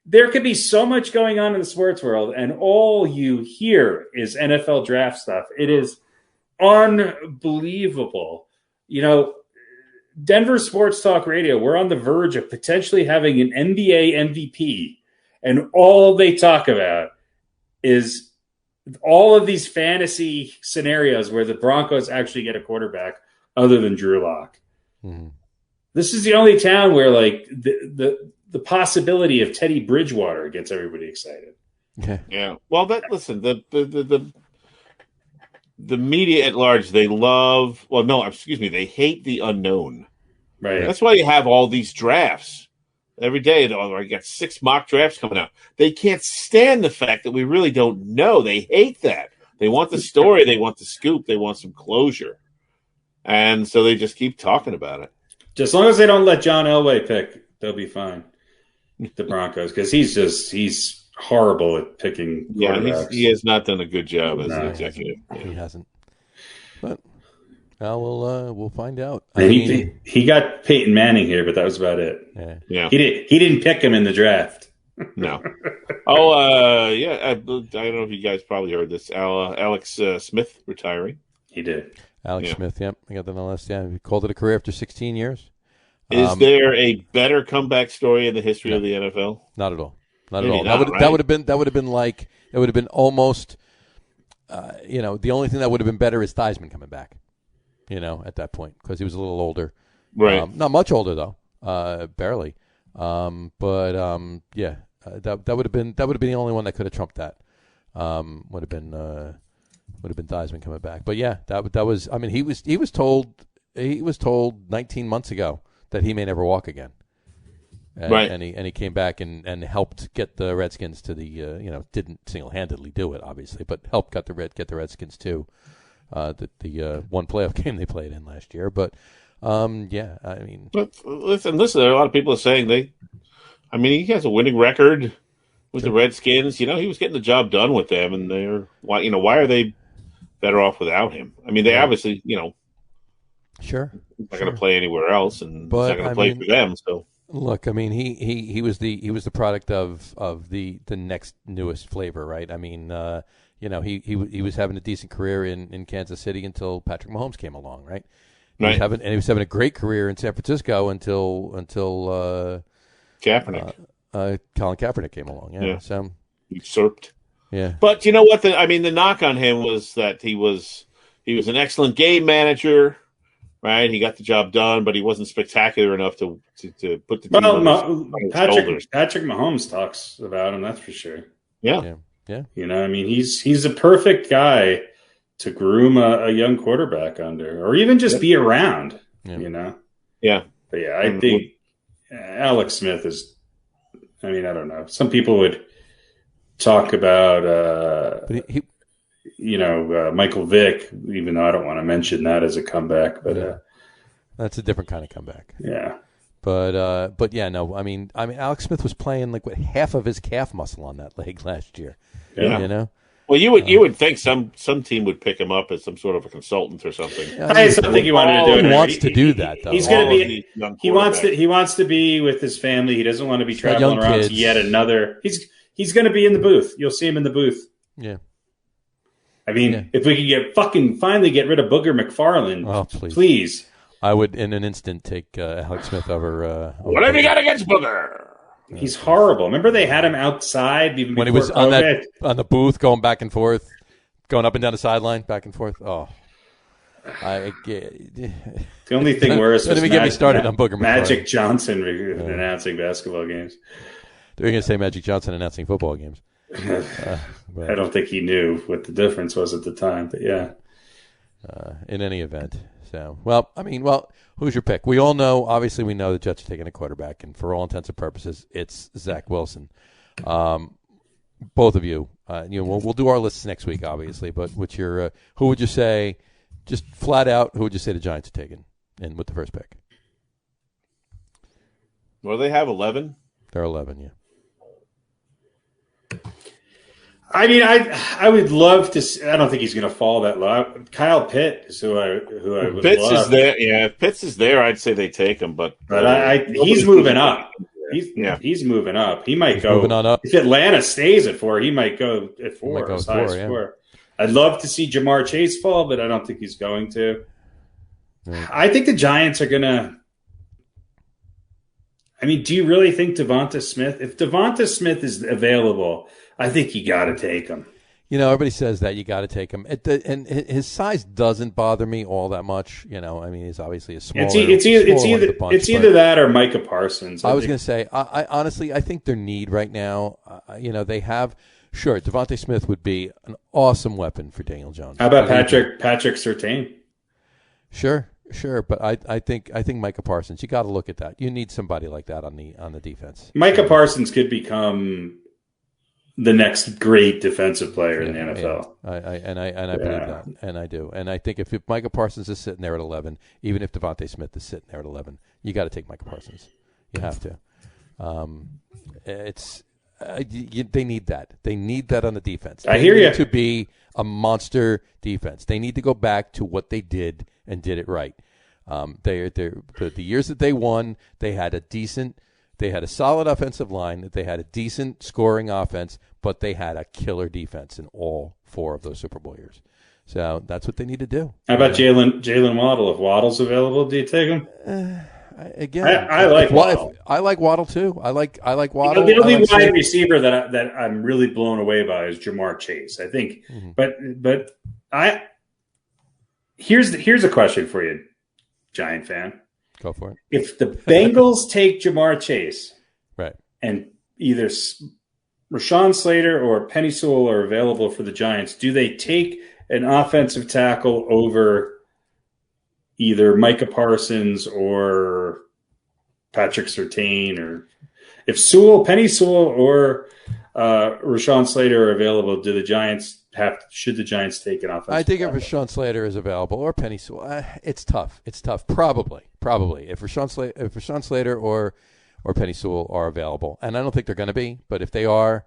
there could be so much going on in the sports world, and all you hear is NFL draft stuff. It is unbelievable. Denver Sports Talk Radio, we're on the verge of potentially having an NBA MVP, and all they talk about is all of these fantasy scenarios where the Broncos actually get a quarterback other than Drew Lock. Mm-hmm. This is the only town where the possibility of Teddy Bridgewater gets everybody excited. Okay. Yeah. Well, the media at large, they hate the unknown. Right. That's why you have all these drafts every day. I got 6 mock drafts coming out. They can't stand the fact that we really don't know. They hate that. They want the story. They want the scoop. They want some closure. And so they just keep talking about it. Just as long as they don't let John Elway pick, they'll be fine. The Broncos, because he's horrible at picking quarterbacks. Yeah, he has not done a good job as an executive. He hasn't. But we'll find out. He got Peyton Manning here, but that was about it. Yeah. He didn't pick him in the draft. No. I don't know if you guys probably heard this. Alex Smith retiring. He did. Alex Smith, yep. I got that on the list. Yeah, he called it a career after 16 years. Is there a better comeback story in the history of the NFL? Not at all. Maybe all. Not, that would have been almost. The only thing that would have been better is Theismann coming back. At that point, because he was a little older. Right. Not much older though. Barely. That would have been the only one that could have trumped that. Would have been Theismann coming back. But yeah, that was. I mean, he was told 19 months ago that he may never walk again. Right. And he came back and helped get the Redskins to the didn't single-handedly do it obviously, but helped get the Redskins to the one playoff game they played in last year. But I mean, but listen, there are a lot of people are saying he has a winning record with the Redskins. He was getting the job done with them, and why are they better off without him? I mean, they obviously sure not going to play anywhere else, and he's not going to play for them. So look, I mean, he was the product of the next newest flavor, right? I mean, he was having a decent career in Kansas City until Patrick Mahomes came along, right? He was having a great career in San Francisco until Kaepernick. Colin Kaepernick came along. Yeah. So usurped. Yeah. But you know what? The knock on him was that he was an excellent game manager, right? He got the job done, but he wasn't spectacular enough to put the team on his shoulders. Patrick Mahomes talks about him, that's for sure. Yeah. He's a perfect guy to groom a young quarterback under, or even just be around. Yeah. But I think Alex Smith is. I mean, I don't know. Some people would talk about, Michael Vick, even though I don't want to mention that as a comeback. But that's a different kind of comeback. Yeah. But yeah, no. I mean, Alex Smith was playing half of his calf muscle on that leg last year. Yeah. Well, you would think some team would pick him up as some sort of a consultant or something. I don't think he wanted to do it. He wants to do that though. He's going to be. He wants to be with his family. He doesn't want to be traveling around to yet another. He's going to be in the booth. You'll see him in the booth. Yeah. I mean, if we could finally get rid of Booger McFarland, please. I would in an instant take Alex Smith over. Whatever you got against Booger. He's horrible. Remember they had him outside even when he was on the booth, going back and forth, going up and down the sideline, back and forth. Oh, the only thing worse was get me started on Booger Magic Johnson announcing basketball games. They're going to say Magic Johnson announcing football games. I don't think he knew what the difference was at the time, but yeah. In any event, so who's your pick? We all know, obviously, we know the Jets are taking a quarterback, and for all intents and purposes, it's Zach Wilson. Both of you, we'll do our lists next week, obviously. But what's your? Who would you say, just flat out? Who would you say the Giants are taking, and with the first pick? Well, they have 11. They're 11, yeah. I mean, I would love to see, I don't think he's going to fall that low. Kyle Pitt is who I would Pitts love. is there. Yeah, if Pitts is there, I'd say they take him. But he's moving up. He's moving up. He might go moving on up. If Atlanta stays at 4. He might go at 4. Might go as high as 4. I'd love to see Jamar Chase fall, but I don't think he's going to. Right. I think the Giants are going to. I mean, do you really think Devonta Smith? If Devonta Smith is available, I think you got to take him. Everybody says that you got to take him. And his size doesn't bother me all that much. I mean, he's obviously a smaller. It's either that or Micah Parsons. I was going to say, I honestly, I think their need right now. They have. Sure, Devonta Smith would be an awesome weapon for Daniel Jones. How about Patrick Surtain? Sure, but I think Micah Parsons. You got to look at that. You need somebody like that on the defense. Micah Parsons could become the next great defensive player in the NFL. I believe that, and I do. And I think if Micah Parsons is sitting there at 11, even if Devontae Smith is sitting there at 11, you got to take Micah Parsons. You have to. They need that. They need that on the defense. I hear you. To be a monster defense, they need to go back to what they did and did it right. The years that they won, they had a solid offensive line, they had a decent scoring offense, but they had a killer defense in all 4 of those Super Bowl years. So that's what they need to do. How about Jalen Waddle? If Waddle's available, do you take him? I like Waddle. I like Waddle too. I like Waddle. The only wide receiver that I'm really blown away by is Jamar Chase. I think, but here's a question for you, Giant fan. Go for it. If the Bengals take Jamar Chase, right, and either Rashawn Slater or Penny Sewell are available for the Giants, do they take an offensive tackle over either Micah Parsons or Patrick Surtain? Or if Penny Sewell or Rashawn Slater are available, should the Giants take an offensive I think tackle? if Rashawn Slater is available or Penny Sewell, it's tough. It's tough. Probably. If Rashawn Slater or Penny Sewell are available, and I don't think they're going to be, but if they are,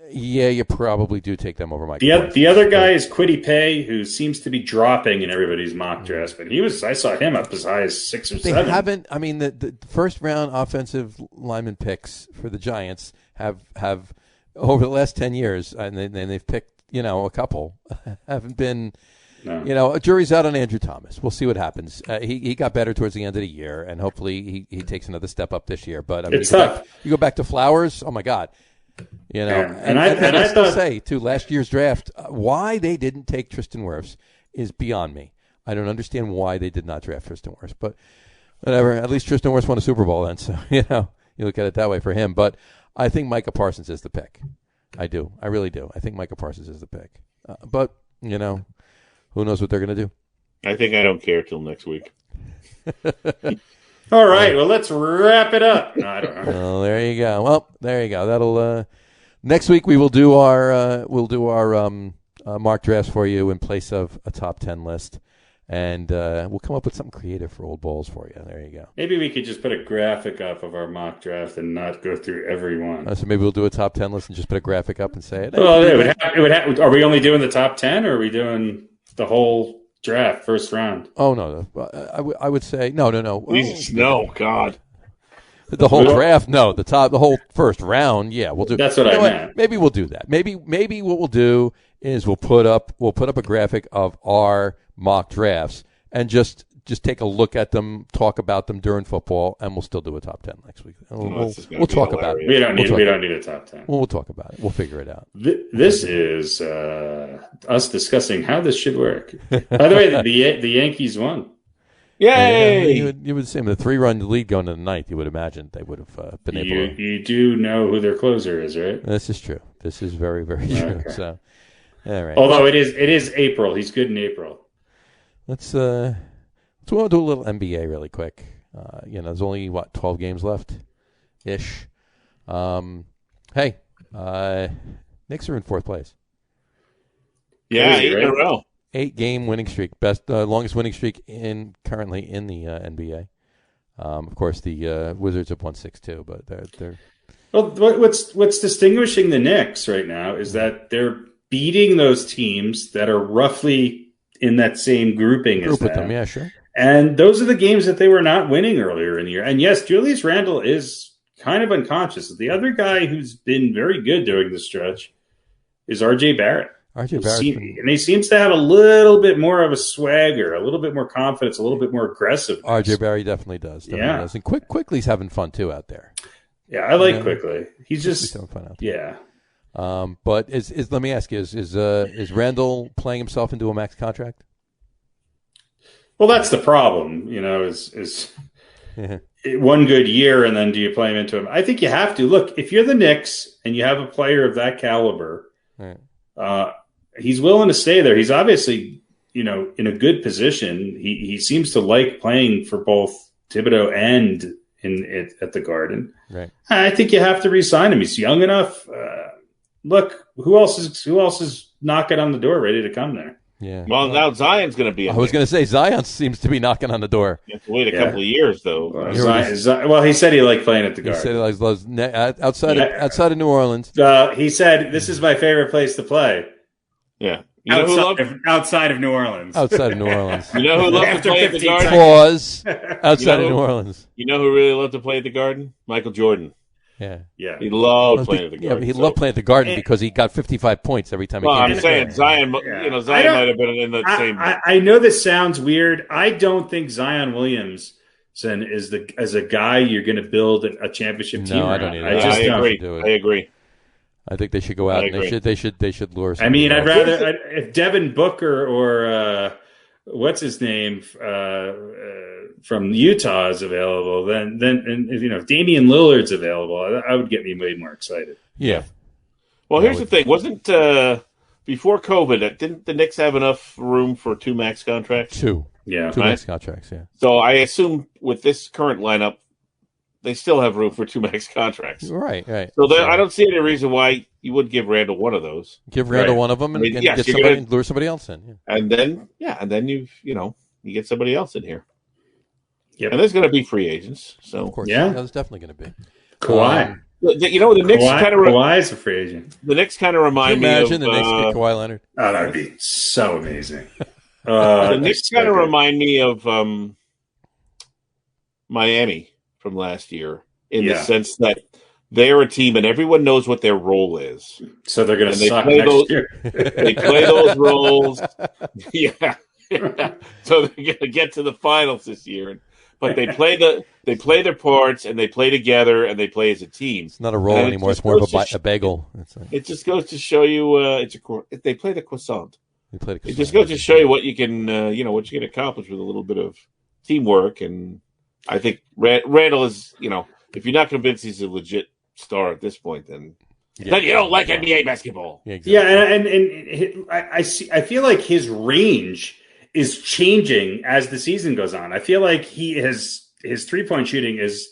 yeah, you probably do take them over Mike. The other guy is Kwity Paye, who seems to be dropping in everybody's mock drafts, but I saw him up as high as 6 or 7. They haven't. I mean, the first round offensive lineman picks for the Giants have over the last 10 years, and they've picked a couple, haven't been. No. A jury's out on Andrew Thomas. We'll see what happens. He got better towards the end of the year, and hopefully he takes another step up this year. But I mean, it's tough. You go back to Flowers. Oh my God. And I still say too, last year's draft, why they didn't take Tristan Wirfs is beyond me. I don't understand why they did not draft Tristan Wirfs, but whatever. At least Tristan Wirfs won a Super Bowl then, so you look at it that way for him. But I think Micah Parsons is the pick. I do. I really do. I think Micah Parsons is the pick. But who knows what they're going to do? I think I don't care till next week. All right. Well, let's wrap it up. No, I don't know. Well, there you go. That'll next week we will do our mock drafts for you in place of a top 10 list, and we'll come up with something creative for old balls for you. There you go. Maybe we could just put a graphic up of our mock draft and not go through every one. So maybe we'll do a top 10 list and just put a graphic up and say it. Well, it would have. Are we only doing the top 10, or are we doing the whole draft, first round? Oh no, I would say no. No, God. The whole draft? No, the whole first round. Yeah, we'll do. That's what I meant. Maybe we'll do that. Maybe what we'll do is we'll put up a graphic of our mock drafts and just take a look at them, talk about them during football, and we'll still do a top 10 next week. We'll talk about it. We don't need a top 10. We'll talk about it. We'll figure it out. This is us discussing how this should work. By the way, the Yankees won. Yay! You would say the 3-run lead going to the ninth. You would imagine they would have been able to. You do know who their closer is, right? This is true. This is very, very true. Okay. So, all right. Although it is April. He's good in April. Let's do a little NBA really quick. There's only 12 games left, ish. Hey, Knicks are in 4th place. Yeah, 8 in a row. 8-game winning streak, longest winning streak currently in the NBA. Of course, the Wizards have won 6 too, but they're. Well, what's distinguishing the Knicks right now is that they're beating those teams that are roughly in that same grouping as with them. Yeah, sure. And those are the games that they were not winning earlier in the year. And yes, Julius Randle is kind of unconscious. The other guy who's been very good during the stretch is R.J. Barrett. And he seems to have a little bit more of a swagger, a little bit more confidence, a little bit more aggressive. R.J. Barrett definitely does. Does. And Quickly's having fun too out there. Yeah, I like Quickly. He's just having fun out there. Yeah. But let me ask you: is Randall playing himself into a max contract? Well, that's the problem. Is one good year, and then do you play him into him? I think you have to. Look, if you're the Knicks and you have a player of that caliber, he's willing to stay there. He's obviously, in a good position. He seems to like playing for both Thibodeau and at the Garden. Right. I think you have to re-sign him. He's young enough. look, who else is knocking on the door, ready to come there? Yeah. Well, now Zion's going to be. I was going to say Zion seems to be knocking on the door. You have to wait a couple of years, though. Well, he said he liked playing at the Garden. He said he loves outside of New Orleans. He said, "This is my favorite place to play." Yeah. Outside of New Orleans. Outside of New Orleans. You know who loved to play at the Garden? Pause. Outside of New Orleans. You know who really loved to play at the Garden? Michael Jordan. Yeah. He loved playing at the Garden. Yeah, but he loved playing at the Garden because he got 55 points every time he came. I'm saying Zion. Yeah. Zion might have been in the same. I know this sounds weird. I don't think Zion Williamson is a guy you're going to build a championship team around. I don't either. I agree. I think they should go out and they should lure. I mean, I'd rather if Devin Booker or what's his name from Utah is available, then if Damian Lillard's available, I would get me way more excited. Yeah. Well, here's the thing: wasn't before COVID, didn't the Knicks have enough room for 2 max contracts? 2 max contracts. Yeah. So I assume with this current lineup, they still have room for 2 max contracts. Right. So I don't see any reason why you would give Randall one of those. Give Randall one of them and lure somebody else in. Yeah. And then you get somebody else in here. Yep. And there's going to be free agents. So of course, there's definitely going to be. Kawhi. The Knicks Kawhi is a free agent. The Knicks kind of remind me of. Imagine the Knicks get Kawhi Leonard. Oh, that would be so amazing. The Knicks kind of remind me of Miami from last year in the sense that they're a team and everyone knows what their role is. So they're going to suck next year. They play those roles. Yeah. So they're going to get to the finals this year. But they play their parts and they play together and they play as a team. It's not a role anymore. It's more of a bagel. It just goes to show you they play the croissant. It just goes to show you what you can what you can accomplish with a little bit of teamwork. And I think Randall is if you're not convinced he's a legit star at this point, then you don't like NBA basketball. Yeah, exactly. And I feel like his range is changing as the season goes on. I feel like his 3-point shooting is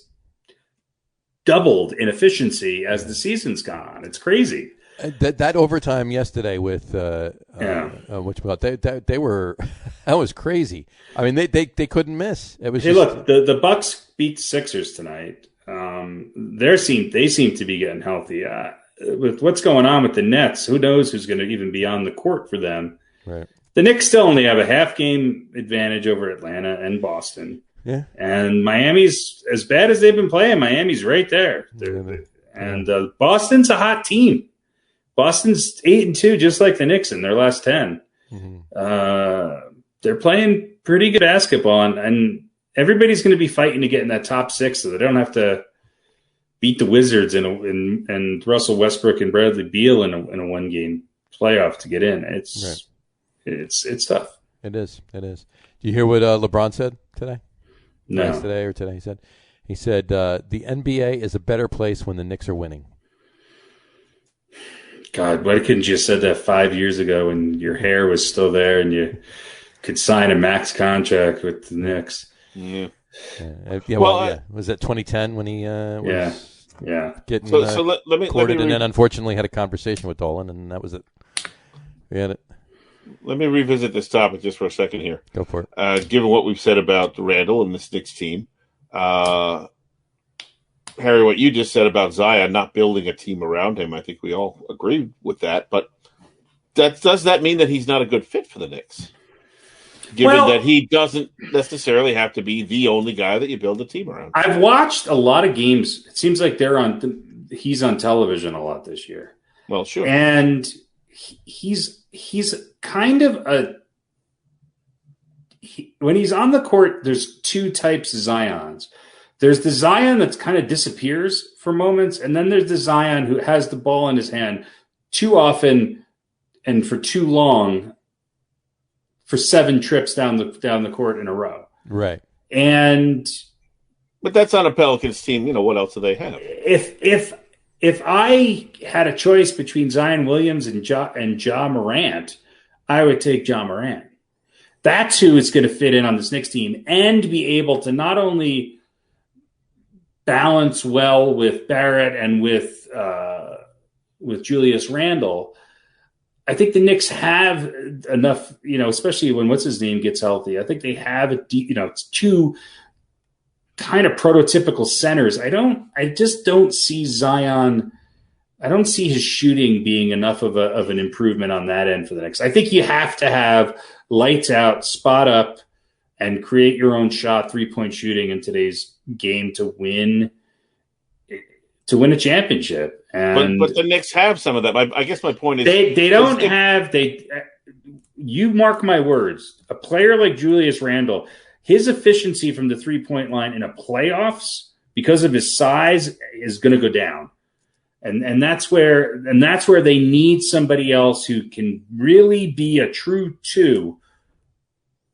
doubled in efficiency as the season's gone on. It's crazy. That overtime yesterday with they were that was crazy. I mean they couldn't miss. It was look, the Bucks beat the Sixers tonight. They seem to be getting healthy. With what's going on with the Nets, who knows who's going to even be on the court for them? Right. The Knicks still only have a half game advantage over Atlanta and Boston. Yeah. And Miami's, as bad as they've been playing, Miami's right there. And Boston's a hot team. Boston's 8-2, just like the Knicks in their last 10. Mm-hmm. They're playing pretty good basketball, and everybody's going to be fighting to get in that top 6 so they don't have to beat the Wizards and Russell Westbrook and Bradley Beal in a 1-game playoff to get in. It's tough. It is. Do you hear what LeBron said today? No. Yesterday or today? He said the NBA is a better place when the Knicks are winning. God, why couldn't you have said that 5 years ago when your hair was still there and you could sign a max contract with the Knicks? Yeah. Was that 2010 when he was getting let me courted and then unfortunately had a conversation with Dolan, and that was it. We had it. Let me revisit this topic just for a second here. Go for it. Given what we've said about Randall and this Knicks team, Harry, what you just said about Zion not building a team around him, I think we all agree with that. But does that mean that he's not a good fit for the Knicks? Given that he doesn't necessarily have to be the only guy that you build a team around. I've watched a lot of games. It seems like he's on television a lot this year. Well, sure. And he's kind of when he's on the court, there's 2 types of Zions. There's the Zion that kind of disappears for moments, and then there's the Zion who has the ball in his hand too often and for too long for 7 trips down the court in a row. Right. But that's on a Pelicans team. What else do they have? If I had a choice between Zion Williams and Ja Morant, I would take Ja Morant. That's who is going to fit in on this Knicks team and be able to not only balance well with Barrett and with Julius Randle, I think the Knicks have enough, especially when what's his name gets healthy. I think they have two kind of prototypical centers. I just don't see Zion. I don't see his shooting being enough of an improvement on that end for the Knicks. I think you have to have lights out, spot up, and create your own shot, 3-point shooting in today's game to win a championship. And but the Knicks have some of that. I guess my point is they don't have. You mark my words. A player like Julius Randle, his efficiency from the 3-point line in a playoffs because of his size is going to go down. And that's where they need somebody else who can really be a true 2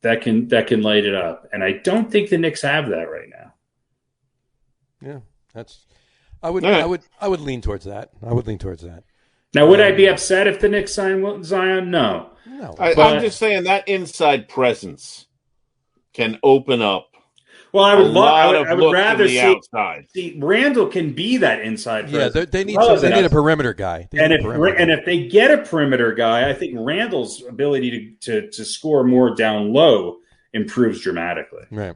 that can light it up. And I don't think the Knicks have that right now. Yeah, I would lean towards that. Now, would I be upset if the Knicks sign Zion? No. I'm just saying that inside presence can open up. Well, I would rather see Randle can be that inside presence. Yeah, they need a perimeter guy. And if they get a perimeter guy, I think Randle's ability to score more down low improves dramatically. Right.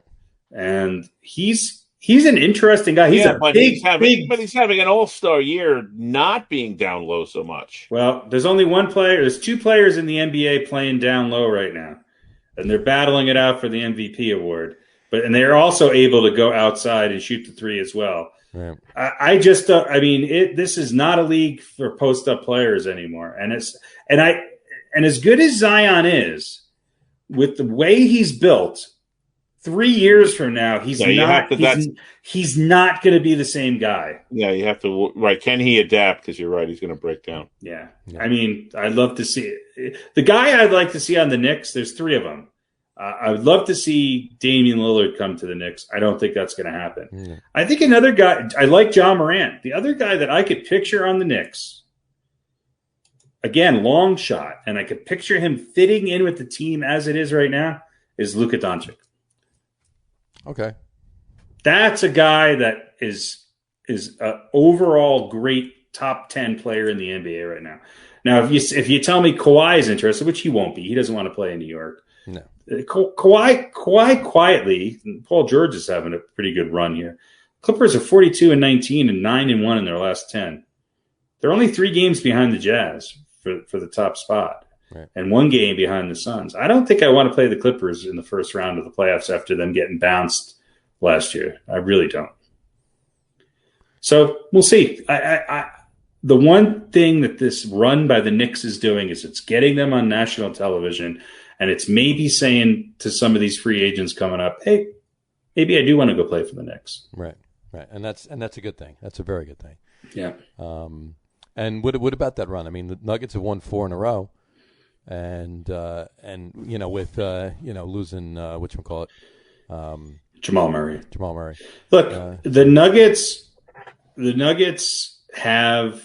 And he's an interesting guy. He's he's having an all-star year, not being down low so much. Well, there's only one player. There's 2 players in the NBA playing down low right now, and they're battling it out for the MVP award. And they're also able to go outside and shoot the 3 as well. Right. This is not a league for post-up players anymore. And as good as Zion is, with the way he's built, 3 years from now, he's not going to be the same guy. Yeah, you have to right. Can he adapt? Because you're right, he's going to break down. Yeah. I'd love to see it. The guy I'd like to see on the Knicks. There's 3 of them. I would love to see Damian Lillard come to the Knicks. I don't think that's going to happen. Mm. I think another guy, I like Ja Morant. The other guy that I could picture on the Knicks, again, long shot, and I could picture him fitting in with the team as it is right now, is Luka Doncic. Okay. That's a guy that is an overall great top 10 player in the NBA right now. Now, if you tell me Kawhi is interested, which he won't be, he doesn't want to play in New York. No. Kawhi quietly, Paul George is having a pretty good run here. Clippers are 42-19 and 9-1 in their last 10. They're only 3 games behind the Jazz for the top spot, right, and 1 game behind the Suns. I don't think I want to play the Clippers in the first round of the playoffs after them getting bounced last year. I really don't. So we'll see. The one thing that this run by the Knicks is doing is it's getting them on national television. And it's maybe saying to some of these free agents coming up, hey, maybe I do want to go play for the Knicks. Right. And that's a good thing. That's a very good thing. Yeah. And what about that run? I mean, the Nuggets have won 4 in a row. And with losing whatchamacallit, Jamal Murray. Look, the Nuggets have.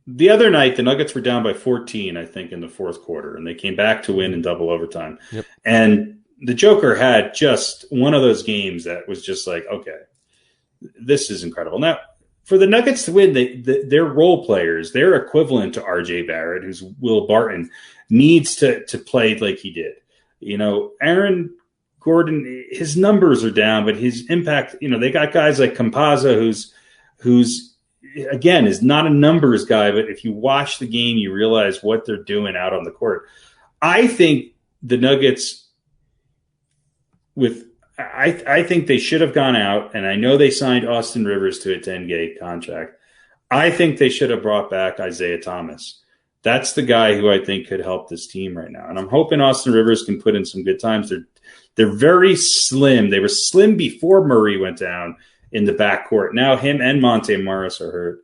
The other night, the Nuggets were down by 14, I think, in the fourth quarter, and they came back to win in double overtime. Yep. And the Joker had just one of those games that was just like, okay, this is incredible. Now, for the Nuggets to win, their role players, their equivalent to R.J. Barrett, who's Will Barton, needs to play like he did. Aaron Gordon, his numbers are down, but his impact, they got guys like Campazzo, who's again, is not a numbers guy, but if you watch the game, you realize what they're doing out on the court. I think the Nuggets, I think they should have gone out, and I know they signed Austin Rivers to a 10-game contract. I think they should have brought back Isaiah Thomas. That's the guy who I think could help this team right now. And I'm hoping Austin Rivers can put in some good times. They're very slim. They were slim before Murray went down in the backcourt. Now him and Monte Morris are hurt.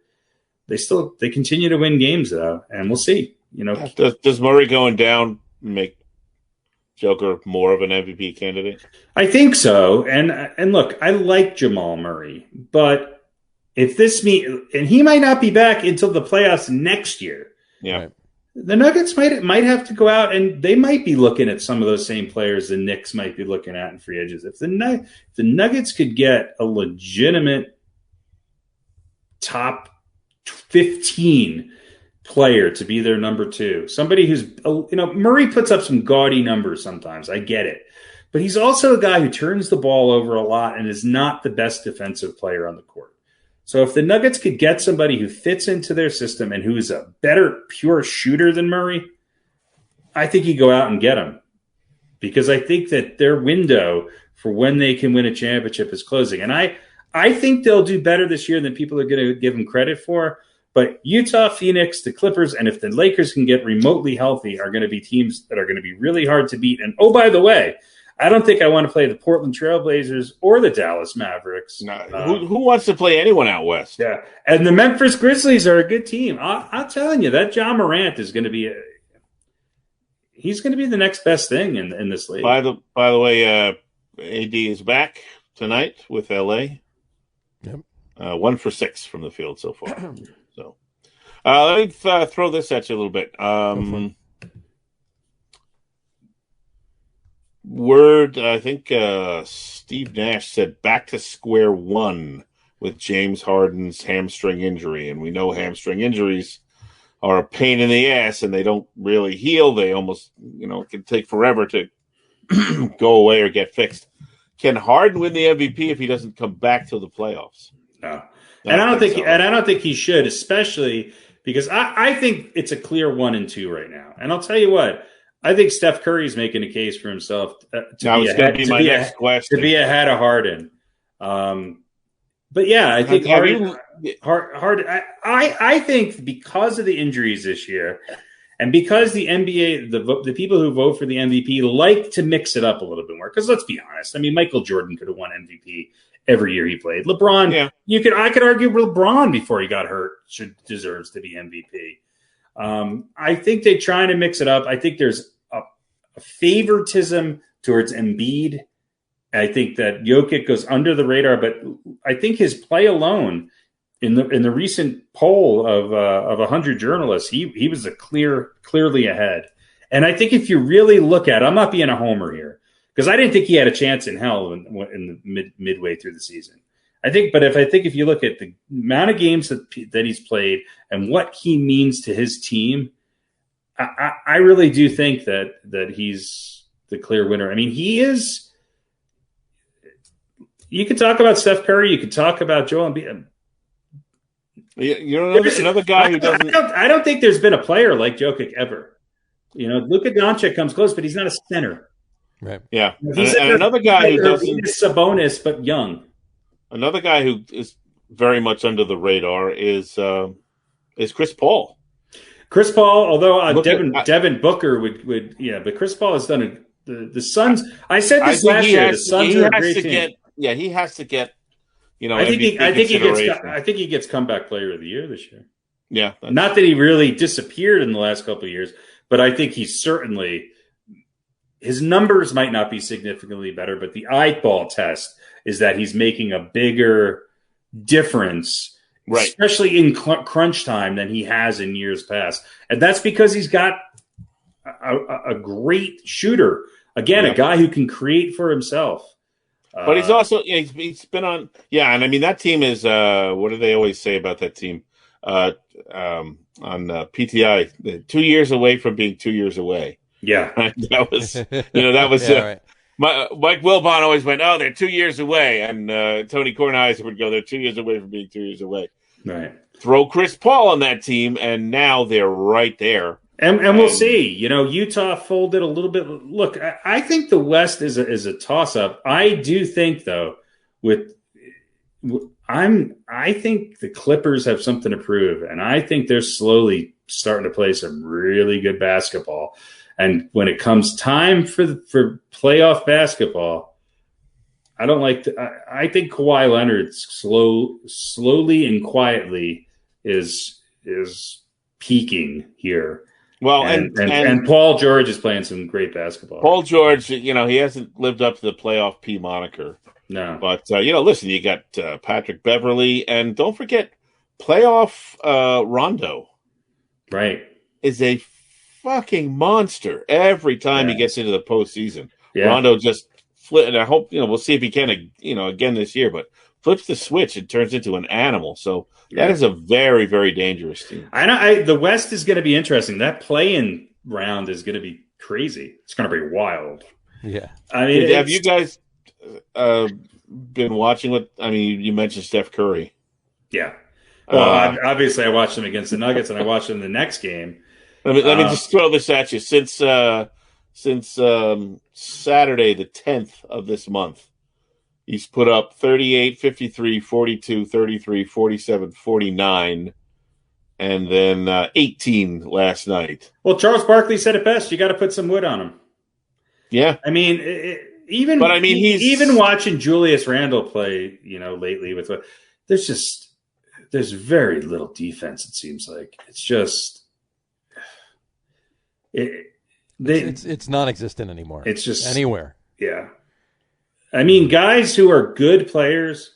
They continue to win games though, and we'll see. Does Murray going down make Joker more of an MVP candidate? I think so. And look, I like Jamal Murray, but if and he might not be back until the playoffs next year. Yeah. Right. The Nuggets might have to go out, and they might be looking at some of those same players the Knicks might be looking at in free agents. If the Nuggets could get a legitimate top 15 player to be their number 2. Somebody who's, Murray puts up some gaudy numbers sometimes. I get it. But he's also a guy who turns the ball over a lot and is not the best defensive player on the court. So if the Nuggets could get somebody who fits into their system and who is a better pure shooter than Murray, I think you go out and get him. Because I think that their window for when they can win a championship is closing. And I think they'll do better this year than people are going to give them credit for. But Utah, Phoenix, the Clippers, and if the Lakers can get remotely healthy, are going to be teams that are going to be really hard to beat. And, oh, by the way, I don't think I want to play the Portland Trailblazers or the Dallas Mavericks. No, who wants to play anyone out west? Yeah, and the Memphis Grizzlies are a good team. I'm telling you, that John Morant is going to be he's going to be the next best thing in this league. By the way, AD is back tonight with LA. Yep. 1 for 6 from the field so far. So let me throw this at you a little bit. Word, I think Steve Nash said back to square one with James Harden's hamstring injury. And we know hamstring injuries are a pain in the ass and they don't really heal. They almost, it can take forever to go away or get fixed. Can Harden win the MVP if he doesn't come back to the playoffs? No. And I don't think he should, especially because I think it's a clear 1 and 2 right now. And I'll tell you what, I think Steph Curry's making a case for himself to be ahead of Harden. But yeah, I think Harden. I think because of the injuries this year, and because the NBA, the people who vote for the MVP like to mix it up a little bit more. Because let's be honest, I mean, Michael Jordan could have won MVP every year he played. LeBron, I could argue LeBron before he got hurt deserves to be MVP. I think they're trying to mix it up. I think there's a favoritism towards Embiid. I think that Jokic goes under the radar, but I think his play alone in the recent poll of 100 journalists, he was clearly ahead. And I think if you really look at it, I'm not being a homer here because I didn't think he had a chance in hell in the midway through the season. If you look at the amount of games that he's played and what he means to his team, I really do think that he's the clear winner. I mean, he is. You could talk about Steph Curry. You could talk about Joel Embiid. You're another guy who doesn't. I don't think there's been a player like Jokic ever. Luka Doncic comes close, but he's not a center. Right. Yeah. He's another guy who doesn't. He's Sabonis, but young. Another guy who is very much under the radar is Chris Paul. Chris Paul, although Devin Booker would but Chris Paul has done the Suns. I said this last year. The Suns are a great team. He has to get. I think he gets comeback player of the year this year. Yeah, not that he really disappeared in the last couple of years, but I think he's certainly his numbers might not be significantly better, but the eyeball test is that he's making a bigger difference, right, especially in crunch time than he has in years past, and that's because he's got a great shooter. Again, a guy who can create for himself. But he's also he's been on and I mean that team is what do they always say about that team on PTI 2 years away from being 2 years away. Yeah, that was right. Mike Wilbon always went, oh, they're 2 years away, and Tony Kornheiser would go, they're 2 years away from being 2 years away. Right. Throw Chris Paul on that team, and now they're right there. And we'll see. Utah folded a little bit. Look, I think the West is a toss-up. I do think, though, I think the Clippers have something to prove, and I think they're slowly starting to play some really good basketball. And when it comes time for playoff basketball, I think Kawhi Leonard slowly and quietly is peaking here. Well, and Paul George is playing some great basketball. Paul George, he hasn't lived up to the playoff P moniker. No. But, listen, you got Patrick Beverly, and don't forget, playoff Rondo. Right. Is a fucking monster every time he gets into the postseason. Yeah. Rondo just flip, and I hope we'll see if he can again this year, but flips the switch and turns into an animal. So that is a very, very dangerous team. I know. The West is going to be interesting. That play-in round is going to be crazy. It's going to be wild. Yeah. I mean, have you guys been watching you mentioned Steph Curry. Yeah. Well, obviously I watched him against the Nuggets, and I watched him the next game. Let me just throw this at you. Since Saturday, the 10th of this month, he's put up 38, 53, 42, 33, 47, 49, and then 18 last night. Well, Charles Barkley said it best. You got to put some wood on him. Yeah. I mean, even watching Julius Randle play, lately there's very little defense. It seems like it's just it's non-existent anymore. It's just anywhere. Yeah. I mean, guys who are good players,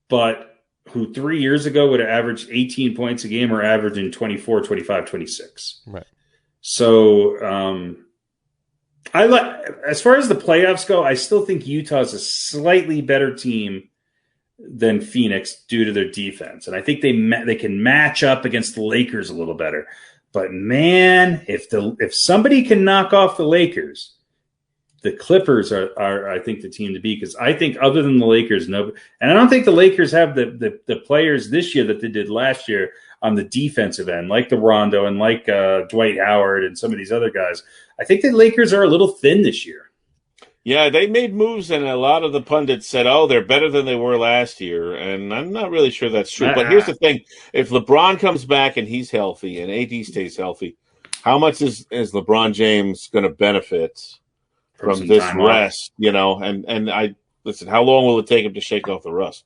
but who 3 years ago would have averaged 18 points a game are averaging 24, 25, 26. Right. So, as far as the playoffs go, I still think Utah is a slightly better team than Phoenix due to their defense, and I think they can match up against the Lakers a little better. But man, if somebody can knock off the Lakers, the Clippers are I think the team to beat, because I think other than the Lakers, and I don't think the Lakers have the players this year that they did last year on the defensive end, like the Rondo and like Dwight Howard and some of these other guys. I think the Lakers are a little thin this year. Yeah, they made moves, and a lot of the pundits said, they're better than they were last year, and I'm not really sure that's true. But here's the thing. If LeBron comes back and he's healthy and AD stays healthy, how much is LeBron James going to benefit from this rest? And I listen, how long will it take him to shake off the rust?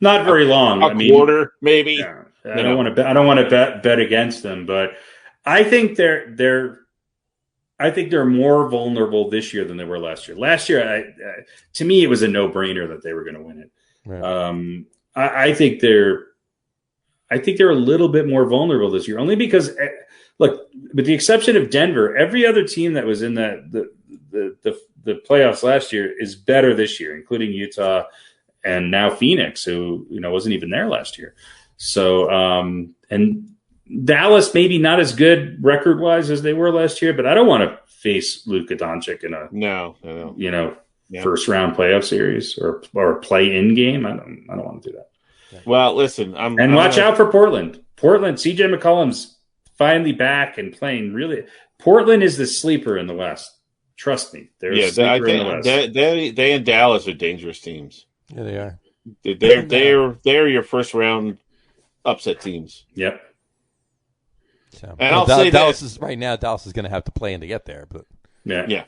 Not very long. A quarter, maybe. Yeah, I don't want to bet against them, but I think they're more vulnerable this year than they were last year. Last year, to me, it was a no-brainer that they were going to win it. Right. I think they're a little bit more vulnerable this year, only because, look, with the exception of Denver, every other team that was in the playoffs last year is better this year, including Utah and now Phoenix, who wasn't even there last year. So and Dallas maybe not as good record-wise as they were last year, but I don't want to face Luka Doncic in a first-round playoff series or a play-in game. I don't want to do that. Well, listen, watch out for Portland. CJ McCollum's finally back and playing really. Portland is the sleeper in the West. Trust me, they're a sleeper in the West. They and Dallas are dangerous teams. Yeah, they are. They're your first-round upset teams. Yep. So, and I'll say Dallas is going to have to play in to get there, but yeah.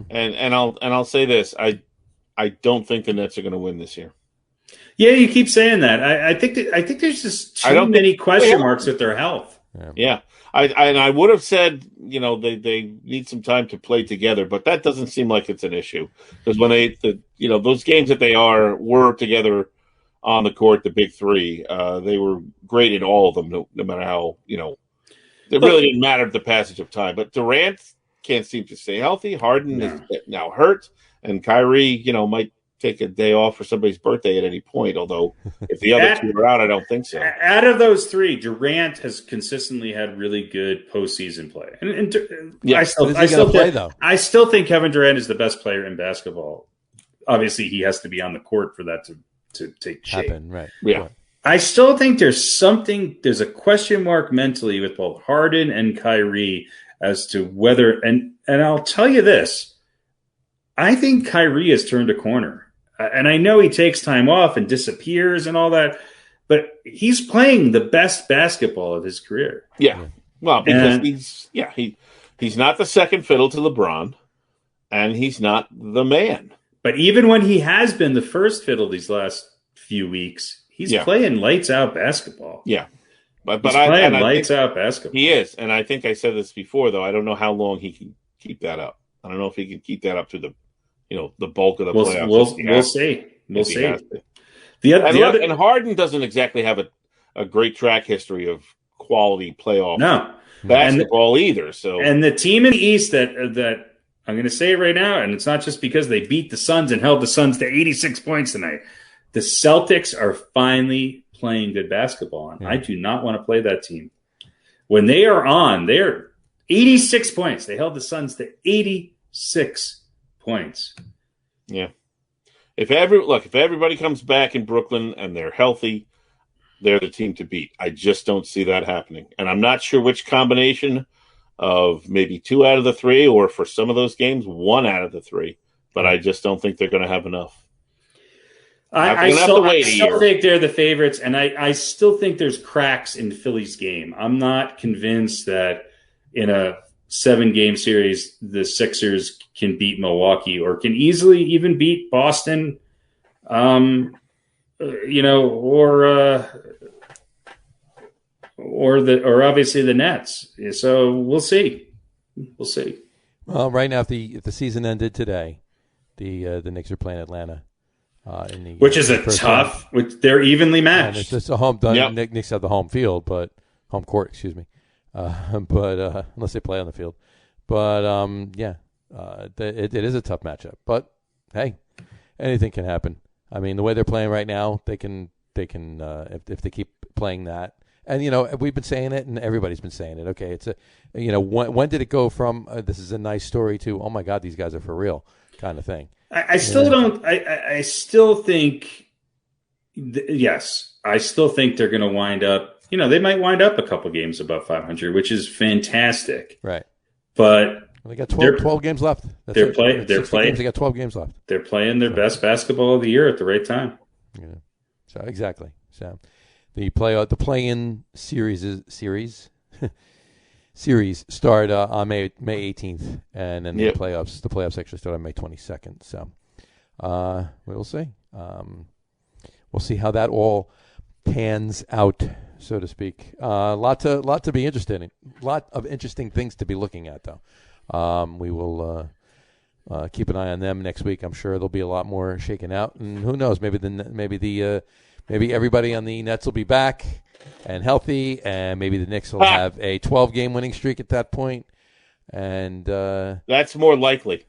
and I'll say this: I don't think the Nets are going to win this year. Yeah, you keep saying that. I think there's just too many question marks with their health. Yeah. I would have said they need some time to play together, but that doesn't seem like it's an issue, because when those games that they were together on the court, the big three, they were great in all of them, no matter how it really didn't matter the passage of time. But Durant can't seem to stay healthy. Harden is now hurt, and Kyrie, might take a day off for somebody's birthday at any point. Although if the other two are out, I don't think so. Out of those three, Durant has consistently had really good postseason play. I still think Kevin Durant is the best player in basketball. Obviously, he has to be on the court for that to take shape. Happen, right? Yeah. I still think there's a question mark mentally with both Harden and Kyrie as to whether, and I'll tell you this, I think Kyrie has turned a corner. And I know he takes time off and disappears and all that, but he's playing the best basketball of his career. Yeah. Well, because he's not the second fiddle to LeBron, and he's not the man. But even when he has been the first fiddle these last few weeks, he's playing lights out basketball. Yeah. But he's playing lights out basketball. He is. And I think I said this before, though. I don't know how long he can keep that up. I don't know if he can keep that up to the bulk of the playoffs. We'll see. We'll see. And Harden doesn't exactly have a great track history of quality playoff basketball either. So, and the team in the East that I'm going to say it right now, and it's not just because they beat the Suns and held the Suns to 86 points tonight. The Celtics are finally playing good basketball, and I do not want to play that team. When they are on, they're 86 points. They held the Suns to 86 points. Yeah. If everybody comes back in Brooklyn and they're healthy, they're the team to beat. I just don't see that happening. And I'm not sure which combination of maybe 2 out of the 3, or for some of those games, 1 out of the 3. But I just don't think they're going to have enough. I still think they're the favorites, and I still think there's cracks in Philly's game. I'm not convinced that in a 7-game series, the Sixers can beat Milwaukee or can easily even beat Boston, or obviously the Nets. So we'll see. We'll see. Well, right now, if the season ended today, the Knicks are playing Atlanta. Which is a tough. They're evenly matched. It's just a home. Knicks have the home court. Excuse me. But unless they play on the field, but it is a tough matchup. But hey, anything can happen. I mean, the way they're playing right now, they can if they keep playing that. And we've been saying it, and everybody's been saying it. Okay, it's when did it go from this is a nice story to oh my God, these guys are for real kind of thing. I still don't. I still think. Yes, I still think they're going to wind up. They might wind up a couple games above 500, which is fantastic. Right. But they got 12 games left. They're playing. They got 12 games left. They're playing their best basketball of the year at the right time. Yeah. So exactly. So the play-in series start on May 18th, and then the playoffs actually start on May 22nd. So we'll see. We'll see how that all pans out, so to speak. Lot to be interested in. Lot of interesting things to be looking at, though. We will keep an eye on them next week. I'm sure there'll be a lot more shaken out, and who knows? Maybe everybody on the Nets will be back and healthy, and maybe the Knicks will have a 12-game winning streak at that point. And that's more likely.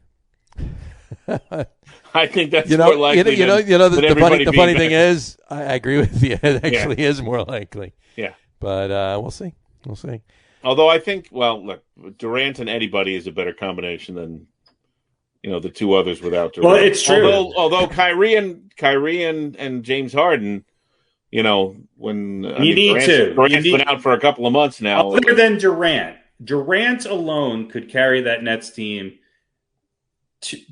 I think that's more likely. The funny thing is, I agree with you. It actually is more likely. Yeah, but we'll see. We'll see. Although I think, look, Durant and anybody is a better combination than the 2 others without Durant. Well, it's true. Although Kyrie and James Harden. When Durant's been out for a couple of months now. Other than Durant alone could carry that Nets team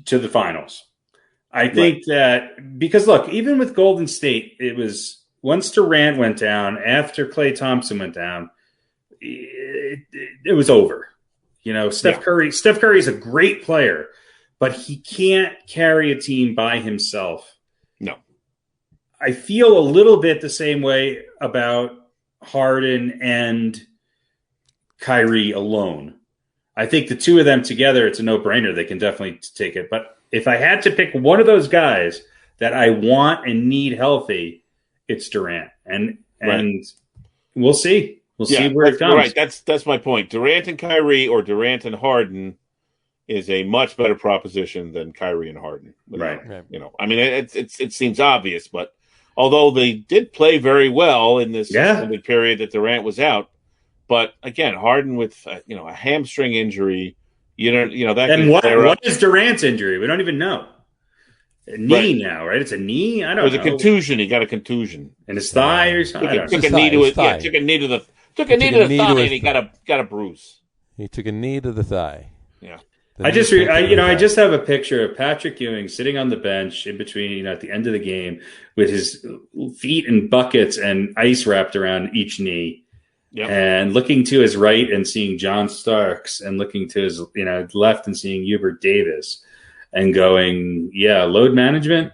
to the finals. I think that because look, even with Golden State, it was once Durant went down, after Klay Thompson went down, it was over. Steph Curry's a great player, but he can't carry a team by himself. No. I feel a little bit the same way about Harden and Kyrie alone. I think the 2 of them together, it's a no-brainer. They can definitely take it. But if I had to pick one of those guys that I want and need healthy, it's Durant. And we'll see. We'll see where it comes. Right. That's my point. Durant and Kyrie or Durant and Harden is a much better proposition than Kyrie and Harden. Right. I mean, it seems obvious, but although they did play very well in this extended period that Durant was out, but again, Harden with a hamstring injury, that. And what is Durant's injury? We don't even know. A knee now, right? It's a knee. I don't know. It was a contusion. He got a contusion in his thigh or something. Took a knee to the thigh, and he got a bruise. He took a knee to the thigh. Yeah. I just have a picture of Patrick Ewing sitting on the bench in between, at the end of the game with his feet in buckets and ice wrapped around each knee, and looking to his right and seeing John Starks, and looking to his left and seeing Hubert Davis, and going, load management.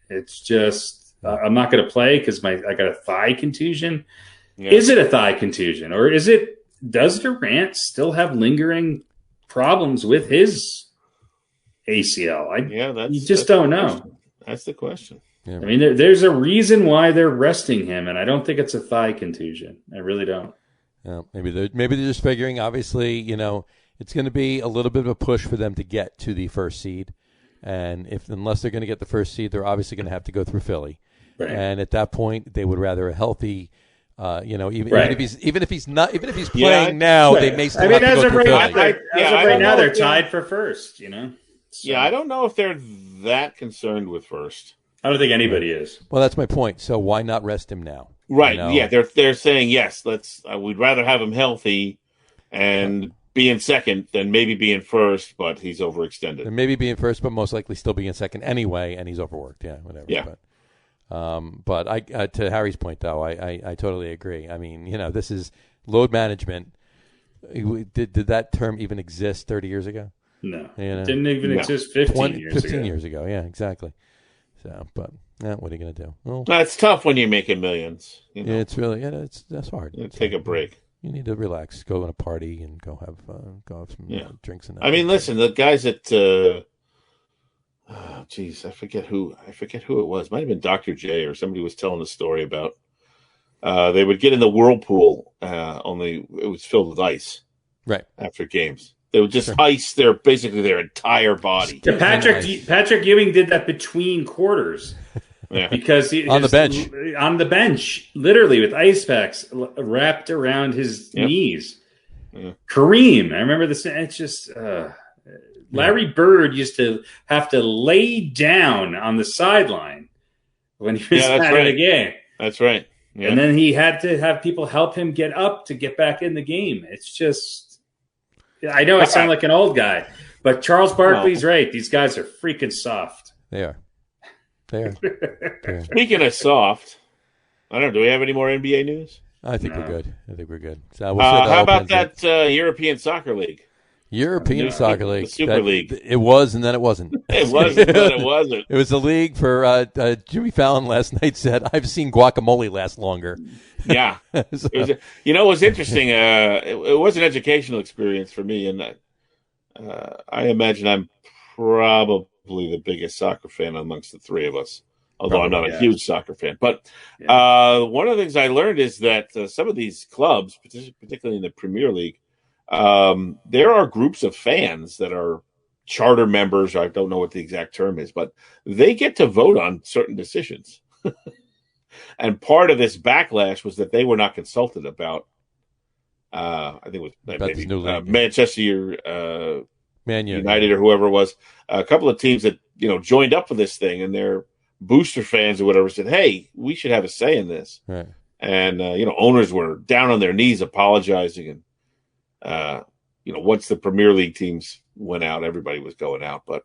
It's just I'm not going to play because I got a thigh contusion. Yeah. Is it a thigh contusion, or does Durant still have lingering problems with his ACL? You just don't know. That's the question. Yeah. I mean, there's a reason why they're resting him, and I don't think it's a thigh contusion. I really don't. Maybe they're just figuring. Obviously, it's going to be a little bit of a push for them to get to the first seed. And unless they're going to get the first seed, they're obviously going to have to go through Philly. Right. And at that point, they would rather a healthy, even if he's playing now, they may still have to go through Philly. As of right now, they're tied for first. So. Yeah, I don't know if they're that concerned with first. I don't think anybody is. Well, that's my point. So why not rest him now? Right. Yeah, they're saying yes. We'd rather have him healthy and be in second than maybe be in first, but he's overextended. And maybe be in first, but most likely still be in second anyway, and he's overworked. Yeah, whatever. Yeah. But I to Harry's point, though, I totally agree. I mean, this is load management. Did that term even exist 30 years ago? No. It didn't even exist 15 years ago. Yeah, exactly. So, but what are you going to do? Well, it's tough when you're making millions. It's really that's hard. Take a break. You need to relax, go on a party, and go have some drinks. And I mean, listen, the guys at I forget who it was. Might have been Dr. J or somebody was telling a story about they would get in the whirlpool. Only it was filled with ice. Right after games. They would just ice their entire body. Yeah, Patrick Ewing did that between quarters. Yeah. Because he on the bench, literally with ice packs wrapped around his knees. Yeah. Kareem, I remember this. It's just Larry Bird used to have to lay down on the sideline when he was out of the game. That's right. Yeah. And then he had to have people help him get up to get back in the game. It's just. I know I sound like an old guy, but Charles Barkley's right. These guys are freaking soft. They are. Speaking of soft, I don't know. Do we have any more NBA news? I think we're good. So how about that European Soccer League? Soccer League. The Super League. It was, and then it wasn't. It was, and then it wasn't. It was a league for Jimmy Fallon last night said, I've seen guacamole last longer. Yeah. So. It was interesting. It was an educational experience for me, and I imagine I'm probably the biggest soccer fan amongst the three of us, although I'm not a huge soccer fan. But one of the things I learned is that some of these clubs, particularly in the Premier League, there are groups of fans that are charter members. I don't know what the exact term is, but they get to vote on certain decisions. And part of this backlash was that they were not consulted about. I think it was maybe Manchester Man United or whoever it was. A couple of teams that joined up for this thing, and their booster fans or whatever said, "Hey, we should have a say in this." Right. And owners were down on their knees apologizing, and once the Premier League teams went out, everybody was going out. But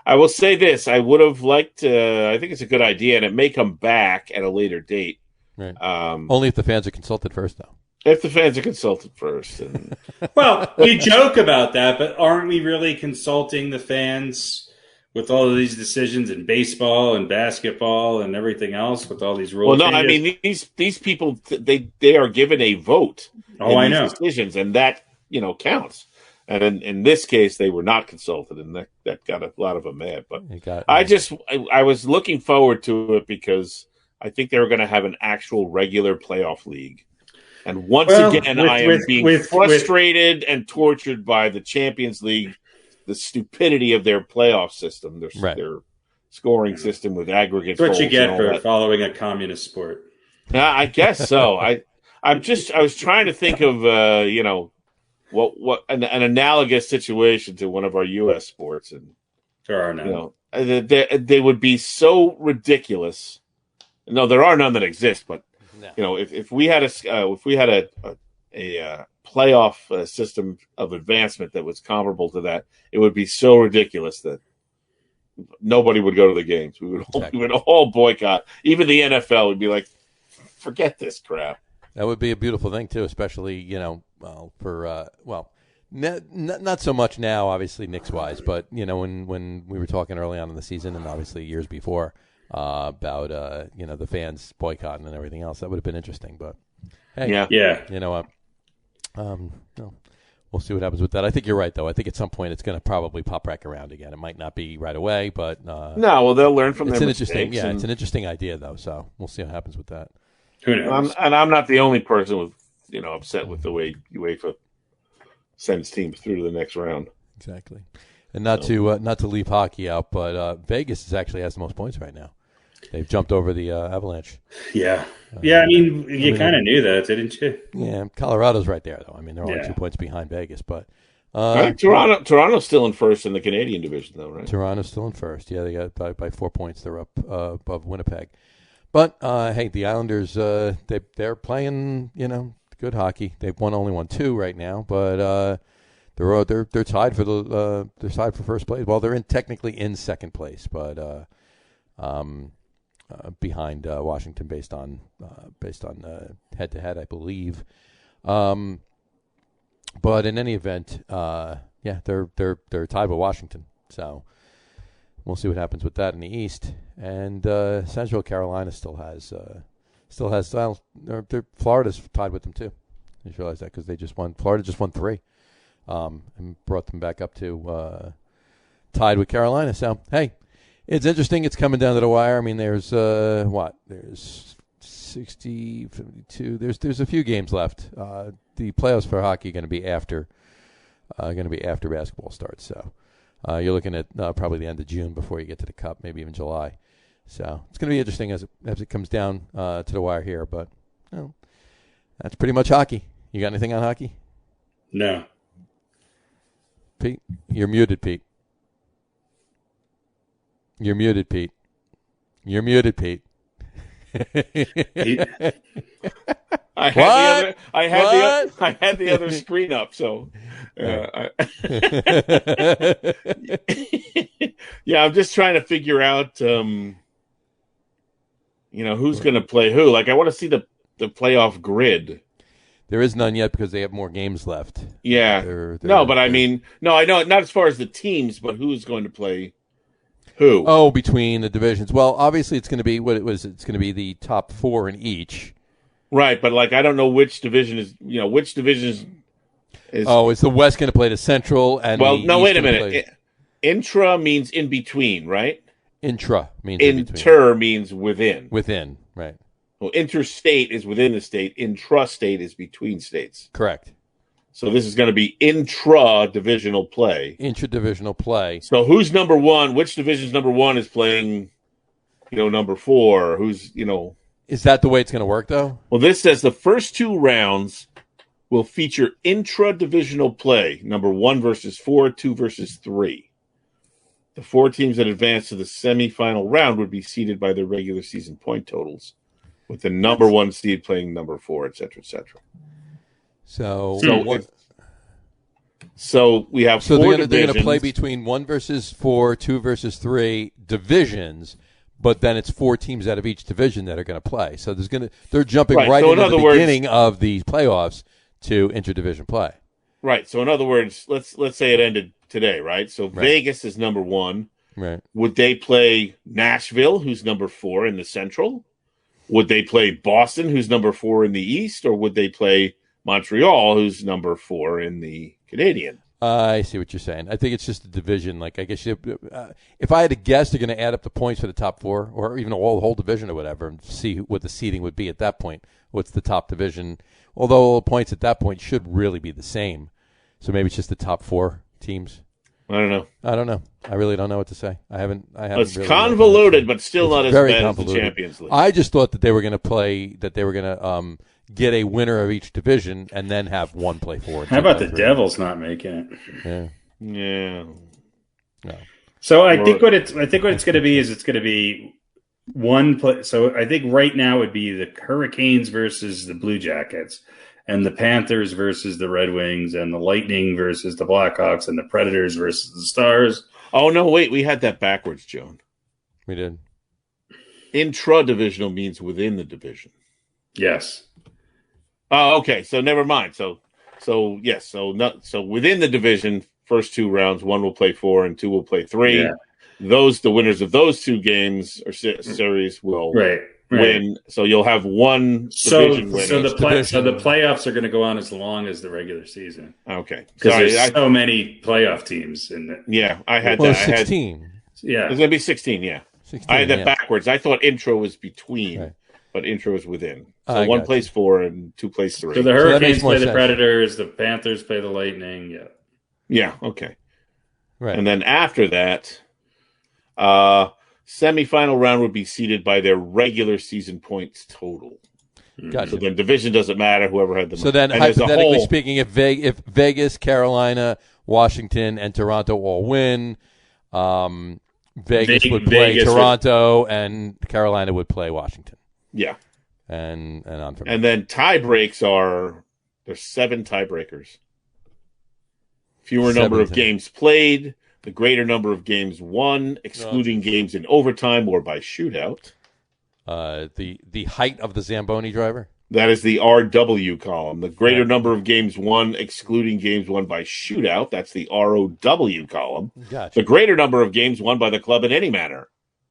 I will say this: I would have liked. I think it's a good idea, and it may come back at a later date. Right. Only if the fans are consulted first, though. If the fans are consulted first. And... Well, we joke about that, but aren't we really consulting the fans with all of these decisions in baseball and basketball and everything else with all these rules? Well, no, changes? I mean, these people, they are given a vote in I these know. decisions, and that, counts. And in this case, they were not consulted, and that got a lot of them mad. But I was looking forward to it because I think they were going to have an actual regular playoff league. And once again, I am being frustrated and tortured by the Champions League, the stupidity of their playoff system, their scoring system with aggregate. That's what you get for following a communist sport. I guess so. I was trying to think of what an analogous situation to one of our U.S. sports, and there are none. They would be so ridiculous. No, there are none that exist, but. No. If we had a playoff system of advancement that was comparable to that, it would be so ridiculous that nobody would go to the games. We would all boycott. Even the NFL would be like, forget this crap. That would be a beautiful thing too, especially not so much now, obviously Knicks wise, but when we were talking early on in the season and obviously years before. About the fans boycotting and everything else. That would have been interesting, but hey, you know what? We'll see what happens with that. I think you're right, though. I think at some point it's going to probably pop back around again. It might not be right away, but they'll learn from their mistakes. It's an interesting idea, though. So we'll see what happens with that. Who knows? And I'm not the only person with upset with the way UEFA sends teams through to the next round. Exactly. And not to leave hockey out, but Vegas actually has the most points right now. They've jumped over the Avalanche. Yeah. I mean, you kind of knew that, didn't you? Yeah, Colorado's right there, though. I mean, they're only 2 points behind Vegas, but Toronto's still in first in the Canadian division, though, right? Toronto's still in first. Yeah, they got by 4 points. They're up above Winnipeg. But hey, the Islanders they're playing good hockey. They've only won 2 right now, but they're tied for first place. Well, they're technically in second place, but behind Washington based on head to head, I believe. But in any event, they're tied with Washington. So we'll see what happens with that in the East. And Central Carolina still has Florida's tied with them too. You just realize that because Florida just won 3, and brought them back up to tied with Carolina. So hey, it's interesting. It's coming down to the wire. I mean, there's 60, 52. There's a few games left. The playoffs for hockey are going to be after basketball starts. So you're looking at probably the end of June before you get to the Cup, maybe even July. So it's going to be interesting as it comes down to the wire here. But that's pretty much hockey. You got anything on hockey? No. Pete, you're muted, Pete. You're muted, Pete. You're muted, Pete. I had the other screen up, so yeah, I'm just trying to figure out who's going to play who. Like, I want to see the playoff grid. There is none yet because they have more games left. Yeah. I mean, I know not as far as the teams, but who's going to play who? Oh, between the divisions. Well, obviously it's going to be what it was. It's going to be the top 4 in each. Right, but I don't know which division is. Which division is. Oh, is the West going to play the Central and? Well, the no. East Wait a minute. Intra means in between, right? Intra means in between. Inter means within. Within, right. Well, interstate is within the state. Intrastate is between states. Correct. So this is going to be intra-divisional play. Intra-divisional play. So who's number 1? Which division's number 1 is playing, number 4? Who's, Is that the way it's going to work, though? Well, this says the first 2 rounds will feature intra-divisional play. Number 1 versus 4, 2 versus 3. The 4 teams that advance to the semifinal round would be seeded by their regular season point totals, with the number 1 seed playing number 4, et cetera, et cetera. So we have 4 divisions. They're going to play between 1 versus 4, 2 versus 3 divisions, but then it's 4 teams out of each division that are going to play. So they're jumping right into the beginning of the playoffs to interdivision play. Right. So in other words, let's say it ended today, right? So Vegas is number 1. Right. Would they play Nashville, who's number 4 in the Central? Would they play Boston, who's number 4 in the East, or would they play Montreal, who's number 4 in the Canadian? I see what you're saying. I think it's just a division. Like, I guess if I had to guess, they're going to add up the points for the top 4, or even the whole division or whatever, and see what the seeding would be at that point. What's the top division? Although all the points at that point should really be the same. So maybe it's just the top 4 teams. I don't know. I really don't know what to say. I haven't. It's really convoluted, but still not as bad as the Champions League. I just thought that they were going to play. That they were going to get a winner of each division and then have 1 play 4. How about the Devils not making it? Yeah. No. So I think what it's going to be is it's going to be 1 play. So I think right now would be the Hurricanes versus the Blue Jackets, and the Panthers versus the Red Wings, and the Lightning versus the Blackhawks, and the Predators versus the Stars. Oh, no, wait. We had that backwards, Joan. We did. Intra-divisional means within the division. Yes. Oh, okay. So never mind. So yes. So within the division, first 2 rounds, 1 will play 4 and 2 will play 3. Yeah. The winners of those 2 games or series will win. So you'll have 1 division winner. So the playoffs are going to go on as long as the regular season. Okay. Because there's so many playoff teams. I had 16. Yeah. It's going to be 16, yeah. 16, I had that backwards. I thought intro was between. Right. but intro is within. So one plays 4 and 2 plays 3. So the Hurricanes play the Predators, the Panthers play the Lightning. Yeah. Yeah. Okay. Right. And then after that, semifinal round would be seeded by their regular season points total. Gotcha. So then division doesn't matter. Whoever had the So then, hypothetically speaking, if Vegas, Carolina, Washington, and Toronto all win, Vegas would play Toronto, and Carolina would play Washington. Yeah. And on from there. And then tie breaks there's 7 tiebreakers. Fewer number of games played, the greater number of games won, excluding games in overtime or by shootout. The height of the Zamboni driver? That is the RW column. The greater number of games won, excluding games won by shootout. That's the ROW column. Gotcha. The greater number of games won by the club in any manner.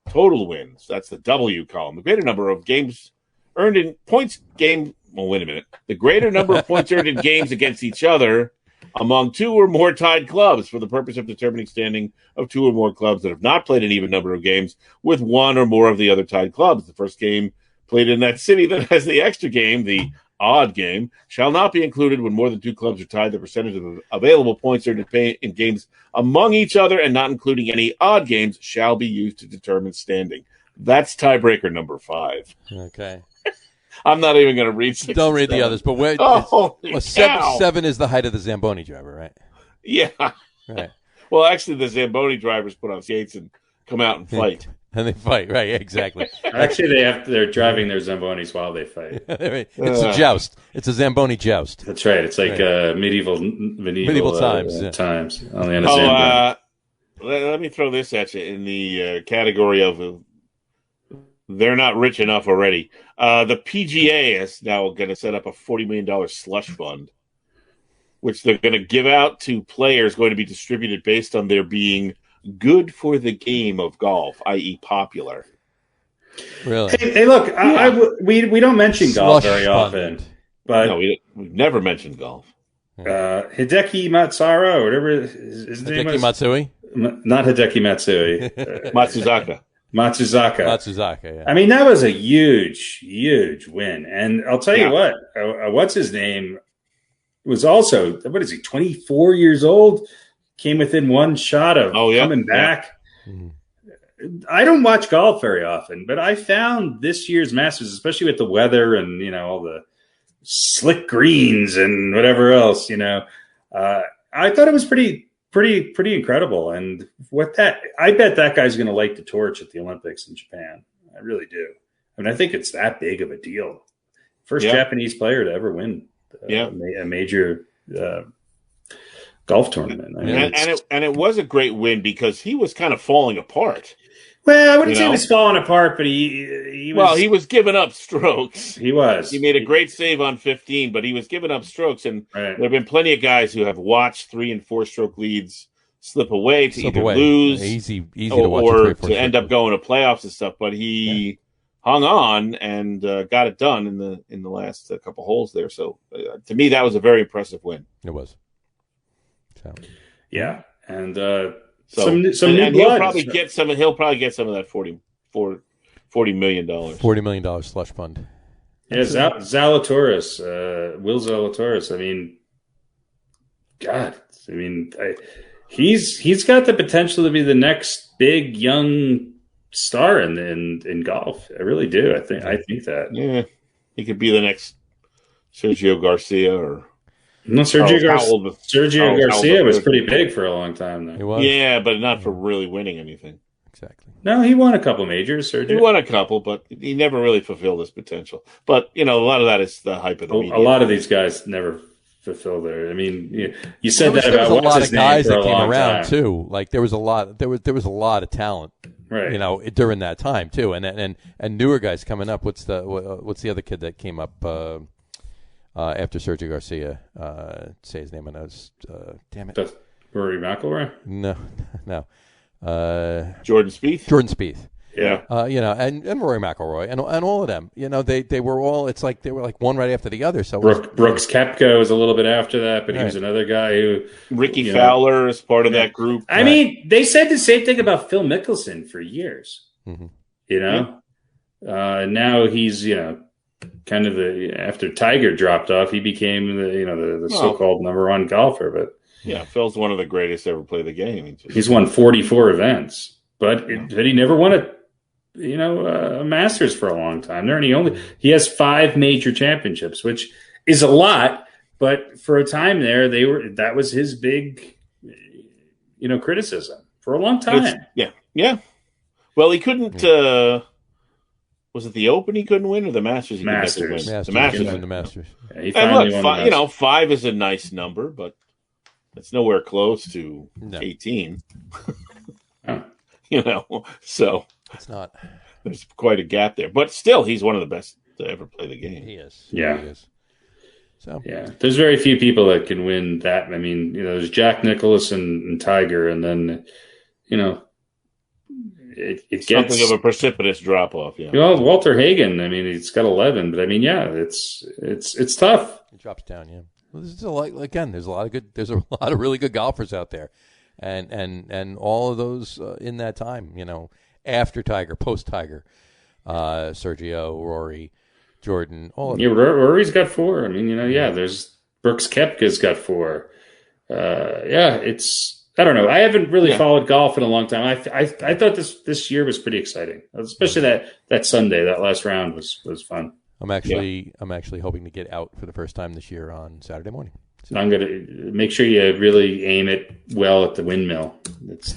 Total wins. That's the W column. The greater number of games earned in points game. Well, wait a minute. The greater number of points earned in games against each other among 2 or more tied clubs for the purpose of determining standing of 2 or more clubs that have not played an even number of games with 1 or more of the other tied clubs. The first game played in that city that has the extra game, the odd game, shall not be included when more than 2 clubs are tied. The percentage of available points earned in games among each other and not including any odd games shall be used to determine standing. That's tiebreaker number 5. Okay. I'm not even going to read 6. Don't read the others, but wait. Seven is the height of the Zamboni driver, right? Yeah. Right. Well, actually, the Zamboni drivers put on skates and come out and fight. And they fight, right? Exactly. Actually, they're driving their Zambonis while they fight. It's a joust. It's a Zamboni joust. That's right. It's like medieval times. Times. Only on a Zamboni. Let me throw this at you in the category of they're not rich enough already. The PGA is now going to set up a $40 million slush fund, which they're going to give out to players going to be distributed based on their being good for the game of golf, i.e. popular. Really? Hey look, we don't mention golf very often. But no, we've never mentioned golf. Hideki Matsura, or whatever his name is. Hideki Matsui? Not Hideki Matsui. Matsuzaka, yeah. I mean, that was a huge, huge win. And I'll tell you what, what's his name was also, 24 years old? Came within 1 shot of coming back. Yeah. I don't watch golf very often, but I found this year's Masters, especially with the weather and, all the slick greens and whatever else, I thought it was pretty incredible. And I bet that guy's going to light the torch at the Olympics in Japan. I really do. I mean, I think it's that big of a deal. First Japanese player to ever win a major golf tournament. I mean, and it was a great win because he was kind of falling apart. Well, I wouldn't say he was falling apart, but he was. Well, he was giving up strokes. He was. He made a great save on 15, but he was giving up strokes. And there have been plenty of guys who have watched 3- and 4-stroke leads slip away to lose, easy to watch, or to end up going to playoffs and stuff. But he hung on and got it done in the last couple holes there. So to me, that was a very impressive win. It was. So. Yeah, and. Some new blood. He'll probably get some of that $40 million. $40 million slush fund. Yeah, Zalatoris, Will Zalatoris. I mean, God. I mean, he's got the potential to be the next big young star in golf. I really do. I think that. Yeah, he could be the next Sergio Garcia or. No, Sergio Garcia was pretty big for a long time, though. He was. Yeah, but not for really winning anything. Exactly. No, he won a couple majors, Sergio. He won a couple, but he never really fulfilled his potential. But, a lot of that is the hype of the media. A lot of these guys never fulfill their. I mean, you said that about there was a lot of guys that came around, time. too. Like, there was a lot of talent, right. During that time, too. And newer guys coming up. What's the other kid that came up after Sergio Garcia, say his name, and I was, damn it. Rory McIlroy? No. Jordan Spieth. Yeah. And Rory McIlroy and all of them. They were all. It's like they were like one right after the other. So Brooks Koepka was a a little bit after that, but he was another guy who Ricky Fowler is part of that group. I mean, they said the same thing about Phil Mickelson for years. Mm-hmm. Now he's, kind of after Tiger dropped off, he became the so-called number one golfer. But yeah, Phil's one of the greatest to ever play the game. He's won 44 events, but he never won a Masters for a long time. He has 5 major championships, which is a lot. But for a time there, that was his big, criticism for a long time. Yeah. Well, he couldn't. Was it the Open he couldn't win, or the Masters? Masters. The Masters. The Masters. Yeah, he finally won. 5 is a nice number, but it's nowhere close to 18. So it's not. There's quite a gap there, but still, he's one of the best to ever play the game. He is. Yeah. He is. So yeah, there's very few people that can win that. I mean, there's Jack Nicklaus and Tiger, and then, it gets something of a precipitous drop off. Yeah. Walter Hagen. I mean, he's got 11, but I mean, yeah, it's tough. It drops down. Yeah. Well, this is there's a lot of really good golfers out there, and all of those in that time. After Tiger, post Tiger, Sergio, Rory, Jordan, all of them. Yeah, Rory's got 4. I mean, there's Brooks Koepka's got 4. I don't know. I haven't really followed golf in a long time. I thought this year was pretty exciting, especially that Sunday, that last round was fun. I'm actually hoping to get out for the first time this year on Saturday morning. So I'm gonna make sure you really aim it well at the windmill. It's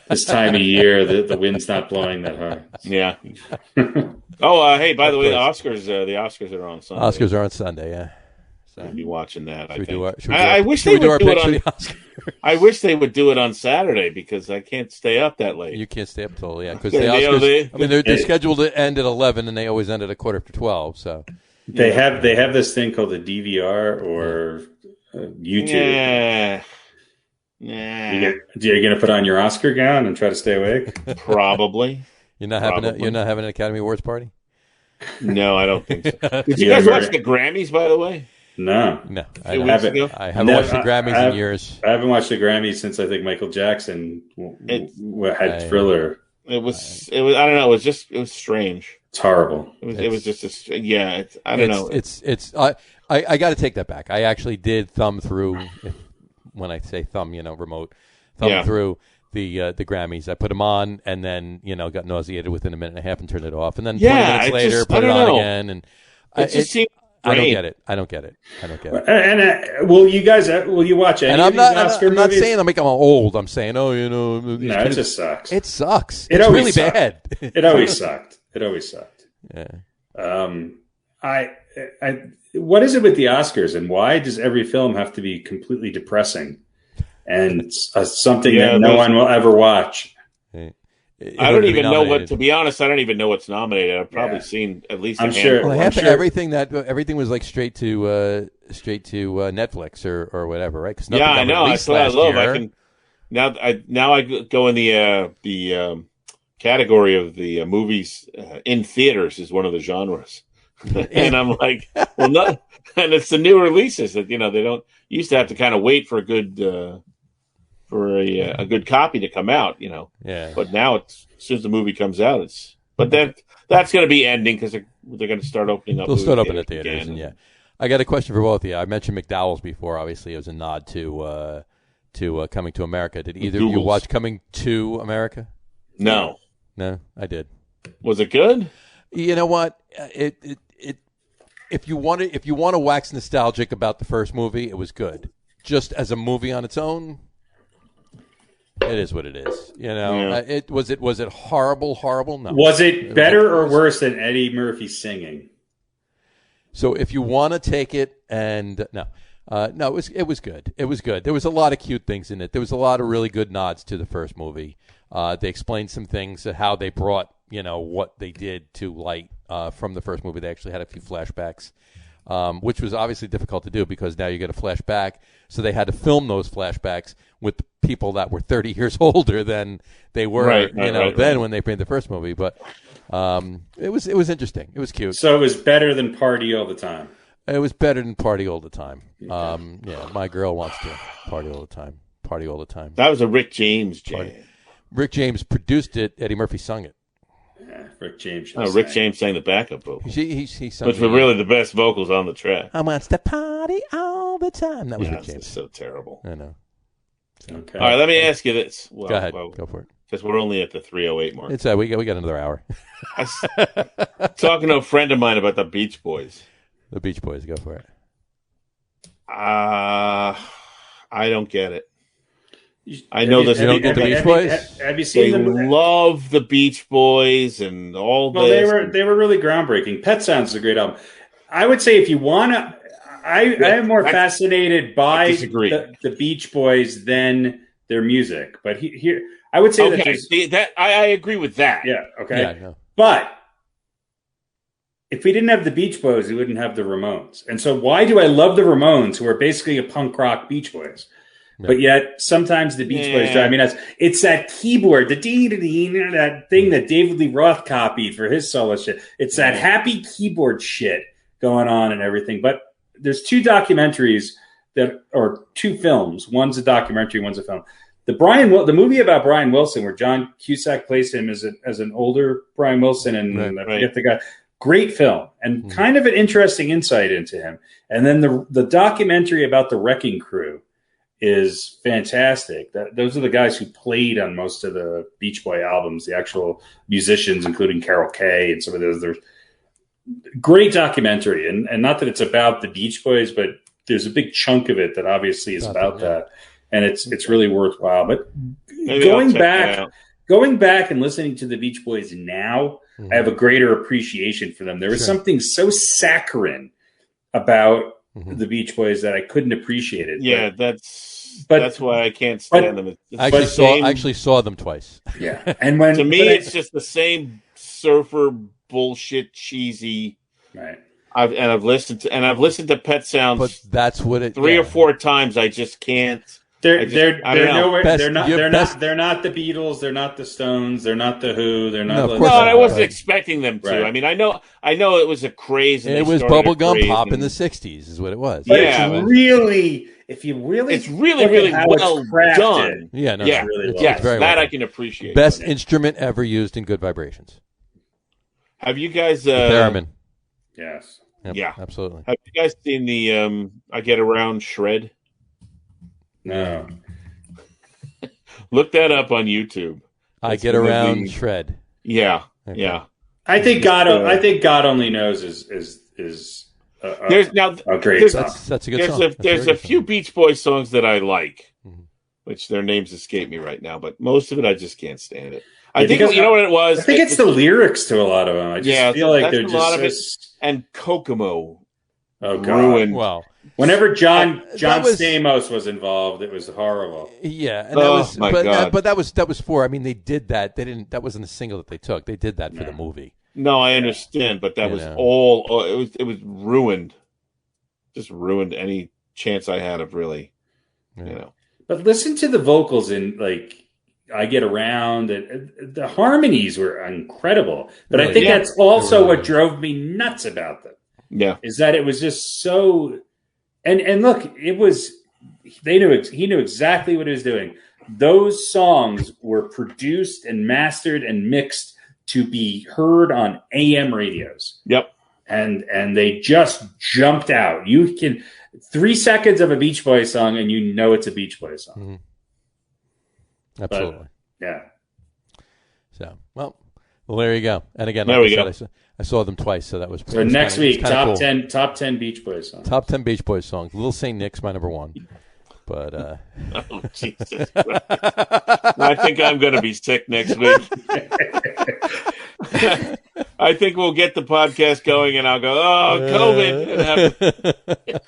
this time of year, the wind's not blowing that hard. Yeah. Hey, by the way, the Oscars are on Sunday. Oscars are on Sunday, yeah. So I'll be watching that. I wish they would do it on the Oscars. I wish they would do it on Saturday because I can't stay up that late. You can't stay up till because the Oscars. They're scheduled to end at 11, and they always end at 11:45. So they have this thing called the DVR or YouTube. Yeah. You're going to put on your Oscar gown and try to stay awake? Probably. You're not having an Academy Awards party? No, I don't think so. Did you guys watch the Grammys, by the way? No. I haven't watched the Grammys in years. I haven't watched the Grammys since I think Michael Jackson had Thriller. It was. I don't know. It was strange. It's horrible. It was just I don't know. I got to take that back. I actually did thumb through. When I say thumb, remote thumb through the Grammys. I put them on and then got nauseated within a minute and a half and turned it off. And then 20 minutes later, put it on again. And I don't get it. And will you guys? Will you watch any of these Oscar movies? I'm not saying I'm old. I'm saying, no, it just sucks. It sucks. It's really bad. It always sucked. Yeah. What is it with the Oscars, and why does every film have to be completely depressing and something that no one will ever watch? I don't even know what. To be honest, I don't even know what's nominated. I've probably seen at least. I'm sure. Well, everything was like straight to Netflix or whatever, right? Yeah, I know. That's what I love. I can now I go in the category of the movies in theaters is one of the genres. And I'm like, well, not, and it's the new releases that they don't used to have to kind of wait for a good copy to come out, Yeah. But now as soon as the movie comes out, that's going to be ending because they're going to start opening up. They'll start opening at theaters, and I got a question for both of you. I mentioned McDowell's before. Obviously, it was a nod to Coming to America. Did either of you watch Coming to America? No, I did. Was it good? You know what? If you want to wax nostalgic about the first movie, it was good. Just as a movie on its own, it is what it is. Was it horrible? No. Was it better or worse than Eddie Murphy singing? So if you want to take it and it was good. It was good. There was a lot of cute things in it. There was a lot of really good nods to the first movie. They explained some things how they brought what they did to light from the first movie. They actually had a few flashbacks, which was obviously difficult to do because now you get a flashback. So they had to film those flashbacks with people that were 30 years older than they were, then when they made the first movie. But it was interesting. It was cute. So it was better than Party All the Time. It was better than Party All the Time. My girl wants to party all the time. Party all the time. That was a Rick James jam. Rick James produced it. Eddie Murphy sung it. Yeah. Rick James. Rick James sang the backup vocals. He sang which were really the best vocals on the track. I wants to party all the time. That was Rick James. So terrible. I know. Okay. All right, let me ask you this. Well, go ahead. Go for it. Because we're only at the 3:08 mark. It's we got another hour. Talking to a friend of mine about the Beach Boys. The Beach Boys, go for it. I don't get it. I know this. You don't get the Beach Boys? Have you seen them? They love the Beach Boys and all well, this. They were really groundbreaking. Pet Sounds is a great album. I would say if you want to, I am more fascinated by the Beach Boys than their music. But here, I would say that I agree with that. Yeah. Okay. Yeah, no. But if we didn't have the Beach Boys, we wouldn't have the Ramones. And so why do I love the Ramones, who are basically a punk rock Beach Boys? Yeah. But yet sometimes the Beach Boys drive me nuts. It's that keyboard, the that thing that David Lee Roth copied for his solo shit. It's that happy keyboard shit going on and everything. But there's two documentaries or two films. One's a documentary, one's a film. The movie about Brian Wilson, where John Cusack plays him as an older Brian Wilson, and I forget the guy. Great film and kind of an interesting insight into him. And then the documentary about the Wrecking Crew is fantastic. Those are the guys who played on most of the Beach Boy albums, the actual musicians, including Carol Kay and some of those. There's great documentary, and not that it's about the Beach Boys, but there's a big chunk of it that obviously is about that, and it's really worthwhile. But going back and listening to the Beach Boys now, I have a greater appreciation for them. There was something so saccharine about the Beach Boys that I couldn't appreciate it. Yeah, that's why I can't stand them. I actually saw them twice. Yeah, and to me, it's just the same surfer bullshit, cheesy. Right. I've listened to Pet Sounds, but that's what it three or four times. I just can't. They're nowhere. They're not the Beatles. They're not the Stones. They're not the Who. They're not. No, I wasn't expecting them to. Right. I mean, I know it was a craze. And it was bubblegum pop in the '60s, is what it was. But it's really well done. Yeah, no, yeah, really well. Yes, very that well I can appreciate. Best instrument ever used in Good Vibrations. Have you guys? Theremin. Yes. Yep, yeah, absolutely. Have you guys seen the I Get Around shred? No. Look that up on YouTube. I Get Around shred. Yeah, okay. Yeah. I think God Only Knows is a great song. That's a good song. There's a few Beach Boys songs that I like, which their names escape me right now, but most of it I just can't stand it. I think you know what it was. I think it's the lyrics to a lot of them. I just feel like they're just and Kokomo. Oh God! Ruined. Well, whenever John Stamos was involved, it was horrible. Yeah, and but that was for. I mean, they did that. They didn't. That wasn't a single that they took. They did that for the movie. No, I understand, but that was all. It was ruined. Just ruined any chance I had of really, But listen to the vocals in I Get Around, and the harmonies were incredible. But I think that's also what drove me nuts about them. Yeah, is that it was just so, and look, it was he knew exactly what he was doing. Those songs were produced and mastered and mixed to be heard on AM radios. Yep, and they just jumped out. You can 3 seconds of a Beach Boys song, and you know it's a Beach Boys song. Absolutely, yeah. So well, there you go. And again, there we go. I saw them twice, so that was so next week. Top cool. 10 Beach Boys songs. Top 10 Beach Boys songs. Little Saint Nick's my number one, but oh Jesus Christ. I think I'm going to be sick next week. I think we'll get the podcast going, and I'll go, COVID, and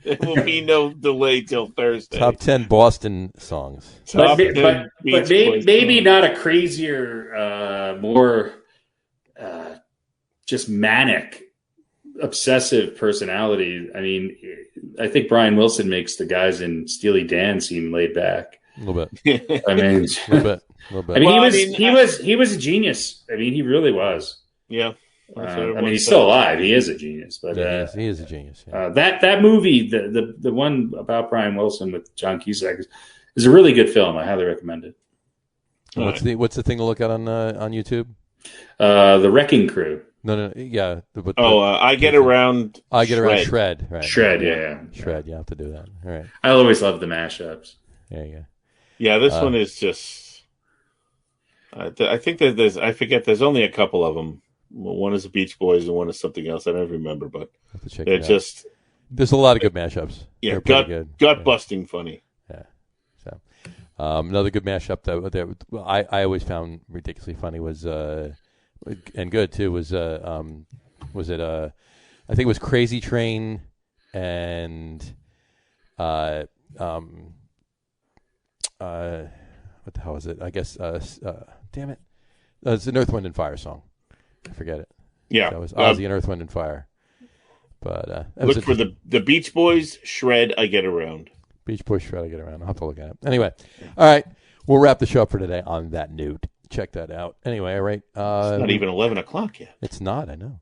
there will be no delay till Thursday. Top 10 Boston songs. But maybe not a crazier, more. Just manic, obsessive personality. I mean, I think Brian Wilson makes the guys in Steely Dan seem laid back. A little bit. I mean, a little bit. I mean, he was a genius. I mean, he really was. Yeah. I mean, he's still alive. He is a genius. But he is a genius. Yeah. That movie, the one about Brian Wilson with John Cusack, is a really good film. I highly recommend it. What's the thing to look at on YouTube? The Wrecking Crew. No, yeah. I Get Around. I Get Around Shred. Right. Shred, yeah. Shred, you have to do that. All right. I always love the mashups. There you go. Yeah, this one is just. I think that there's only a couple of them. One is the Beach Boys and one is something else. I don't remember, but they're just. There's a lot of good mashups. Yeah, gut busting funny. Yeah. So, another good mashup that I always found ridiculously funny was and good too was I think it was Crazy Train and what the hell is it? I guess damn it, it's an Earth, Wind and Fire song. I forget it. Yeah, that was Ozzy and Earth, Wind and Fire. But look for the Beach Boys Shred. I Get Around. Beach Boys Shred. I Get Around. I'll have to look at it. Anyway, all right, we'll wrap the show up for today on that note. Check that out. Anyway, all right. It's not even 11 o'clock yet. It's not. I know.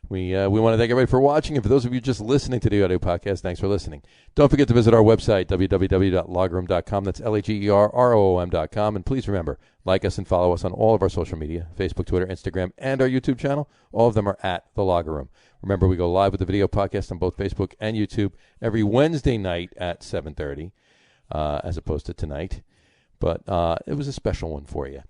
We want to thank everybody for watching, and for those of you just listening to the audio podcast, thanks for listening. Don't forget to visit our website, www.loggerroom.com. That's LAGERROOM.com. And please remember, like us and follow us on all of our social media, Facebook, Twitter, Instagram, and our YouTube channel. All of them are at The Logger Room. Remember, we go live with the video podcast on both Facebook and YouTube every Wednesday night at 7:30, as opposed to tonight. But it was a special one for you.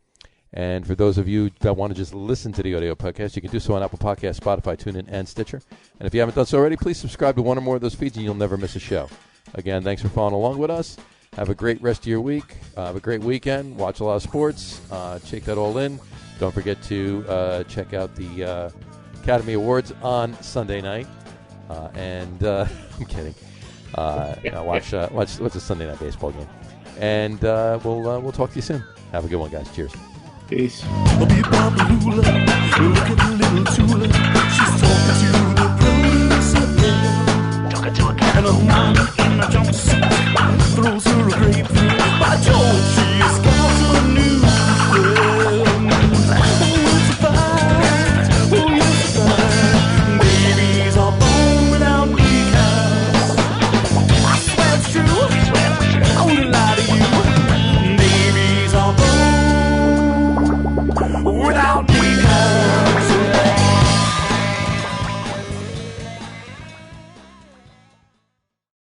And for those of you that want to just listen to the audio podcast, you can do so on Apple Podcasts, Spotify, TuneIn, and Stitcher. And if you haven't done so already, please subscribe to one or more of those feeds, and you'll never miss a show. Again, thanks for following along with us. Have a great rest of your week. Have a great weekend. Watch a lot of sports. Take that all in. Don't forget to check out the Academy Awards on Sunday night. I'm kidding. Watch what's a Sunday night baseball game. And we'll talk to you soon. Have a good one, guys. Cheers. Peace. Look at the little Tula. She's talking to the producer. Talking to a cat. And a woman in a jumpsuit throws her a grapefruit. By George!